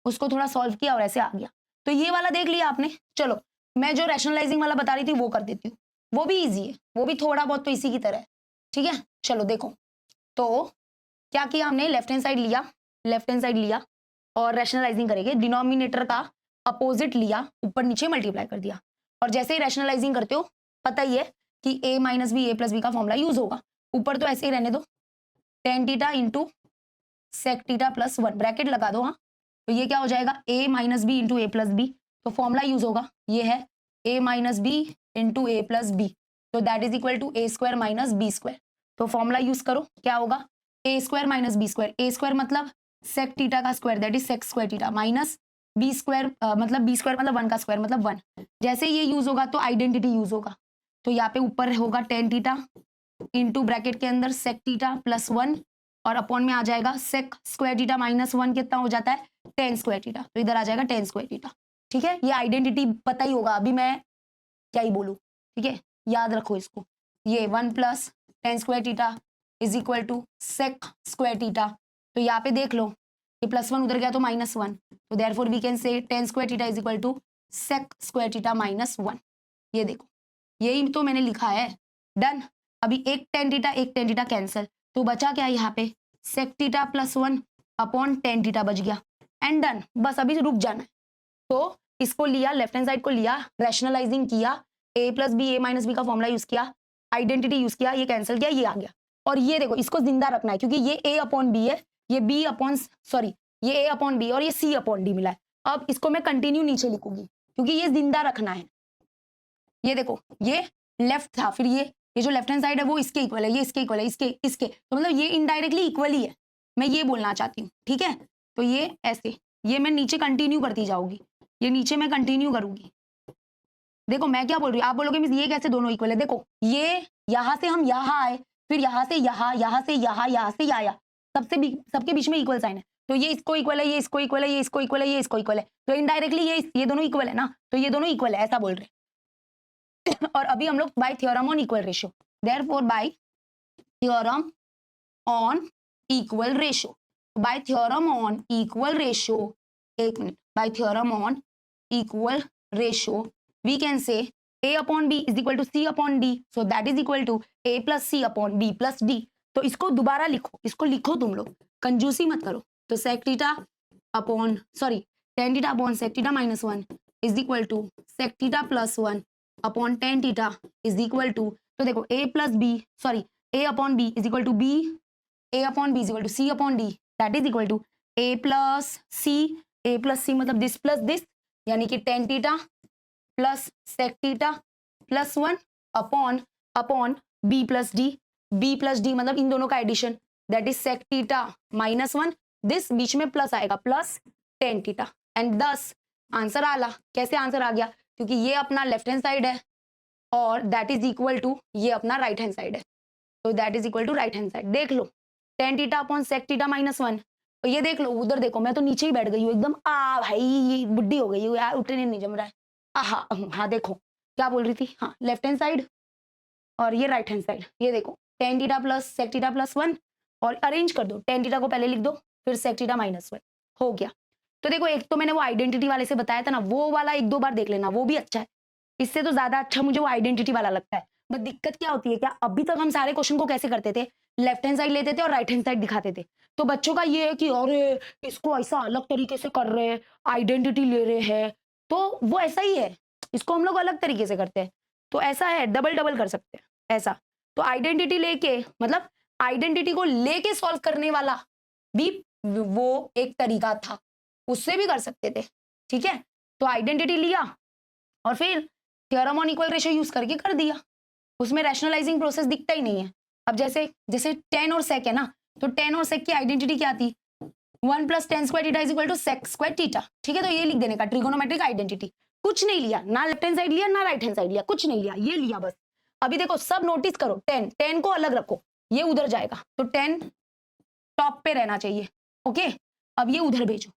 उसको थोड़ा सॉल्व किया और ऐसे आ गया। तो ये वाला देख लिया आपने। चलो मैं जो रैशनलाइजिंग वाला बता रही थी वो कर देती हूँ, वो भी ईजी है, वो भी थोड़ा बहुत तो इसी की तरह है, ठीक है। चलो देखो, तो क्या किया हमने, लेफ्ट हैंड साइड लिया और रैशनलाइजिंग करेंगे, डिनोमिनेटर का अपोजिट लिया, ऊपर नीचे मल्टीप्लाई कर दिया। और जैसे ही रैशनलाइजिंग करते हो पता ही है कि a minus B A plus B का फॉर्मूला यूज होगा। ऊपर तो ऐसे ही रहने दो, tan theta into sec theta plus 1 bracket लगा दो। हाँ, तो ये क्या हो जाएगा, a minus B into A plus B, तो फॉर्मूला यूज होगा, ये है a minus B into A plus B, तो that is equal to A square minus B square. तो फॉर्मूला यूज करो, क्या होगा, A square minus B square, A square मतलब सेक थीटा का square that is sec square theta, minus B square मतलब B square मतलब 1 का square मतलब 1। जैसे ये यूज होगा तो आइडेंटिटी यूज होगा, तो यहाँ पे ऊपर होगा टेन थीटा इंटू ब्रैकेट के अंदर सेक थीटा प्लस 1 और अपॉन में आ जाएगा सेक स्क्वायर थीटा माइनस 1 कितना हो जाता है, टेन स्क्वायर थीटा, तो इधर आ जाएगा टेन स्क्वायर थीटा। ठीक है, ये आइडेंटिटी पता ही होगा, अभी मैं क्या ही बोलूँ, ठीक है, याद रखो इसको। ये 1 plus tan square theta is equal to sec square theta, तो यहाँ पे देख लो ये प्लस 1 उधर गया तो माइनस 1, तो therefore we can say tan square theta is equal to sec square theta minus 1। ये देखो यही तो मैंने लिखा है, डन। अभी एक टेन थीटा कैंसिल, तो बचा क्या यहाँ पे, sec theta plus 1 upon tan theta बच गया एंड डन। बस अभी रुक जाना है। तो इसको लिया, लेफ्ट हैंड साइड को लिया, रैशनलाइजिंग किया, a plus B A minus B का फॉर्मूला यूज किया, आइडेंटिटी यूज किया, ये कैंसिल किया, ये आ गया। और ये देखो इसको जिंदा रखना है क्योंकि ये a अपॉन बी है, ये b अपॉन सॉरी ये a अपॉन बी और ये c अपॉन डी मिला है। अब इसको मैं कंटिन्यू नीचे लिखूंगी क्योंकि ये जिंदा रखना है। ये देखो ये लेफ्ट था, फिर ये जो लेफ्ट हैंड साइड है वो इसके इक्वल है, ये इसके इक्वल है, इसके तो मतलब ये इनडायरेक्टली इक्वल ही है, मैं ये बोलना चाहती हूँ। ठीक है, तो ये ऐसे, ये मैं नीचे कंटिन्यू करती जाऊंगी, ये नीचे मैं कंटिन्यू करूंगी। देखो मैं क्या बोल रही हूँ, आप बोलोगे मिस ये कैसे दोनों इक्वल है। देखो ये यहाँ से हम यहाँ आए, फिर यहाँ से यहाँ, यहाँ से यहाँ, यहाँ से आया, सबके बीच में इक्वल साइन है, तो ये इसको इक्वल है, ये इसको इक्वल है, ये इसको इक्वल है, ये इसको इक्वल है, तो इनडायरेक्टली ये दोनों इक्वल है ना, तो ये दोनों इक्वल है ऐसा बोल रहे हैं। और अभी हम लोग by theorem on equal ratio, therefore by theorem on equal ratio, by theorem on equal ratio, एक minute, by theorem on equal ratio we can say a upon b is equal to c upon d, so that is equal to a plus c upon b plus d। तो इसको दोबारा लिखो, इसको लिखो तुम लोग, कंजूसी मत करो। तो sec theta upon sorry tan theta upon sec theta minus 1 is equal to sec theta plus 1 upon tan theta is equal to, तो देखो a plus b sorry a upon b is equal to b, a upon b is equal to c upon d, that is equal to a plus c मतलब this plus this, यानी कि tan theta plus sec theta plus 1 upon B plus D मतलब इन दोनों का addition, that is sec theta minus 1, this बीच में plus आएगा प्लस टेन थीटा एंड दस आंसर आला। कैसे आंसर आ गया, क्योंकि ये अपना लेफ्ट हैंड साइड है और दैट इज इक्वल टू ये अपना राइट हैंड साइड है, तो that is equal to right hand side. देख लो tan theta upon sec theta minus 1। तो ये देख लो, उधर देखो, मैं तो नीचे ही बैठ गई हूँ एकदम। भाई ये बुड्ढी हो गई हूँ यार, उठने नहीं जम रहा है। हाँ देखो क्या बोल रही थी, हाँ लेफ्ट हैंड साइड और ये राइट हैंड साइड। ये देखो tan theta plus sec theta plus 1 और अरेंज कर दो। टेन टीटा को पहले लिख दो, फिर सेक टीटा माइनस 1 हो गया। तो देखो एक तो मैंने वो आइडेंटिटी वाले से बताया था ना, वो वाला एक दो बार देख लेना, वो भी अच्छा है। इससे तो ज्यादा अच्छा मुझे वो आइडेंटिटी वाला लगता है। बट दिक्कत क्या होती है, क्या अभी तक हम सारे क्वेश्चन को कैसे करते थे, लेफ्ट हैंड साइड लेते थे और राइट हैंड साइड दिखाते थे। तो बच्चों का ये है कि अरे इसको ऐसा अलग तरीके से कर रहे हैं, आइडेंटिटी ले रहे हैं, तो वो ऐसा ही है, इसको हम लोग अलग तरीके से करते हैं। तो ऐसा है, डबल डबल कर सकते हैं ऐसा। तो आइडेंटिटी लेके, मतलब आइडेंटिटी को लेके सॉल्व करने वाला भी वो एक तरीका था, उससे भी कर सकते थे। ठीक है, तो आइडेंटिटी लिया और फिर theorem on equal ratio use करके कर दिया। उसमें रैशनलाइजिंग प्रोसेस दिखता ही नहीं है। अब जैसे जैसे टेन और सेक है ना, तो टेन और सेक की आइडेंटिटी क्या थी, 1 plus tan square theta is equal to sec square theta. ठीक है, तो ये लिख देने का ट्रिगोनोमेट्रिक आइडेंटिटी। कुछ नहीं लिया, ना लेफ्ट हैंड साइड लिया ना राइट हैंड साइड लिया, कुछ नहीं लिया, ये लिया बस। अभी देखो सब नोटिस करो, टेन को अलग रखो, ये उधर जाएगा, तो 10 टॉप पे रहना चाहिए। ओके, अब ये उधर भेजो,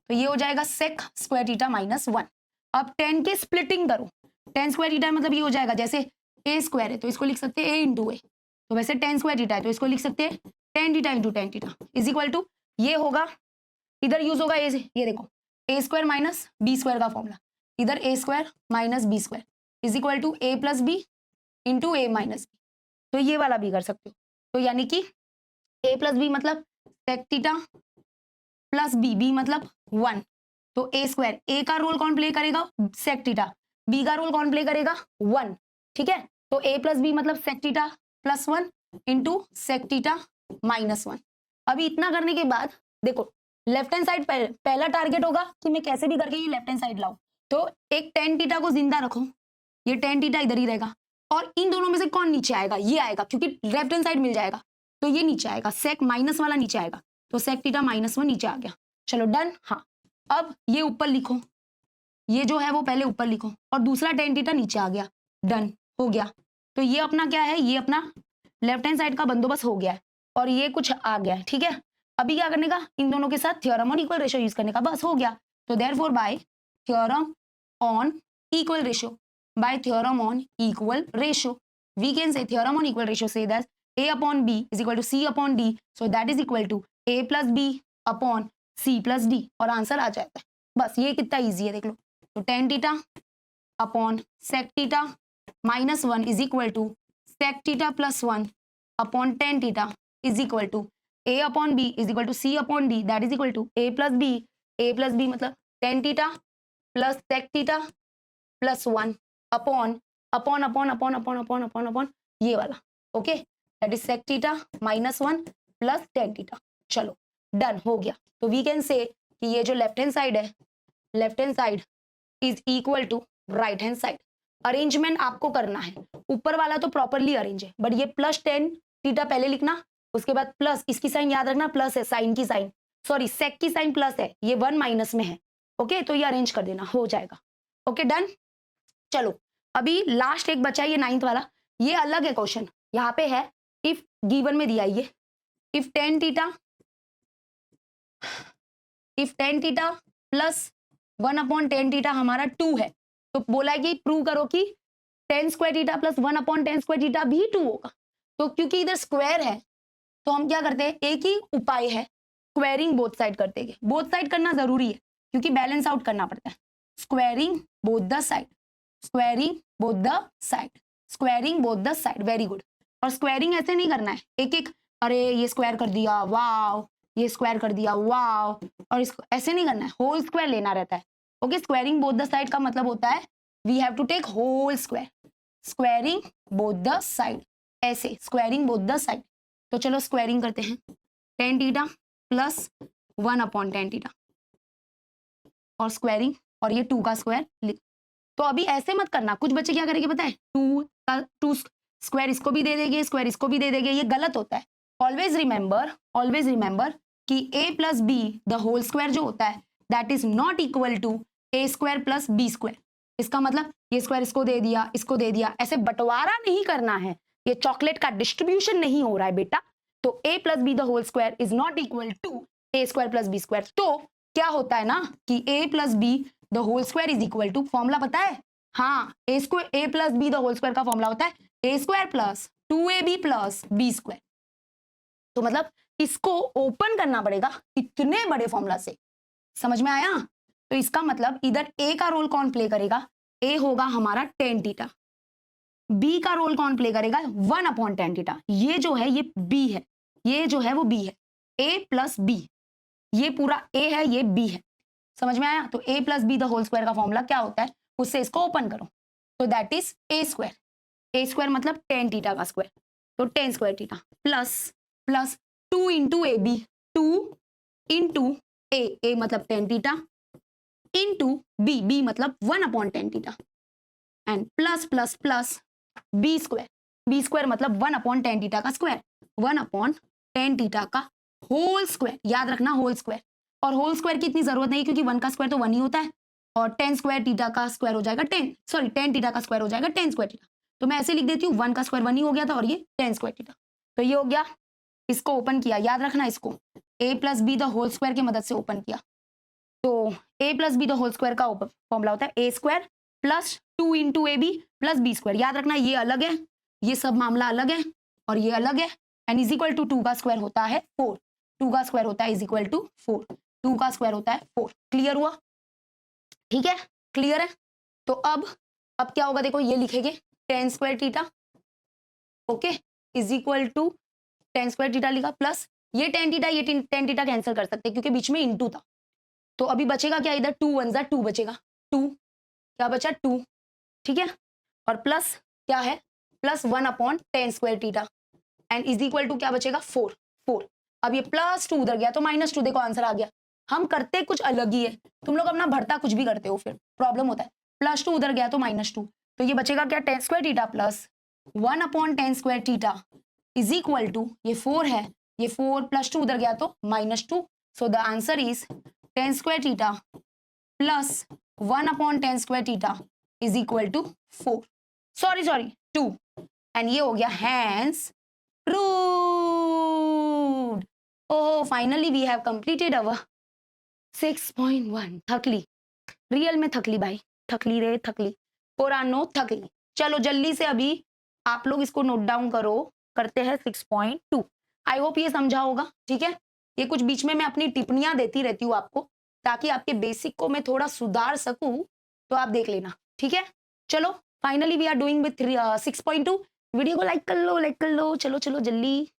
तो ये हो जाएगा सेक स्क्वायर थीटा माइनस 1। अब 10 के स्प्लिटिंग करो, 10 स्क्वायर थीटा मतलब ये हो जाएगा, जैसे ए स्क्वायर है तो इसको लिख सकते हैं ए इंटू ए, तो वैसे 10 स्क्वायर थीटा है तो इसको लिख सकते हैं 10 theta into 10 theta is equal to, ये होगा इधर यूज होगा ए से, ये देखो A square minus B square का फॉर्मूला, इधर A square minus B square is equal to A plus B into A minus B. तो ये वाला भी कर सकते हो, तो यानी कि ए प्लस बी मतलब sec theta plus b, B मतलब 1, तो ए स्क्वायर, ए का रोल कौन प्ले करेगा, सेक थीटा, बी का रोल कौन प्ले करेगा 1। ठीक है, तो ए प्लस बी मतलब sec theta plus 1 into sec theta minus 1। अभी इतना करने के बाद देखो लेफ्ट हैंड साइड पहला टारगेट होगा कि मैं कैसे भी करके ये लेफ्ट हैंड साइड लाऊं, तो एक टेन थीटा को जिंदा रखो, ये टेन थीटा इधर ही रहेगा, और इन दोनों में से कौन नीचे आएगा, ये आएगा, क्योंकि लेफ्ट हैंड साइड मिल जाएगा, तो ये नीचे आएगा, सेक माइनस वाला नीचे आएगा, तो सेक थीटा माइनस 1 नीचे आ गया। चलो डन। हाँ, अब ये ऊपर लिखो, ये जो है वो पहले ऊपर लिखो, और दूसरा टेन थीटा नीचे आ गया, डन हो गया। तो ये अपना क्या है, ये अपना लेफ्ट हैंड साइड का बंदोबस्त हो गया है, और ये कुछ आ गया है। ठीक है, अभी क्या करने का, इन दोनों के साथ theorem on equal ratio use करने का, बस हो गया। तो therefore by theorem on equal ratio, by theorem on equal ratio we can say theorem on equal ratio say that a upon b is equal to c upon d, so that is equal to a plus b upon c plus d, और answer आ जाता है। बस ये कितना easy है देख लो। तो tan theta upon sec theta minus 1 is equal to sec theta plus 1 upon tan theta is equal to a upon b is equal to c upon d, that is equal to a plus b मतलब tan theta plus sec theta plus 1 upon upon upon upon upon upon upon upon ये वाला। Okay, that is sec theta minus 1 plus tan theta. चलो done हो गया। तो we can say कि ये जो लेफ्ट हैंड साइड है, left hand side is equal to right hand side. Arrangement आपको करना है, ऊपर वाला तो प्रॉपरली अरेंज है, बट ये प्लस टेन थीटा पहले लिखना, उसके बाद प्लस, इसकी साइन याद रखना, प्लस है साइन की साइन, सॉरी सेक की साइन प्लस है, ये 1 माइनस में है। ओके, तो ये अरेंज कर देना, हो जाएगा। Okay done. चलो अभी लास्ट एक बचा, ये 9th वाला, ये अलग है क्वेश्चन, यहाँ पे है इफ गिवन में दिया ये, if ten theta plus 1 upon tan theta हमारा 2 है, तो बोला है कि प्रूव करो कि ten square theta plus 1 upon ten square theta भी 2 होगा। तो क्योंकि इधर स्क्वायर है तो हम क्या करते हैं, एक ही उपाय है, स्क्वायरिंग बोथ साइड करते हैं। बोथ साइड करना जरूरी है क्योंकि बैलेंस आउट करना पड़ता है। Squaring both the side, squaring both the side, squaring both the side, very good. और स्क्वायरिंग ऐसे नहीं करना है एक एक, अरे ये स्क्वायर कर दिया वाव, ये स्क्वायर कर दिया वाव, और इसको ऐसे नहीं करना है, होल स्क्वायर लेना रहता है। Okay, squaring both the side का मतलब होता है we have to take whole square, squaring both the side, ऐसे स्क्वायरिंग बोथ द साइड। तो चलो स्क्वायरिंग करते हैं, tan theta plus 1 upon tan theta और स्क्वायरिंग, और ये 2 का स्क्वायर लिख। तो अभी ऐसे मत करना, कुछ बच्चे क्या करेंगे पता है, 2 स्क्वायर इसको भी दे देंगे, स्क्वायर इसको भी दे देंगे, ये गलत होता है। ऑलवेज रिमेंबर कि a plus B the whole square जो होता है that is not equal to a square plus B square. इसका मतलब ये स्क्वायर इसको दे दिया, इसको दे दिया, ऐसे बंटवारा नहीं करना है, ये चॉकलेट का डिस्ट्रीब्यूशन नहीं हो रहा है बेटा, तो a plus B the whole square is not equal to A square plus B square. तो क्या होता है ना कि a plus B the whole square is equal to, formula पता है? हाँ, A square A plus B the whole square का फॉर्मूला होता है A square plus 2ab plus B square. तो मतलब इसको ओपन करना पड़ेगा इतने बड़े फॉर्मूला से, समझ में आया? तो इसका मतलब इधर ए का रोल कौन प्ले करेगा? ए होगा हमारा टेन थीटा, बी का रोल कौन प्ले करेगा? 1/tan theta. ये जो है ये बी है, ये जो है वो बी है, ए प्लस बी, ये पूरा ए है, ये बी है, समझ में आया? तो ए plus B the whole square का फॉर्मूला क्या होता है, उससे इसको ओपन करो, तो that is A square. A square मतलब टेन थीटा का स्क्वायर, तो tan square theta plus plus 2 into A B, 2 into A मतलब tan theta, into B, B मतलब 1/tan थीटा, and plus plus plus B square मतलब 1/tan theta का square, 1/tan theta का whole square, याद रखना होल स्क्वायर। और whole square की इतनी जरूरत नहीं क्योंकि 1 का स्क्वायर तो 1 ही होता है, और टेन स्क्वायर थीटा का स्क्वायर हो जाएगा टेन थीटा का स्क्वायर हो जाएगा टेन स्क्वायर थीटा। तो मैं ऐसे लिख देती हूँ 1 का स्क्वायर 1 ही हो गया था और ये टेन स्क्वायर थीटा। तो ये हो गया, इसको ओपन किया, याद रखना इसको a plus B the whole square की मदद से ओपन किया। तो a plus B the whole square का फॉर्मूला होता है A square plus 2 into A B plus B square. याद रखना ये अलग है, ये सब मामला अलग है और ये अलग है, एंड इज इक्वल टू 2 का स्क्वायर होता है 4, 2 का स्क्वायर होता है इज इक्वल टू 4, 2 का स्क्वायर होता है 4। क्लियर हुआ? ठीक है, क्लियर है? तो अब क्या होगा देखो, ये लिखेंगे tan square theta, okay, is equal to tan square theta लिखा, प्लस ये टेन थीटा कैंसिल कर सकते हैं क्योंकि बीच में इंटू था। तो अभी बचेगा क्या, इधर 2 1 2 बचेगा, 2 क्या बचा 2, ठीक है, और प्लस क्या है plus 1/tan square theta, and is equal to क्या बचेगा 4 4। अब ये प्लस 2 उधर गया तो -2, देखो आंसर आ गया। हम करते कुछ अलग ही है, तुम लोग अपना भरता कुछ भी करते हो फिर प्रॉब्लम होता है। +2 उधर गया तो -2, तो ये बचेगा क्या tan square theta plus 1/tan square theta is equal to, ये 4 है, ये 4 +2 उधर गया तो -2, so the answer is tan square theta plus 1/tan square theta is equal to 4, sorry 2, and ये हो गया hence proved. Oh, finally we have completed our 6.1। थकली, रियल में थकली भाई, थकली रे थकली, पुरानो थकली। चलो जल्दी से अभी आप लोग इसको नोट डाउन करो, करते हैं 6.2। आई होप ये समझा होगा, ठीक है? ये कुछ बीच में मैं अपनी टिप्पणियां देती रहती हूँ आपको, ताकि आपके बेसिक को मैं थोड़ा सुधार सकूं, तो आप देख लेना, ठीक है? चलो finally we are doing with 6.2। Video को लाइक कर लो, चलो चलो जल्दी।